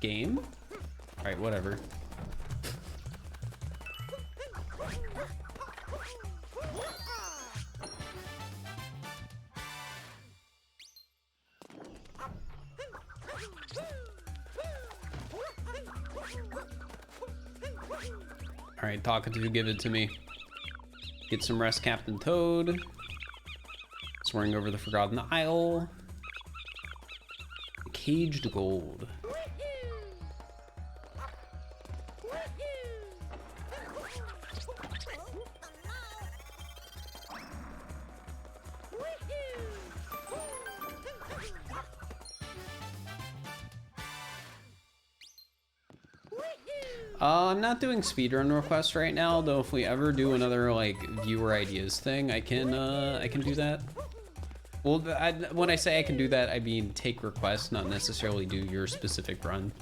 Game? Alright, whatever. Alright, Talkatoo, give it to me. Get some rest, Captain Toad. Swearing over the Forgotten Isle. Caged gold. I'm not doing speedrun requests right now, though if we ever do another like viewer ideas thing, I can do that. Well, when I say I can do that, I mean take requests, not necessarily do your specific run.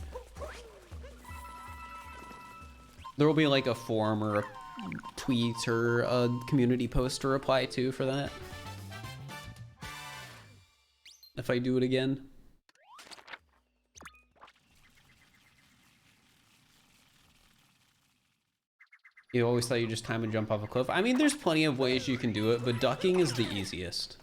There will be like a forum or a tweet or a community post to reply to for that. If I do it again. You always thought you just time and jump off a cliff. I mean, there's plenty of ways you can do it, but ducking is the easiest.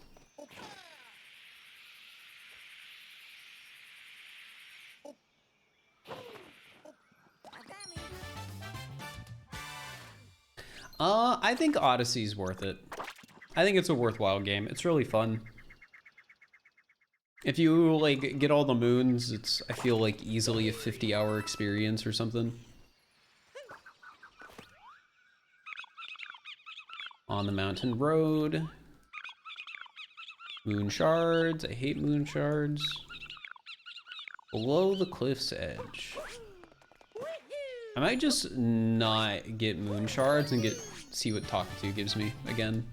I think Odyssey's worth it. I think it's a worthwhile game. It's really fun. If you like get all the moons, it's, I feel like, easily a 50-hour experience or something. On the mountain road. Moon shards. I hate moon shards. Below the cliff's edge. I might just not get moon shards and see what Talkatoo gives me again.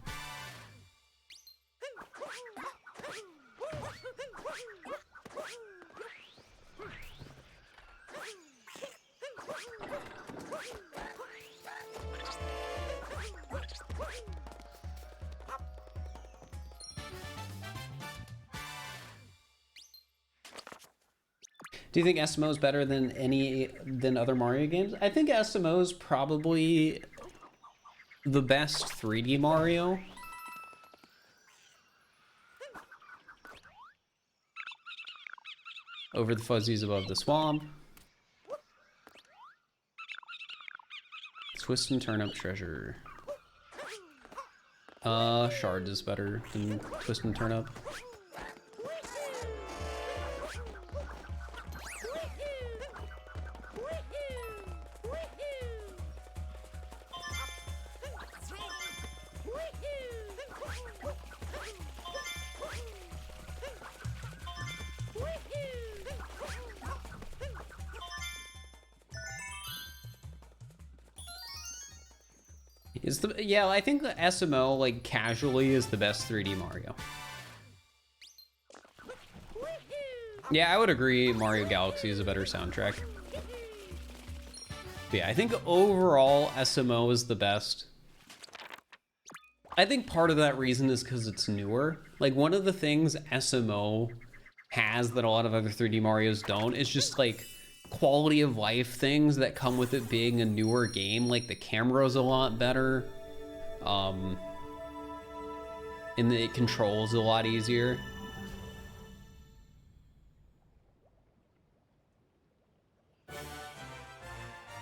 Do you think SMO is better than other Mario games? I think SMO is probably the best 3D Mario. Over the fuzzies above the swamp. Twist and turn up treasure. Shard is better than twist and turn up. Yeah, I think the SMO, like, casually is the best 3D Mario. Yeah, I would agree Mario Galaxy is a better soundtrack. But yeah, I think overall SMO is the best. I think part of that reason is because it's newer. Like, one of the things SMO has that a lot of other 3D Marios don't is just, like, quality of life things that come with it being a newer game. Like, the camera's a lot better. And the controls a lot easier.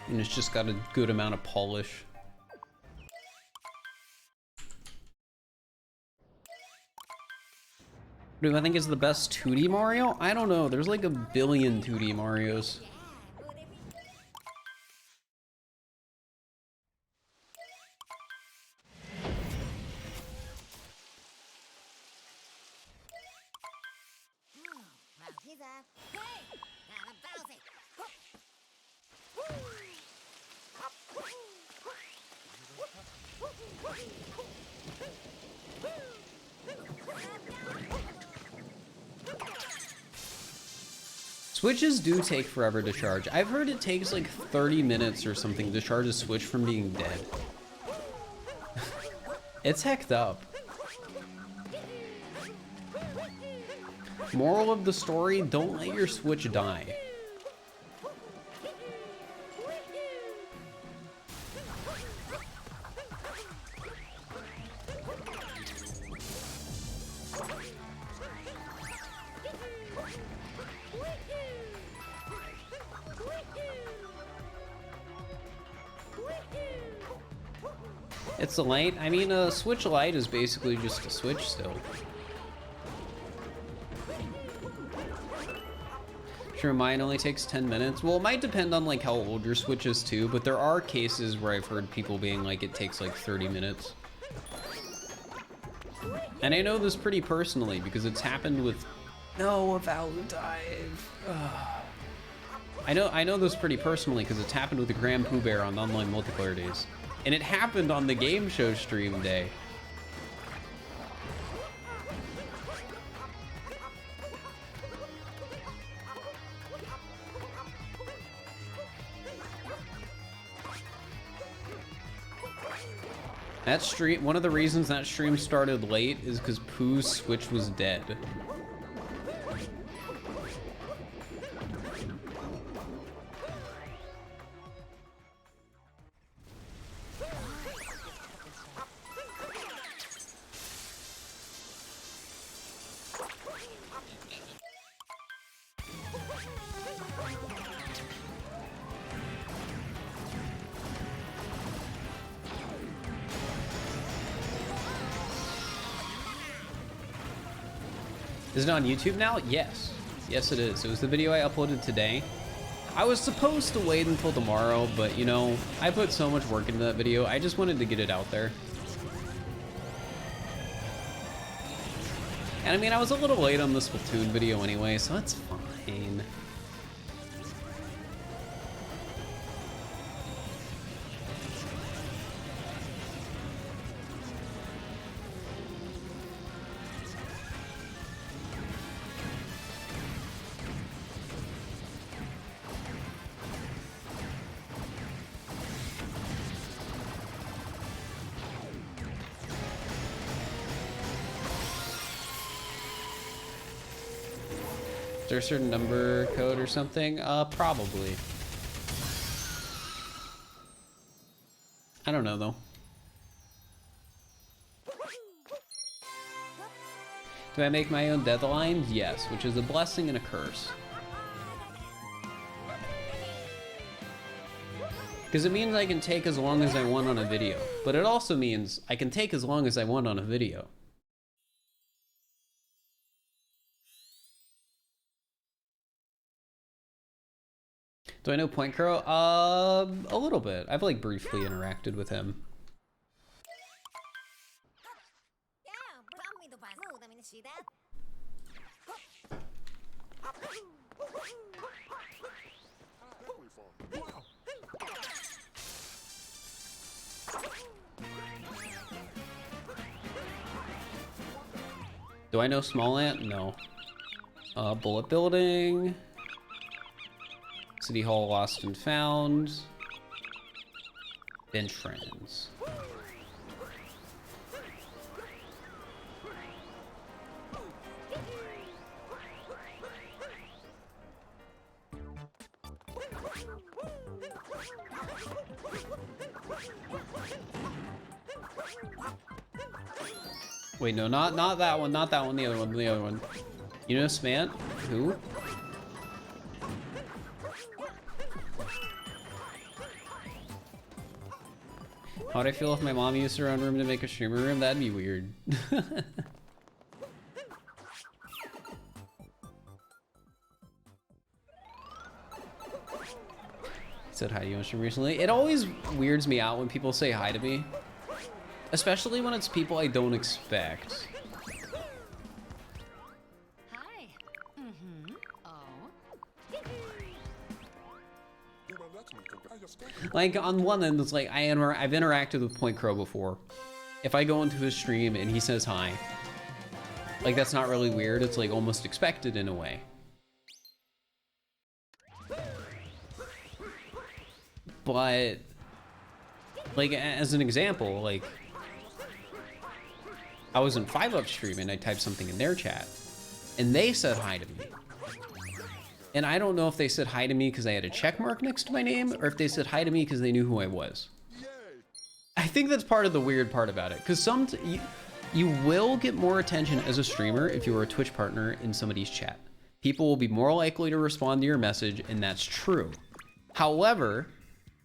And it's just got a good amount of polish. What do I think is the best 2D Mario? I don't know. There's like a billion 2D Marios. Switches do take forever to charge. I've heard it takes like 30 minutes or something to charge a Switch from being dead. It's hecked up. Moral of the story, don't let your Switch die. It's a Lite. I mean, a Switch Lite is basically just a Switch still. Sure, mine only takes 10 minutes. Well, it might depend on like how old your Switch is too, but there are cases where I've heard people being like it takes like 30 minutes. And I know this pretty personally because it's happened with a Valve dive. I know this pretty personally because it's happened with the Grand Pooh Bear on online multiplayer days. And it happened on the GameShow stream day. That stream, one of the reasons that stream started late is because Pooh's Switch was dead. Is it on YouTube now? Yes. Yes, it is. It was the video I uploaded today. I was supposed to wait until tomorrow, but you know, I put so much work into that video. I just wanted to get it out there. And I mean, I was a little late on the Splatoon video anyway, so that's fine. Is there a certain number code or something? Probably. I don't know though. Do I make my own deadlines? Yes, which is a blessing and a curse. Because it means I can take as long as I want on a video, but it also means I can take as long as I want on a video. Do I know Point Crow? A little bit. I've like briefly interacted with him. Do I know Small Ant? No. Bullet Building. City Hall Lost and Found. Bench Friends. Wait, no, not that one, not that one, the other one, the other one. You know Smant? Who? How'd I feel if my mom used her own room to make a streamer room? That'd be weird. Said hi to you on stream recently. It always weirds me out when people say hi to me. Especially when it's people I don't expect. Hi. Mm-hmm. Oh. Like, on one end, it's like, I've interacted with Point Crow before. If I go into his stream and he says hi, like, that's not really weird. It's, like, almost expected in a way. But, like, as an example, like, I was in 5UP stream and I typed something in their chat, and they said hi to me. And I don't know if they said hi to me because I had a check mark next to my name, or if they said hi to me because they knew who I was. I think that's part of the weird part about it, because you will get more attention as a streamer if you are a Twitch partner in somebody's chat. People will be more likely to respond to your message, and that's true. However,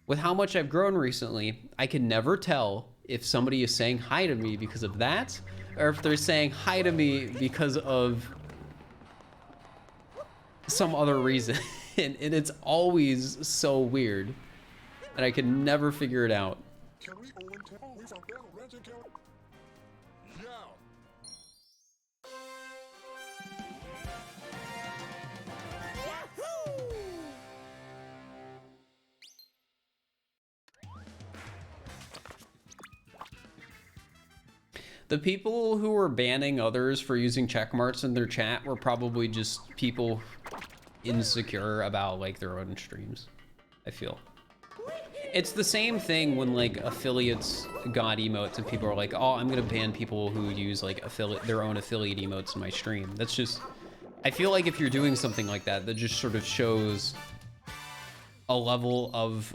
with how much I've grown recently, I can never tell if somebody is saying hi to me because of that, or if they're saying hi to me because of some other reason. and it's always so weird, and I can never figure it out. The people who were banning others for using checkmarks in their chat were probably just people insecure about like their own streams, I feel. It's the same thing when like affiliates got emotes and people are like, oh, I'm gonna ban people who use like their own affiliate emotes in my stream. That's just, I feel like if you're doing something like that, that just sort of shows a level of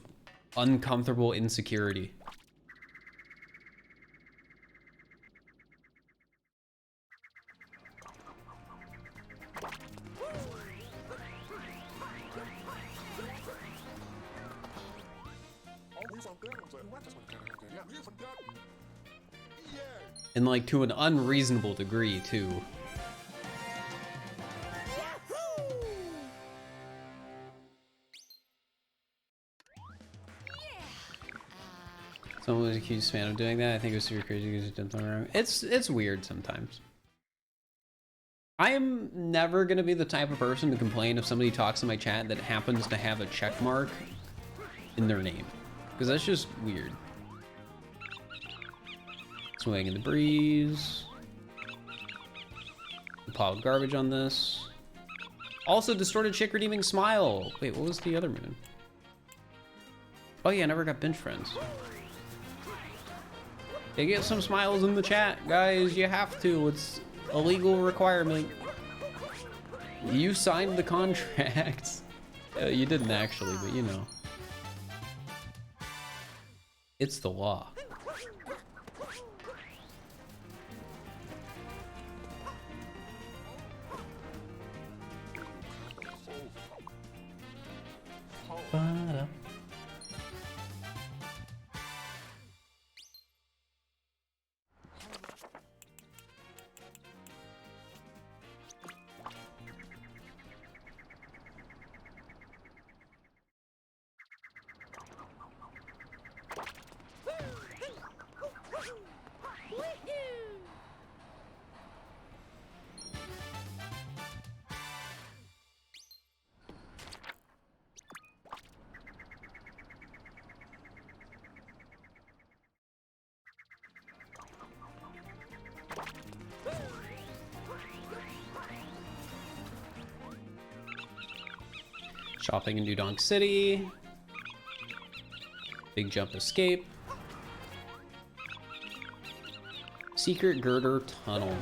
uncomfortable insecurity. And like to an unreasonable degree too. Someone was accused fan of doing that. I think it was super crazy because you did something wrong. It's weird sometimes. I am never gonna be the type of person to complain if somebody talks in my chat that happens to have a check mark in their name, because that's just weird. Swing in the breeze. A pile of garbage on this. Also, distorted chick redeeming smile. Wait, what was the other moon? Oh yeah, I never got bench friends. Yeah, get some smiles in the chat, guys. You have to. It's a legal requirement. You signed the contract. You didn't actually, but you know. It's the law. Ba-da. Shopping in Dudonk City. Big jump escape. Secret girder tunnel.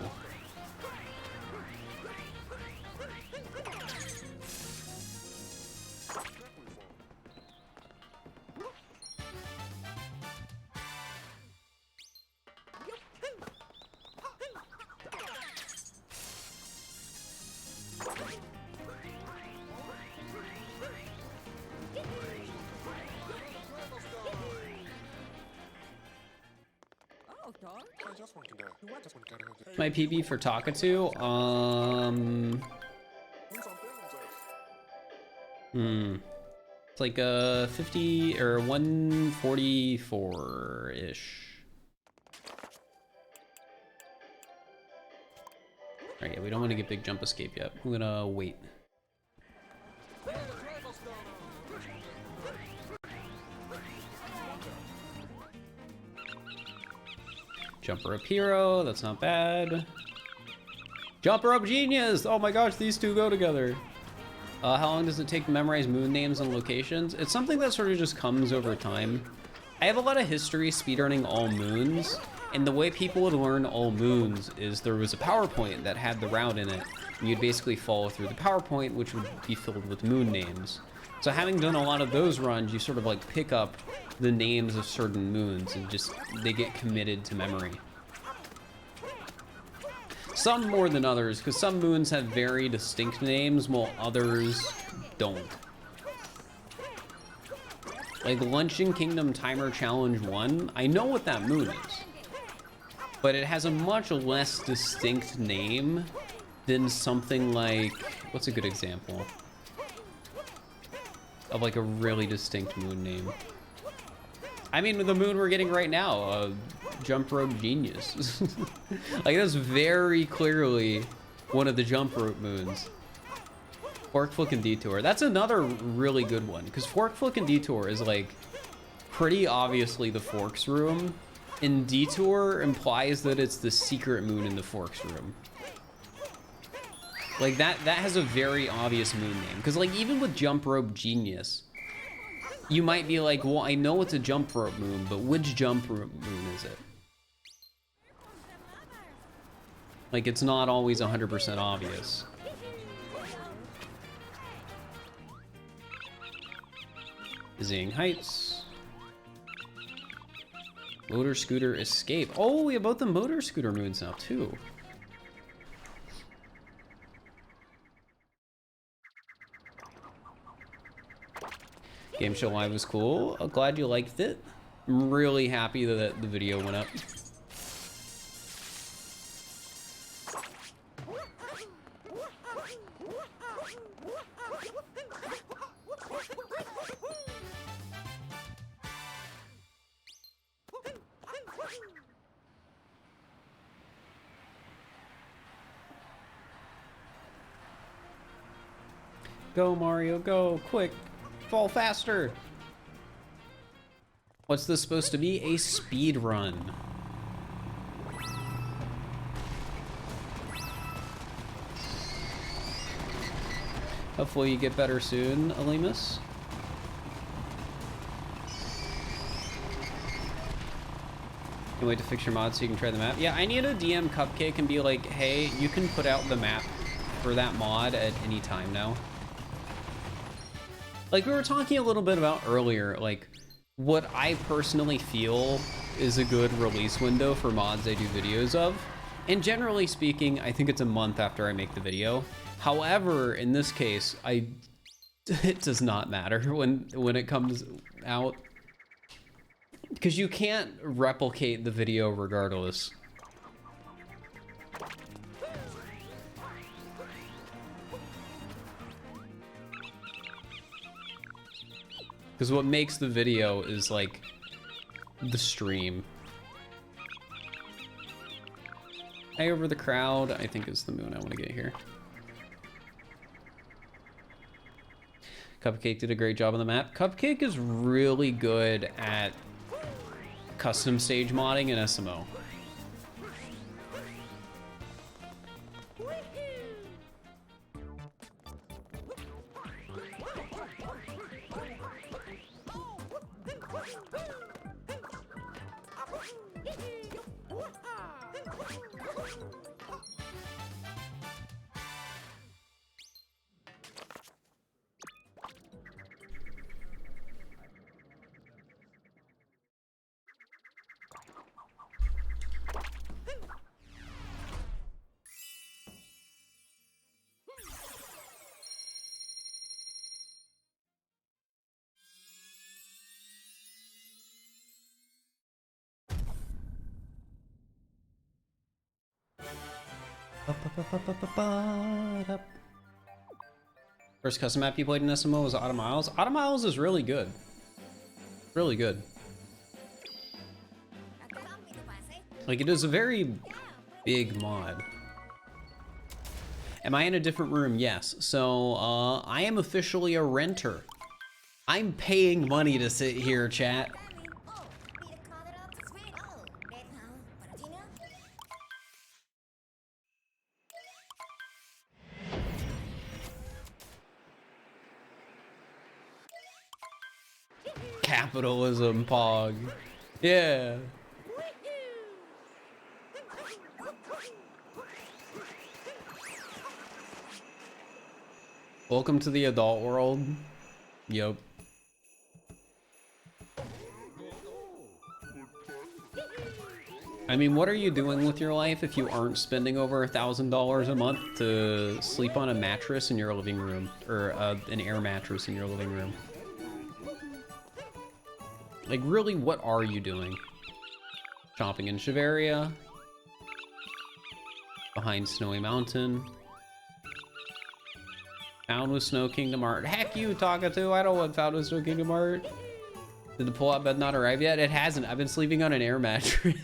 My PB for Talkatoo, it's like 50 or 144-ish. Alright, yeah, we don't want to get big jump escape yet. I'm gonna wait. Jumper up hero, that's not bad. Jumper up genius! Oh my gosh, these two go together. How long does it take to memorize moon names and locations? It's something that sort of just comes over time. I have a lot of history speedrunning all moons, and the way people would learn all moons is there was a PowerPoint that had the route in it, and you'd basically follow through the PowerPoint, which would be filled with moon names. So having done a lot of those runs, you sort of like pick up the names of certain moons and just, they get committed to memory. Some more than others, because some moons have very distinct names, while others don't. Like Luncheon Kingdom Timer Challenge 1, I know what that moon is, but it has a much less distinct name than something like, what's a good example of like a really distinct moon name? I mean, the moon we're getting right now, Jump Rope Genius. Like, that's very clearly one of the Jump Rope moons. Fork, Flick, and Detour. That's another really good one, because Fork, Flick, and Detour is, like, pretty obviously the Forks room, and Detour implies that it's the secret moon in the Forks room. Like, that has a very obvious moon name, because, like, even with Jump Rope Genius, you might be like, well, I know it's a jump rope moon, but which jump rope moon is it? Like, it's not always 100% obvious. Zing Heights. Motor Scooter Escape. Oh, we have both the Motor Scooter moons now, too. GameShow Live was cool. Glad you liked it. I'm really happy that the video went up. Go, Mario, go, quick. Fall faster. What's this supposed to be? A speed run. Hopefully you get better soon, Alimus. Can't wait to fix your mod so you can try the map. Yeah, I need a DM Cupcake and be like, hey, you can put out the map for that mod at any time now. Like we were talking a little bit about earlier, like what I personally feel is a good release window for mods I do videos of. And generally speaking, I think it's a month after I make the video. However, in this case, it does not matter when it comes out, because you can't replicate the video regardless. Because what makes the video is like the stream. High over the crowd, I think is the moon I want to get here. Cupcake did a great job on the map. Cupcake is really good at custom stage modding and SMO. First custom map you played in SMO was Autumn Isles. Autumn Isles is really good. Really good. Like, it is a very big mod. Am I in a different room? Yes. So, I am officially a renter. I'm paying money to sit here, chat. Capitalism, Pog. Yeah. Welcome to the adult world. Yup. I mean, what are you doing with your life if you aren't spending over $1,000 a month to sleep on a mattress in your living room, or an air mattress in your living room? Like, really, what are you doing? Shopping in Shiveria. Behind Snowy Mountain. Found with Snow Kingdom Art. Heck you, Talkatoo. I don't want Found with Snow Kingdom Art. Did the pull-out bed not arrive yet? It hasn't. I've been sleeping on an air mattress.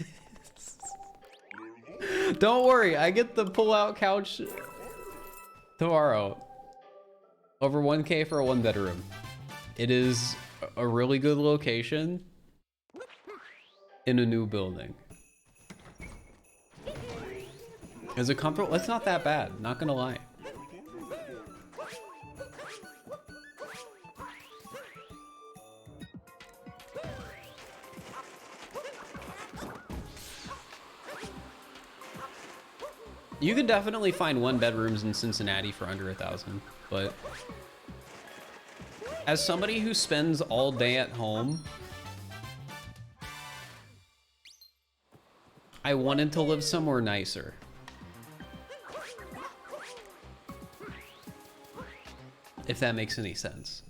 Don't worry. I get the pull-out couch tomorrow. Over 1K for a 1-bedroom. It is a really good location in a new building. Is it comfortable? It's not that bad, not gonna lie. You could definitely find 1-bedrooms in Cincinnati for under 1,000, but as somebody who spends all day at home, I wanted to live somewhere nicer. If that makes any sense.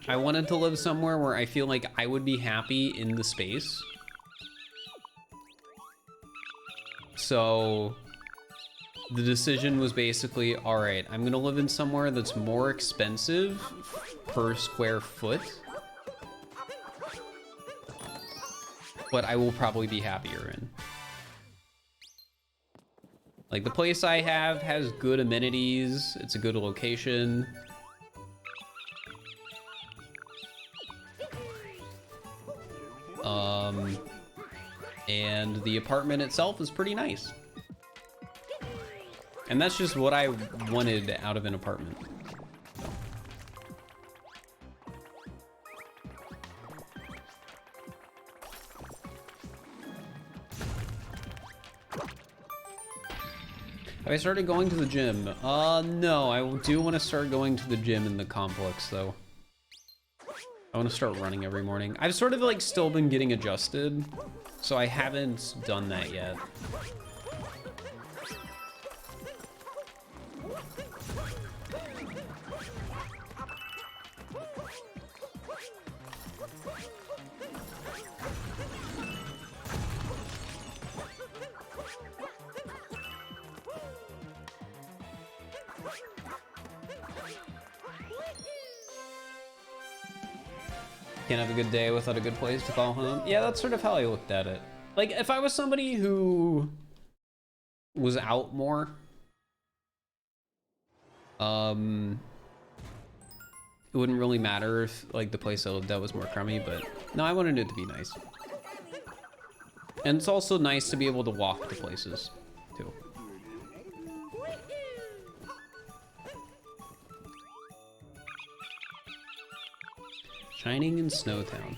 I wanted to live somewhere where I feel like I would be happy in the space. So the decision was basically, all right, I'm gonna live in somewhere that's more expensive per square foot, but I will probably be happier in. Like, the place I have has good amenities, it's a good location. And the apartment itself is pretty nice. And that's just what I wanted out of an apartment. Have I started going to the gym? No, I do want to start going to the gym in the complex though. I want to start running every morning. I've sort of like still been getting adjusted, so I haven't done that yet. Can't have a good day without a good place to call home. Yeah, that's sort of how I looked at it. Like, if I was somebody who was out more, it wouldn't really matter if, like, the place I lived at was more crummy, but no, I wanted it to be nice. And it's also nice to be able to walk to places, too. Shining in Snowtown.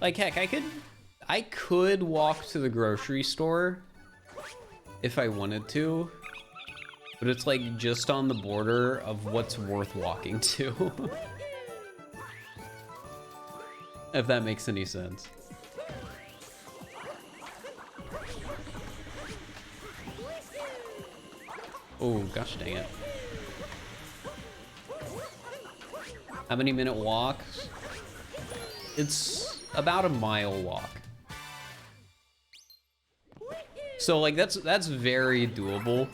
Like, heck, I could walk to the grocery store if I wanted to, but it's like just on the border of what's worth walking to. If that makes any sense. Oh, gosh dang it. How many minute walks? It's about a mile walk. So like that's very doable.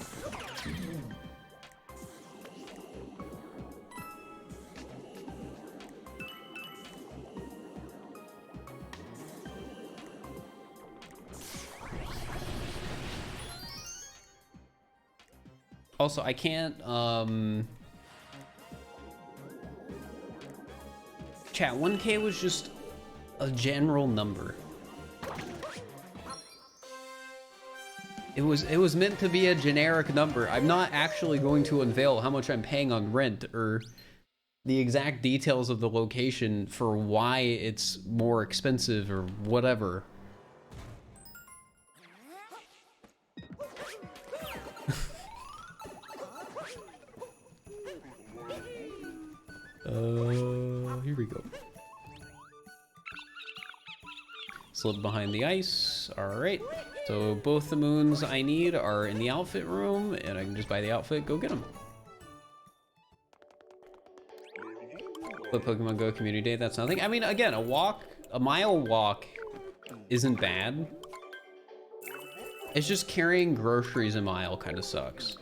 Also, I can't, chat, 1K was just a general number. It was meant to be a generic number. I'm not actually going to unveil how much I'm paying on rent or the exact details of the location for why it's more expensive or whatever. Here we go. Slip behind the ice. All right. So both the moons I need are in the outfit room, and I can just buy the outfit, go get them. But Pokemon Go community day, that's nothing. I mean, again, a mile walk isn't bad. It's just carrying groceries a mile kind of sucks.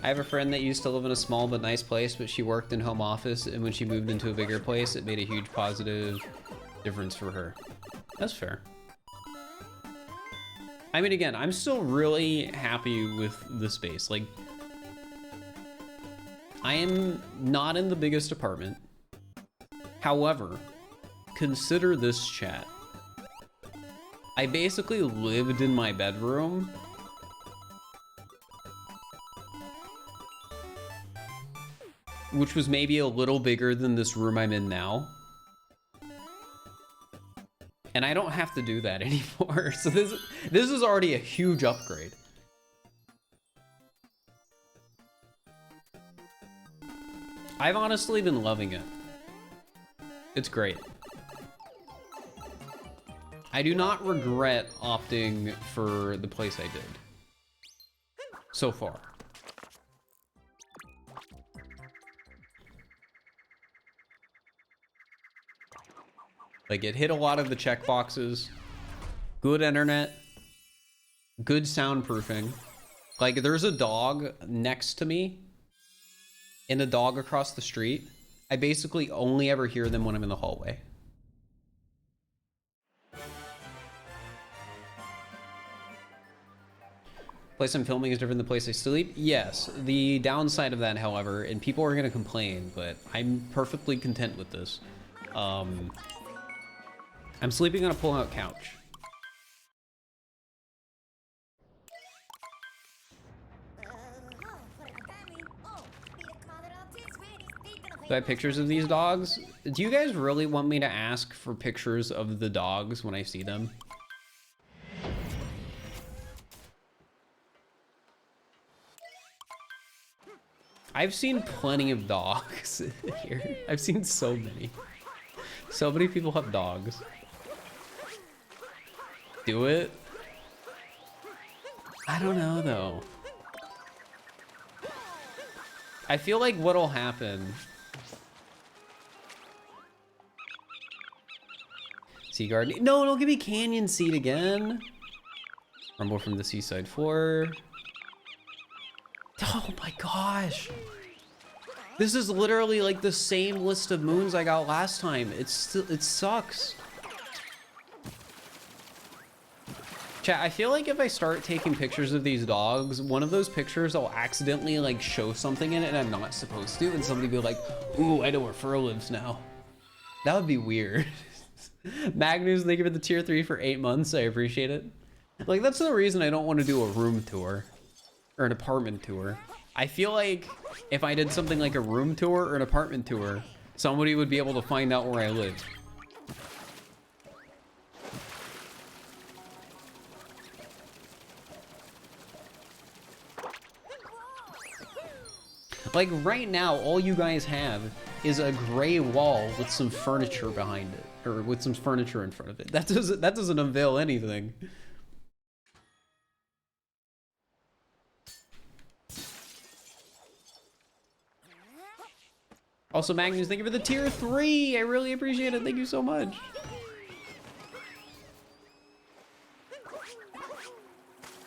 I have a friend that used to live in a small but nice place, but she worked in home office, and when she moved into a bigger place, it made a huge positive difference for her. That's fair. I mean, again, I'm still really happy with the space. Like, I am not in the biggest apartment. However, consider this, chat. I basically lived in my bedroom which was maybe a little bigger than this room I'm in now. And I don't have to do that anymore. So this is already a huge upgrade. I've honestly been loving it. It's great. I do not regret opting for the place I did so far. Like, it hit a lot of the check boxes. Good internet. Good soundproofing. Like, there's a dog next to me and a dog across the street. I basically only ever hear them when I'm in the hallway. Place I'm filming is different than the place I sleep. Yes, the downside of that, however, and people are gonna complain, but I'm perfectly content with this. I'm sleeping on a pull-out couch. Do I have pictures of these dogs? Do you guys really want me to ask for pictures of the dogs when I see them? I've seen plenty of dogs here. I've seen so many. So many people have dogs. Do it? I don't know though. I feel like what'll happen. Sea garden. No, don't give me canyon seed again. Rumble from the seaside floor. Oh my gosh. This is literally like the same list of moons I got last time. It sucks. Chat, I feel like if I start taking pictures of these dogs, one of those pictures I'll accidentally like show something in it and I'm not supposed to, and somebody be like, ooh, I know where Fir lives now. That would be weird. Magnus, thank you for the tier 3 for 8 months. I appreciate it. Like, that's the reason I don't want to do a room tour or an apartment tour. I feel like if I did something like a room tour or an apartment tour, somebody would be able to find out where I live. Like right now, all you guys have is a gray wall with some furniture behind it, or with some furniture in front of it. That doesn't unveil anything. Also, Magnus, thank you for the tier 3. I really appreciate it. Thank you so much.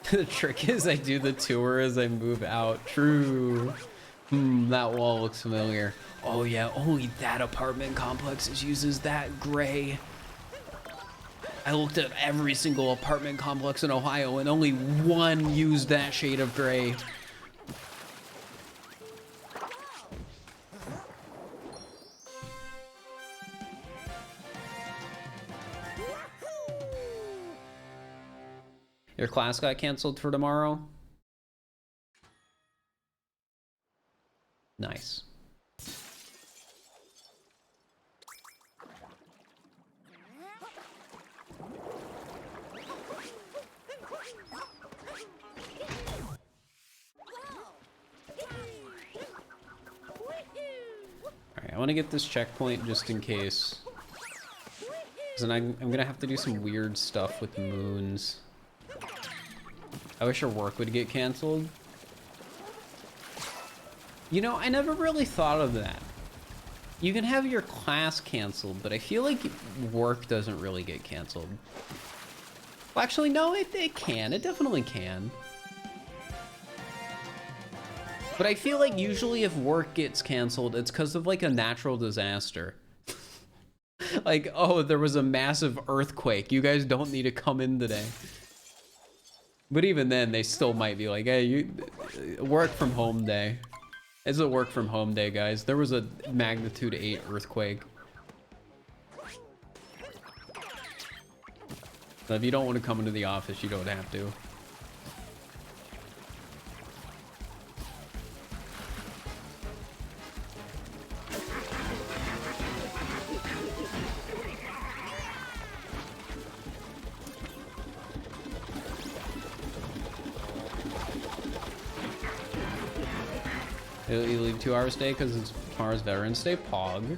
The trick is I do the tour as I move out. True. That wall looks familiar. Oh yeah, only that apartment complex uses that gray. I looked at every single apartment complex in Ohio and only one used that shade of gray. Your class got canceled for tomorrow? Nice. Alright, I want to get this checkpoint just in case. Because then I'm gonna have to do some weird stuff with moons. I wish our work would get canceled. You know, I never really thought of that. You can have your class canceled, but I feel like work doesn't really get canceled. Well, actually, no, it can. It definitely can. But I feel like usually if work gets canceled, it's because of like a natural disaster. Like, oh, there was a massive earthquake. You guys don't need to come in today. But even then, they still might be like, hey, you work from home day. It's a work from home day, guys. There was a magnitude 8 earthquake. So if you don't want to come into the office, you don't have to. You leave 2 hours day because it's tomorrow's Veterans Day. Pog.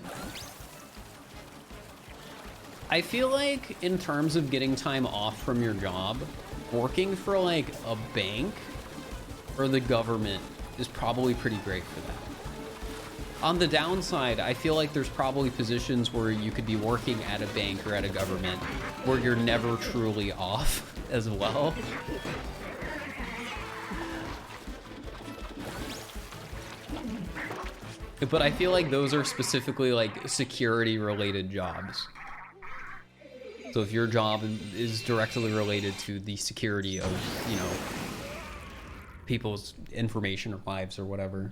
I feel like in terms of getting time off from your job, working for like a bank or the government is probably pretty great for that. On the downside, I feel like there's probably positions where you could be working at a bank or at a government where you're never truly off as well. But I feel like those are specifically like security related jobs. So if your job is directly related to the security of, you know, people's information or lives or whatever.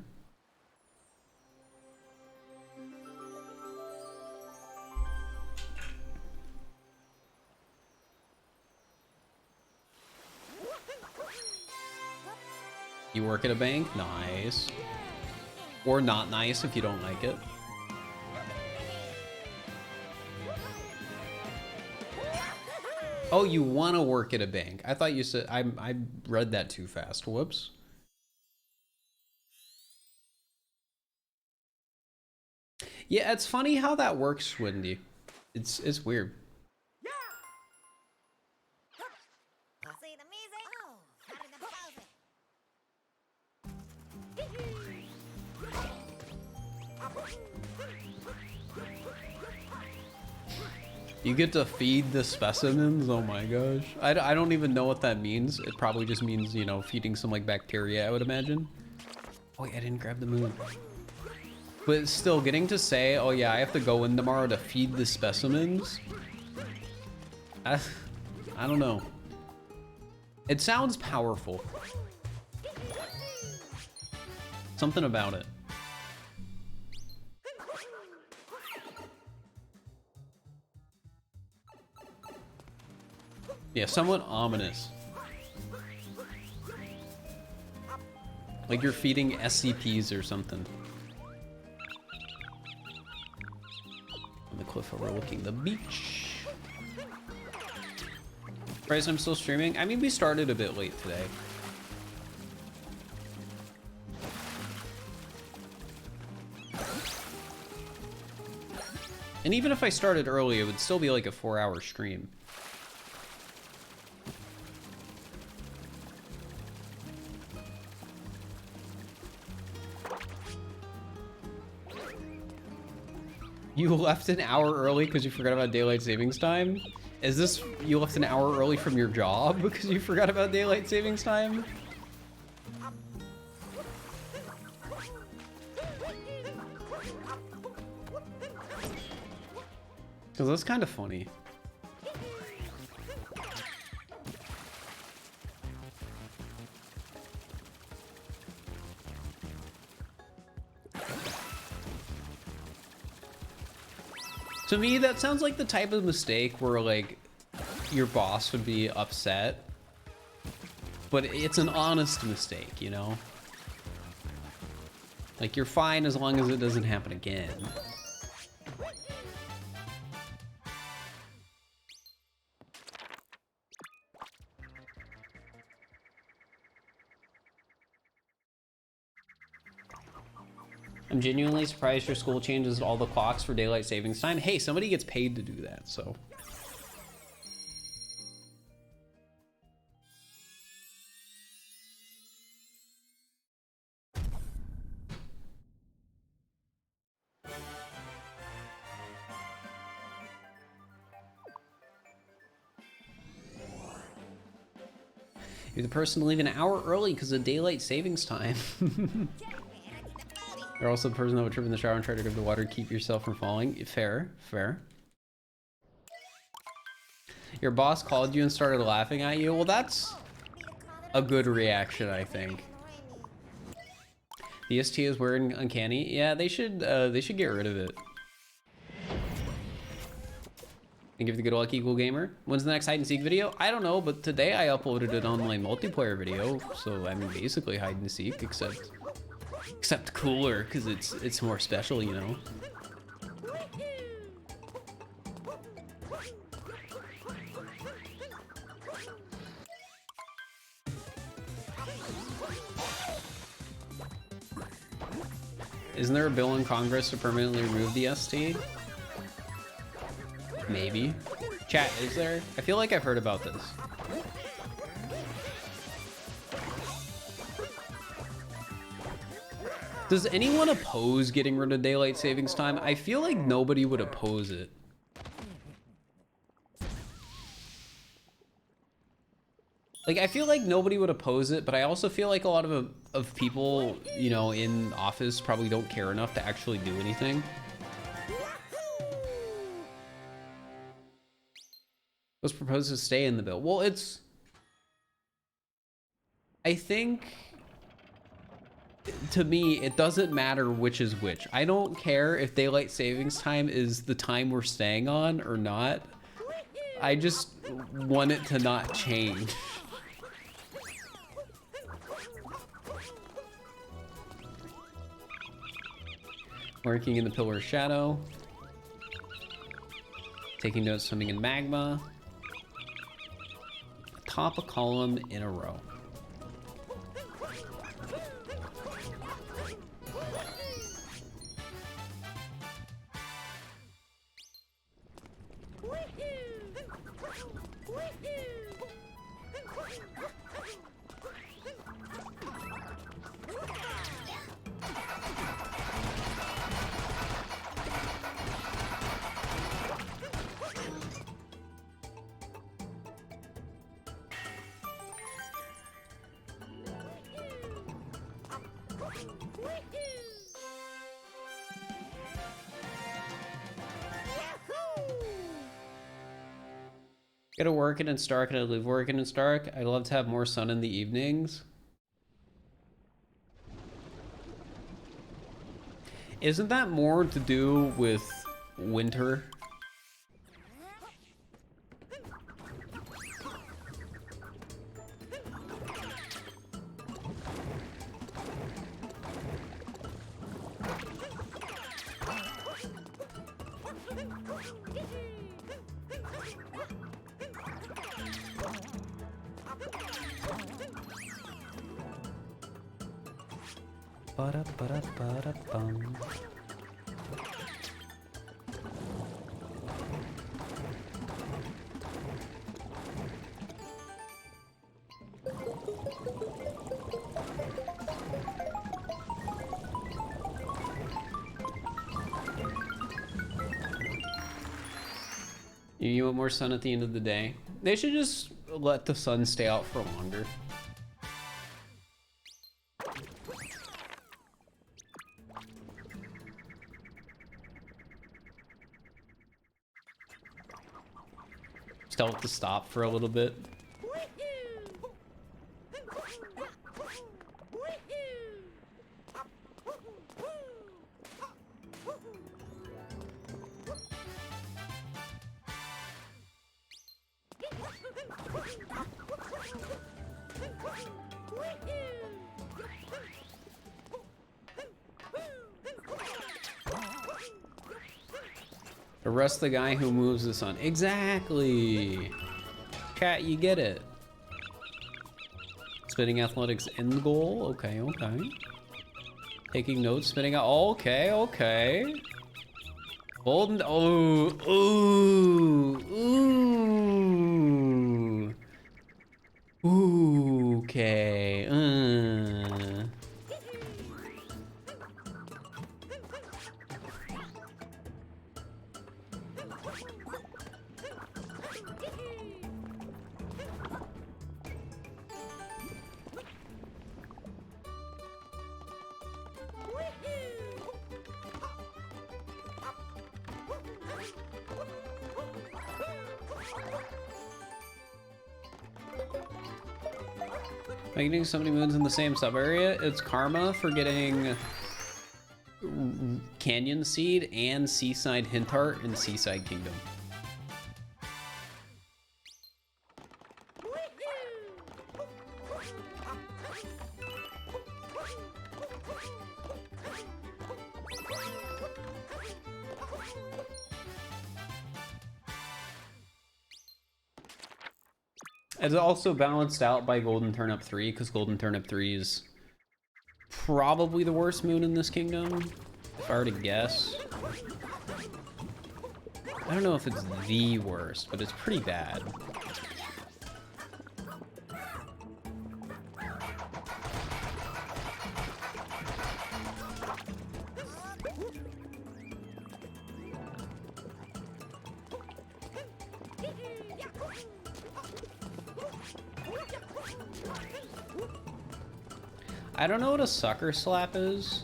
You work at a bank? Nice. Or not nice if you don't like it. Oh, you want to work at a bank. I thought you said... I read that too fast. Whoops. Yeah, it's funny how that works, Wendy. It's weird. You get to feed the specimens? Oh my gosh. I don't even know what that means. It probably just means, you know, feeding some like bacteria, I would imagine. Oh, wait, I didn't grab the moon. But still, getting to say, oh yeah, I have to go in tomorrow to feed the specimens. I don't know. It sounds powerful. Something about it. Yeah, somewhat ominous. Like you're feeding SCPs or something. On the cliff overlooking the beach. Surprised I'm still streaming? I mean, we started a bit late today. And even if I started early, it would still be like a 4-hour stream. You left an hour early because you forgot about daylight savings time? Is this you left an hour early from your job because you forgot about daylight savings time? Because that's kind of funny. To me, that sounds like the type of mistake where, like, your boss would be upset. But it's an honest mistake, you know? Like, you're fine as long as it doesn't happen again. I'm genuinely surprised your school changes all the clocks for daylight savings time. Hey, somebody gets paid to do that, so. You're the person to leave an hour early because of daylight savings time. You're also the person that would trip in the shower and try to grab the water to keep yourself from falling. Fair, fair. Your boss called you and started laughing at you. Well, that's a good reaction, I think. The ST is weird and uncanny. Yeah, they should get rid of it. And give the good luck equal gamer. When's the next hide and seek video? I don't know, but today I uploaded an online multiplayer video, so I mean basically hide and seek, except cooler because it's more special, you know. Isn't there a bill in Congress to permanently remove the ST? Maybe. Chat, is there? I feel like I've heard about this. Does anyone oppose getting rid of daylight savings time? I feel like nobody would oppose it. Like, I feel like nobody would oppose it, but I also feel like a lot of people, you know, in office probably don't care enough to actually do anything. Was proposed to stay in the bill. Well, I think to me, it doesn't matter which is which. I don't care if daylight savings time is the time we're staying on or not. I just want it to not change. Working in the pillar of shadow. Taking notes, swimming in magma. Top a column in a row. Gotta work it in Stark and I live working in Stark. I love to have more sun in the evenings. Isn't that more to do with winter? Ba-da-ba-da-ba-da-bum. You want more sun at the end of the day? They should just let the sun stay out for longer. Just tell it to stop for a little bit. Arrest the guy who moves the sun. Exactly. Cat, you get it. Spinning athletics end goal. Okay, okay. Taking notes, spinning out. Okay, okay. Golden. Oh, ooh, ooh. Ooh, okay. Am I getting so many moons in the same sub area? It's karma for getting Canyon Seed and Seaside Hint Art in Seaside Kingdom. It's also balanced out by Golden Turnip 3, because Golden Turnip 3 is probably the worst moon in this kingdom, if I were to guess. I don't know if it's the worst, but it's pretty bad. I don't know what a sucker slap is.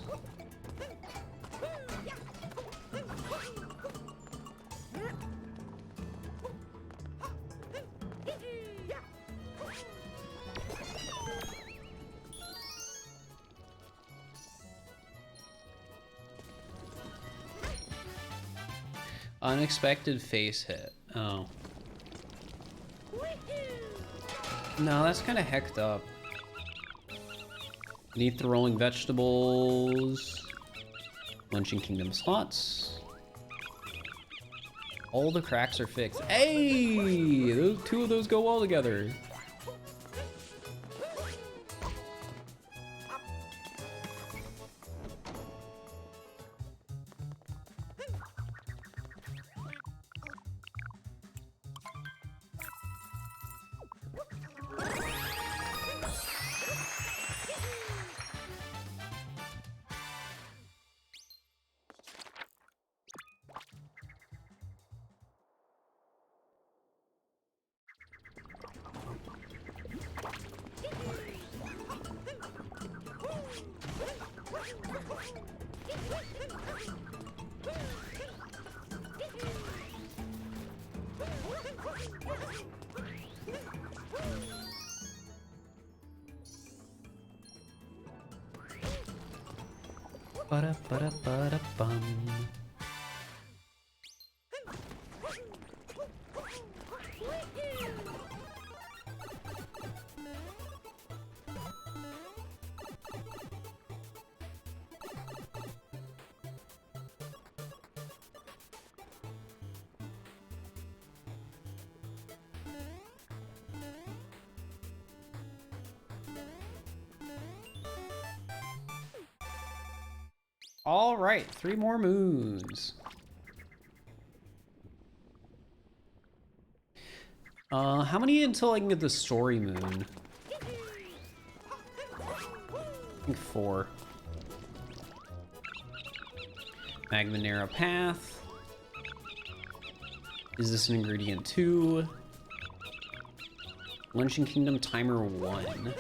Unexpected face hit. Oh. No, that's kind of hecked up. Beneath the rolling vegetables. Lunching Kingdom slots. All the cracks are fixed. Hey! Those, two of those go well together. Ba-da-ba-da-ba-da-bum. All right, 3 more moons. How many until I can get the story moon? I think 4. Magma Narrow Path. Is this an ingredient 2? Luncheon Kingdom Timer 1.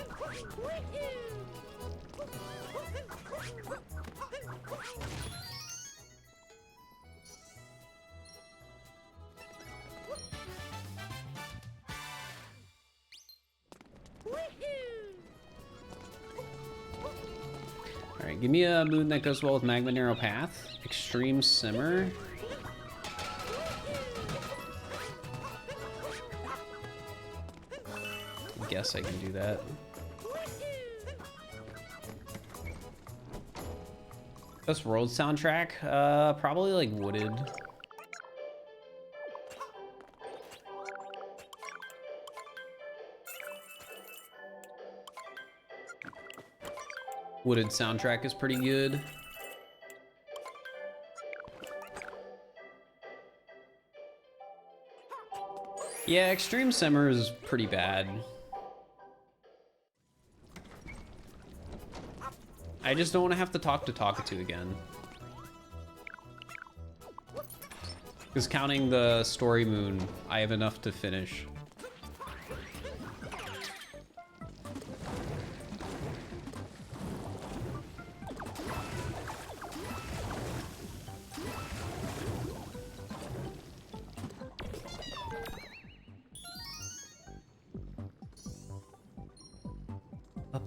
Alright, give me a moon that goes well with Magma Narrow Path. Extreme Simmer. I guess I can do that. Best world soundtrack? Probably like Wooded. Wooded soundtrack is pretty good. Yeah, Extreme Simmer is pretty bad. I just don't want to have to talk to Talkatoo again. Because counting the story moon, I have enough to finish.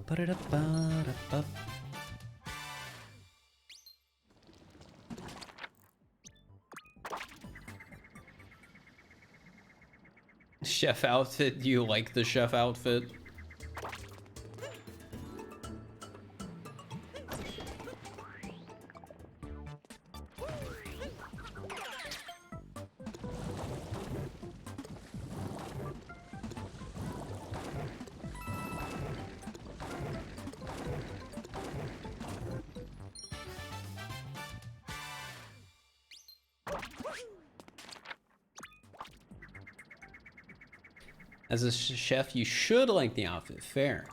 Ba-da-da-ba-da-ba. Chef outfit, do you like the chef outfit? As a chef, you should like the outfit. Fair.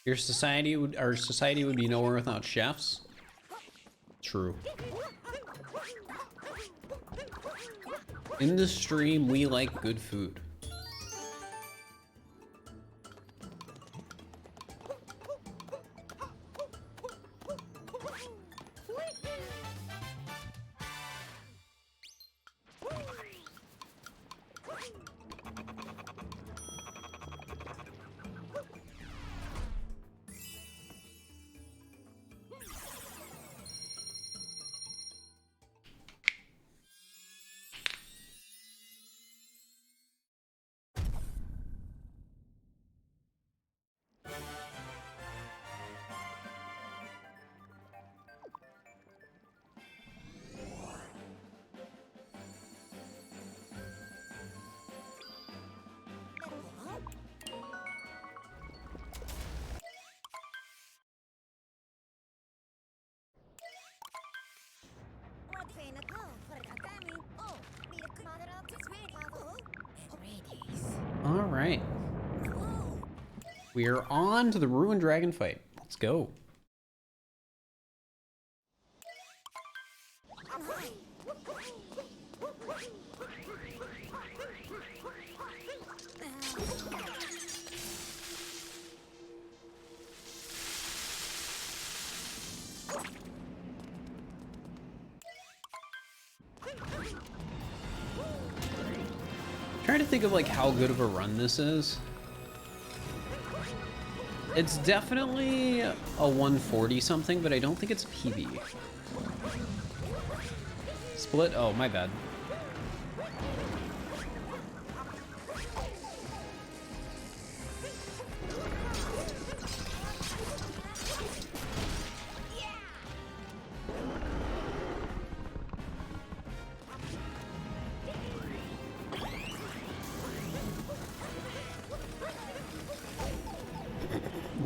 Our society would be nowhere without chefs. True. In the stream, we like good food. All right. We are on to the Ruined Dragon fight. Let's go. Trying to think of like how good of a run this is. It's definitely a 140 something, but I don't think it's PB. Split? Oh, my bad.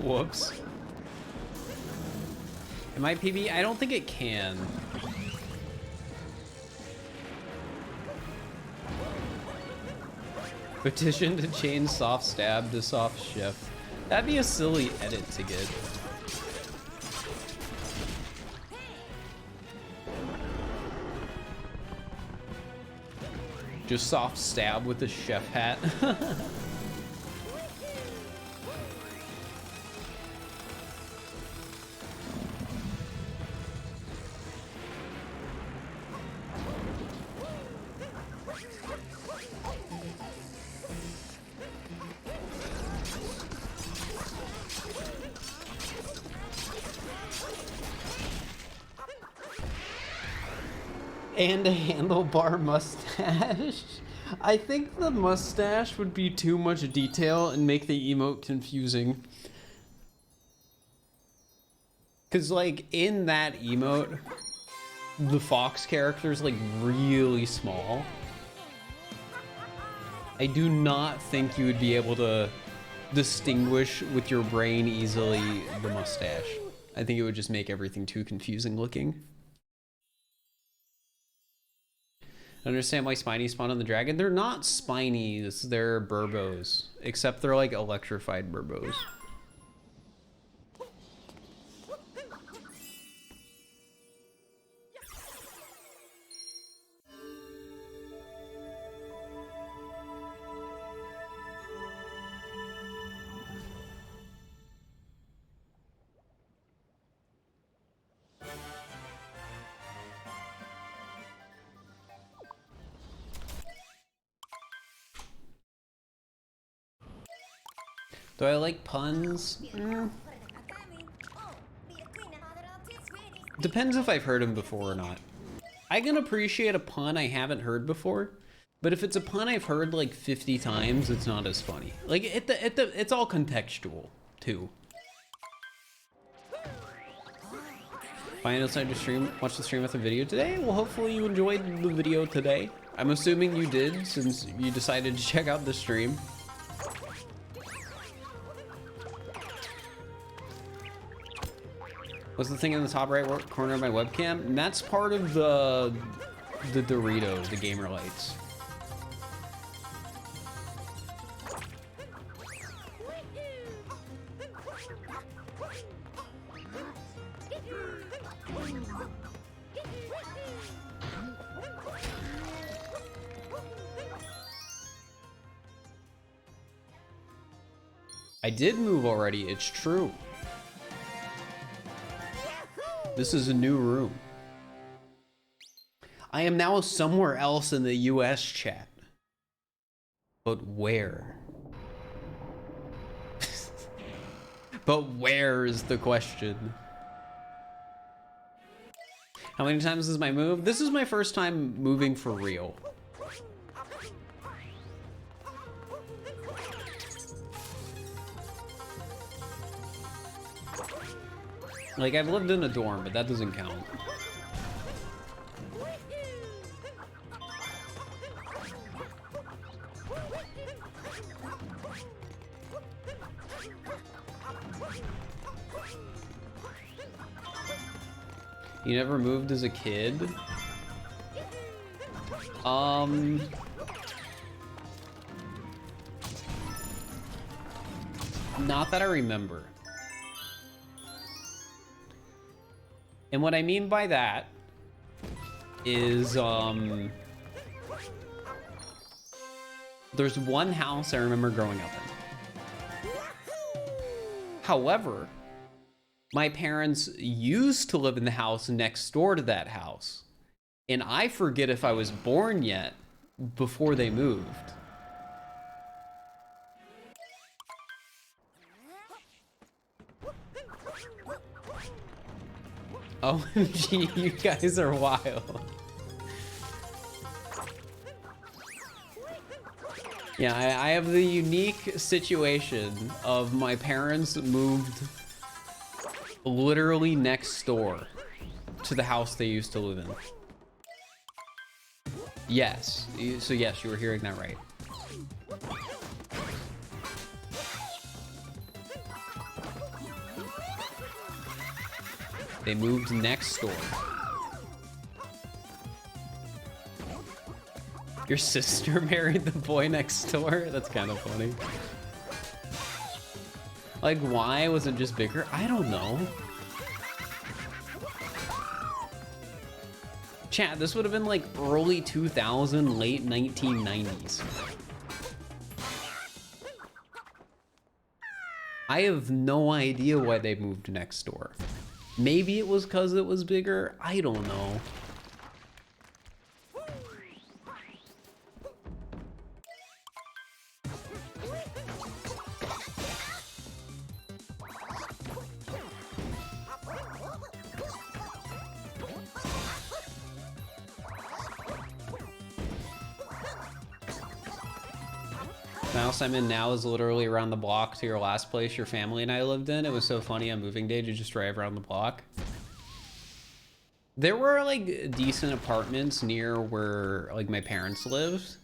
Whoops. Am I PB? I don't think it can. Petition to change soft stab to soft shift. That'd be a silly edit to get. Just soft stab with the chef hat. And a handlebar mustache. I think the mustache would be too much detail and make the emote confusing. Cause like in that emote, the fox character is like really small. I do not think you would be able to distinguish with your brain easily the mustache. I think it would just make everything too confusing looking. Understand why spiny spawn on the dragon? They're not spinies, they're burbos. Except they're like electrified burbos. Do I like puns? Depends if I've heard them before or not. I can appreciate a pun I haven't heard before, but if it's a pun I've heard like 50 times, it's not as funny. Like it's all contextual too. Find outside the stream, watch the stream with the video today. Well, hopefully you enjoyed the video today. I'm assuming you did since you decided to check out the stream. What's the thing in the top right corner of my webcam? And that's part of the Dorito, the gamer lights. I did move already, it's true. This is a new room. I am now somewhere else in the US chat. But where? But where is the question? How many times is my move? This is my first time moving for real. Like, I've lived in a dorm, but that doesn't count. You never moved as a kid? Not that I remember. And what I mean by that is, there's one house I remember growing up in. However, my parents used to live in the house next door to that house. And I forget if I was born yet before they moved. OMG, you guys are wild. Yeah, I have the unique situation of my parents moved literally next door to the house they used to live in. Yes, so yes, you were hearing that right. They moved next door. Your sister married the boy next door? That's kind of funny. Like, why was it just bigger? I don't know. Chat, this would have been like early 2000, late 1990s. I have no idea why they moved next door. Maybe it was because it was bigger. I don't know. The house I'm in now is literally around the block to your last place your family and I lived in. It was so funny on moving day to just drive around the block. There were like decent apartments near where like my parents lived,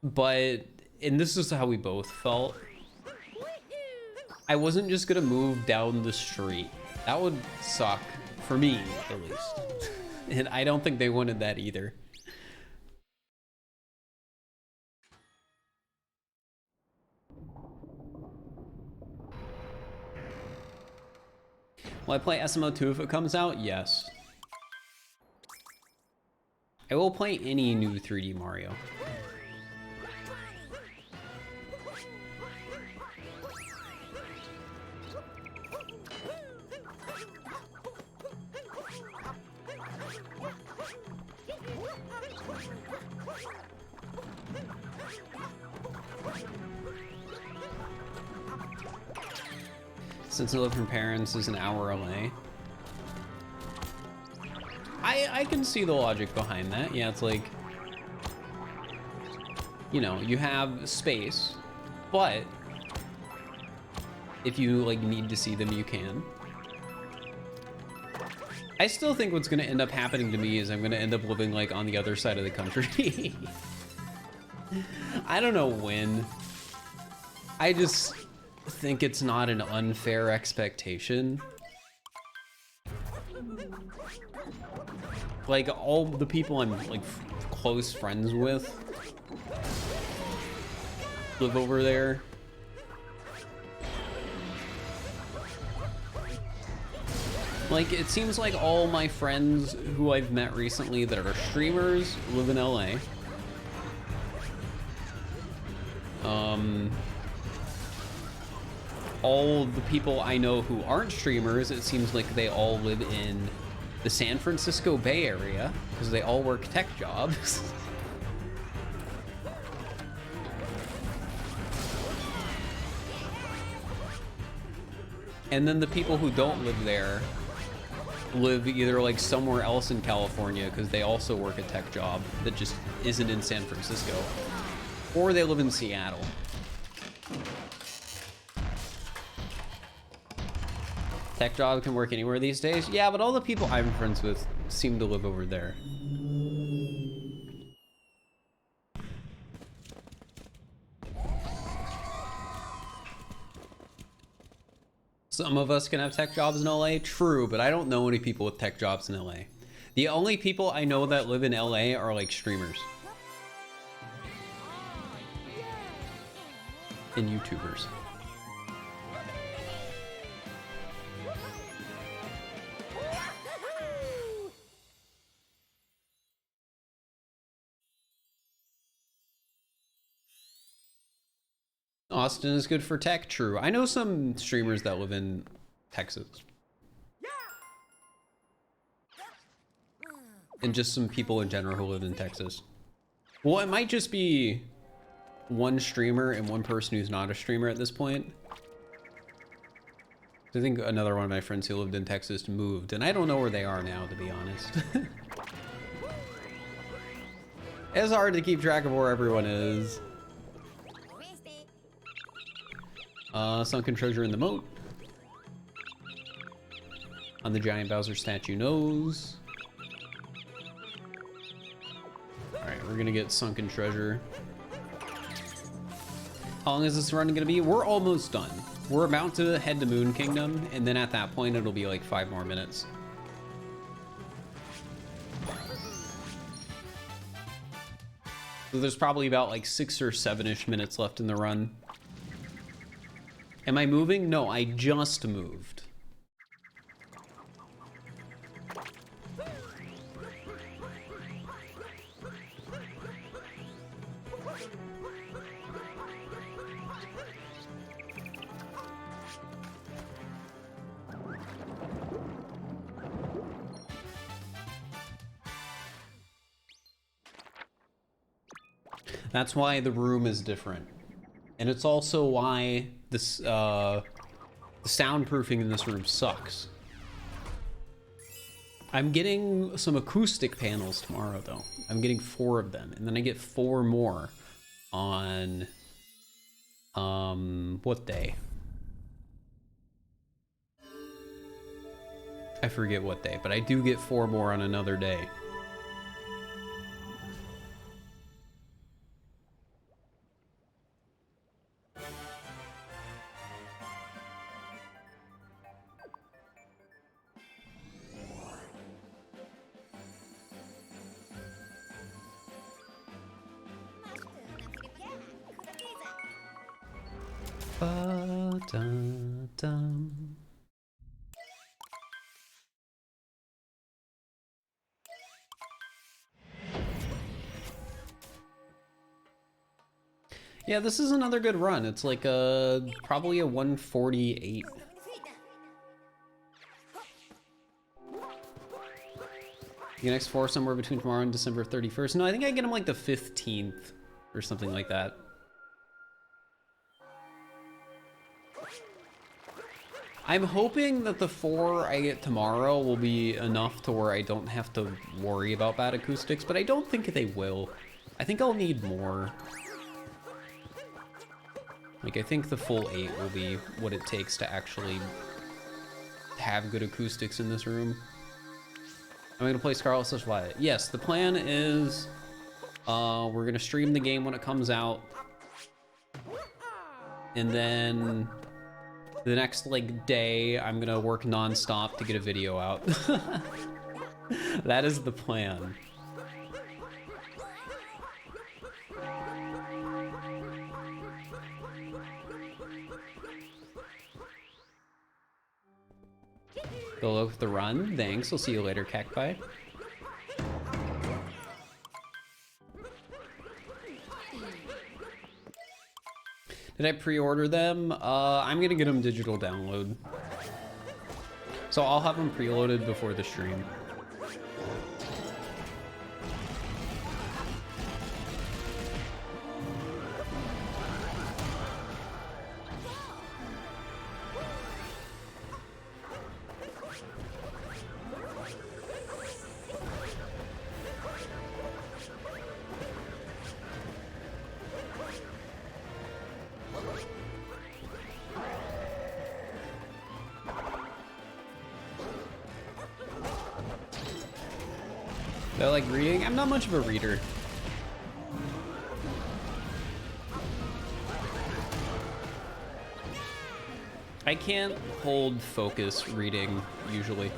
but, and this is how we both felt, I wasn't just gonna move down the street. That would suck, for me at least. And I don't think they wanted that either. Will I play SMO2 if it comes out? Yes. I will play any new 3D Mario. Since I live from parents is an hour away. I can see the logic behind that. Yeah, it's like, you know, you have space, but if you like need to see them, you can. I still think what's gonna end up happening to me is I'm gonna end up living like on the other side of the country. I don't know when. I just think it's not an unfair expectation. Like, all the people I'm like close friends with live over there. Like, it seems like all my friends who I've met recently that are streamers live in LA. All the people I know who aren't streamers, it seems like they all live in the San Francisco Bay Area because they all work tech jobs. And then the people who don't live there live either like somewhere else in California because they also work a tech job that just isn't in San Francisco, or they live in Seattle. Tech job can work anywhere these days. Yeah, but all the people I'm friends with seem to live over there. Some of us can have tech jobs in LA, true, but I don't know any people with tech jobs in LA. The only people I know that live in LA are like streamers and YouTubers. Austin is good for tech, true. I know some streamers that live in Texas. And just some people in general who live in Texas. Well, it might just be one streamer and one person who's not a streamer at this point. I think another one of my friends who lived in Texas moved, and I don't know where they are now, to be honest. It's hard to keep track of where everyone is. Sunken treasure in the moat. On the giant Bowser statue nose. Alright, we're gonna get sunken treasure. How long is this run gonna be? We're almost done. We're about to head to Moon Kingdom, and then at that point it'll be like 5 more minutes. So there's probably about like 6 or 7-ish minutes left in the run. Am I moving? No, I just moved. That's why the room is different. And it's also why this, the soundproofing in this room sucks. I'm getting some acoustic panels tomorrow, though. I'm getting 4 of them, and then I get 4 more on, what day? I forget what day, but I do get 4 more on another day. Ba-dum-dum. Yeah, this is another good run. It's like probably a 148. The next 4 somewhere between tomorrow and December 31st. No, I think I get them like the 15th or something like that. I'm hoping that the 4 I get tomorrow will be enough to where I don't have to worry about bad acoustics, but I don't think they will. I think I'll need more. Like, I think the full 8 will be what it takes to actually have good acoustics in this room. I'm gonna play Scarlet / Violet. Yes, the plan is we're gonna stream the game when it comes out, and then the next like day I'm gonna work non-stop to get a video out. That is the plan. Go look at the run. Thanks. I'll see you later, Cacti. Did I pre-order them? I'm gonna get them digital download. So I'll have them preloaded before the stream. I like reading. I'm not much of a reader. I can't hold focus reading usually.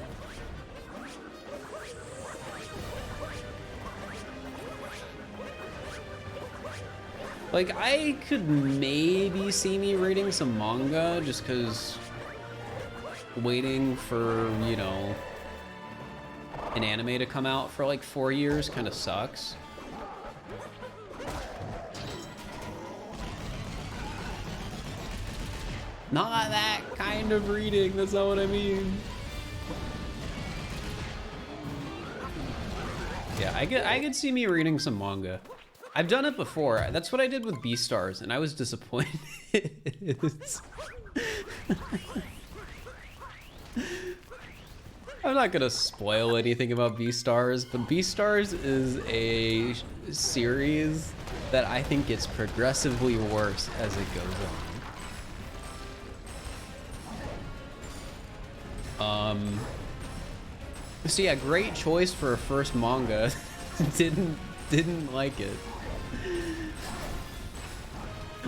Like, I could maybe see me reading some manga just because waiting for, you know, an anime to come out for like 4 years kind of sucks. Not that kind of reading, that's not what I mean. Yeah, I could see me reading some manga. I've done it before. That's what I did with Beastars, and I was disappointed. I'm not gonna spoil anything about Beastars, but Beastars is a series that I think gets progressively worse as it goes on. So yeah, great choice for a first manga. didn't like it.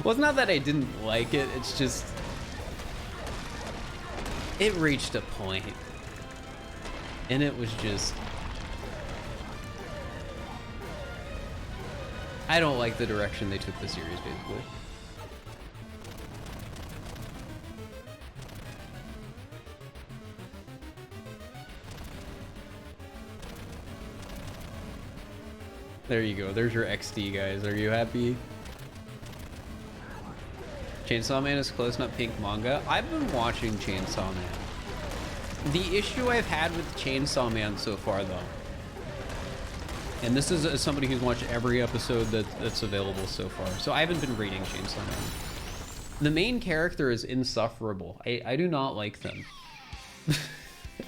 Well, it's not that I didn't like it, it's just it reached a point. And it was just, I don't like the direction they took the series, basically. There you go. There's your XD, guys. Are you happy? Chainsaw Man is close, not pink manga. I've been watching Chainsaw Man. The issue I've had with Chainsaw Man so far, though, and this is as somebody who's watched every episode that's available so far, so I haven't been reading Chainsaw Man. The main character is insufferable. I do not like them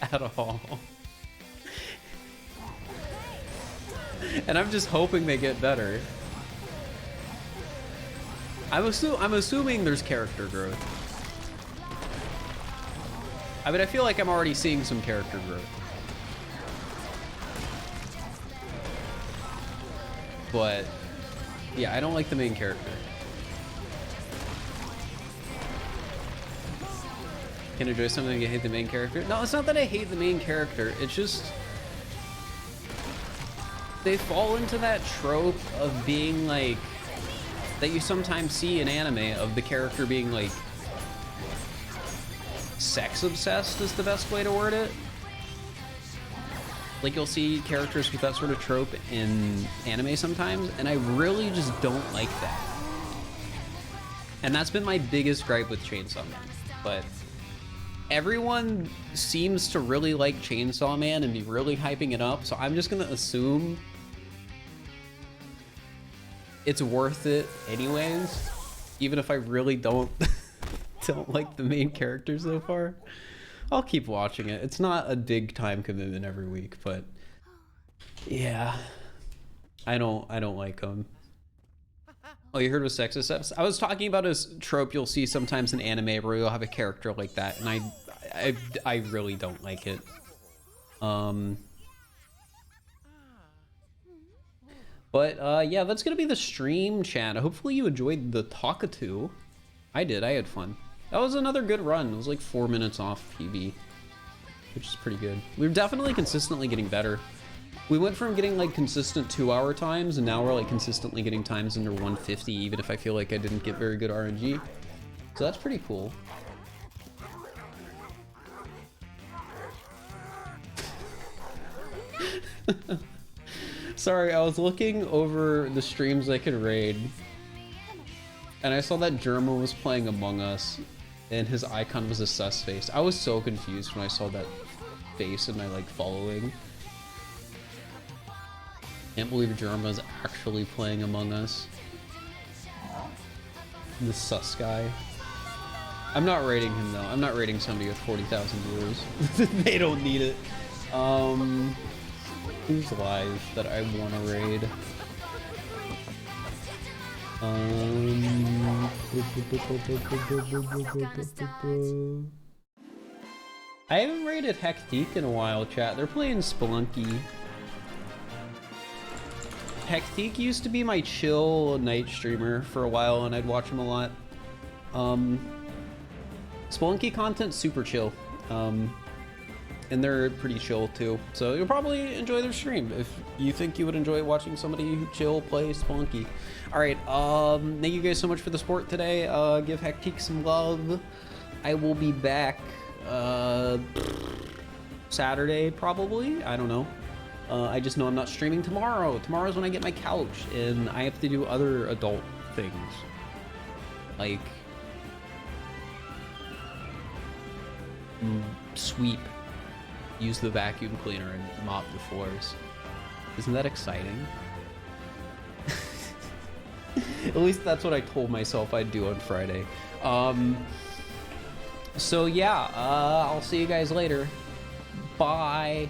at all. And I'm just hoping they get better. I'm assuming there's character growth. I mean, I feel like I'm already seeing some character growth. But, yeah, I don't like the main character. Can enjoy something you hate the main character? No, it's not that I hate the main character. It's just, they fall into that trope of being like, that you sometimes see in anime, of the character being like, sex obsessed is the best way to word it. Like, you'll see characters with that sort of trope in anime sometimes, and I really just don't like that. And that's been my biggest gripe with Chainsaw Man. But everyone seems to really like Chainsaw Man and be really hyping it up, so I'm just gonna assume it's worth it anyways, even if I really don't like the main character so far. I'll keep watching it. It's not a big time commitment every week, but yeah, I don't like them. Oh, you heard of sexist steps? I was talking about a trope you'll see sometimes in anime where you'll have a character like that, and I really don't like it. But yeah, that's gonna be the stream chat. Hopefully you enjoyed the Talkatoo. I did. I had fun. That was another good run. It was like 4 minutes off PB, which is pretty good. We're definitely consistently getting better. We went from getting like consistent 2-hour times, and now we're like consistently getting times under 150, even if I feel like I didn't get very good RNG. So that's pretty cool. Sorry, I was looking over the streams I could raid, and I saw that Germa was playing Among Us, and his icon was a sus face. I was so confused when I saw that face in my like following. Can't believe Germa's actually playing Among Us. The sus guy. I'm not raiding him though. I'm not raiding somebody with 40,000 viewers. They don't need it. Who's live that I want to raid? I haven't raided Hectique in a while, chat. They're playing Spelunky. Hectique used to be my chill night streamer for a while, and I'd watch him a lot. Spelunky content's super chill. And they're pretty chill too. So you'll probably enjoy their stream if you think you would enjoy watching somebody who chill play Spelunky. Alright, thank you guys so much for the support today. Give Hectique some love. I will be back Saturday probably. I don't know. I just know I'm not streaming tomorrow. Tomorrow's when I get my couch and I have to do other adult things. Like sweep. Use the vacuum cleaner and mop the floors. Isn't that exciting? At least that's what I told myself I'd do on Friday. So yeah, I'll see you guys later. Bye.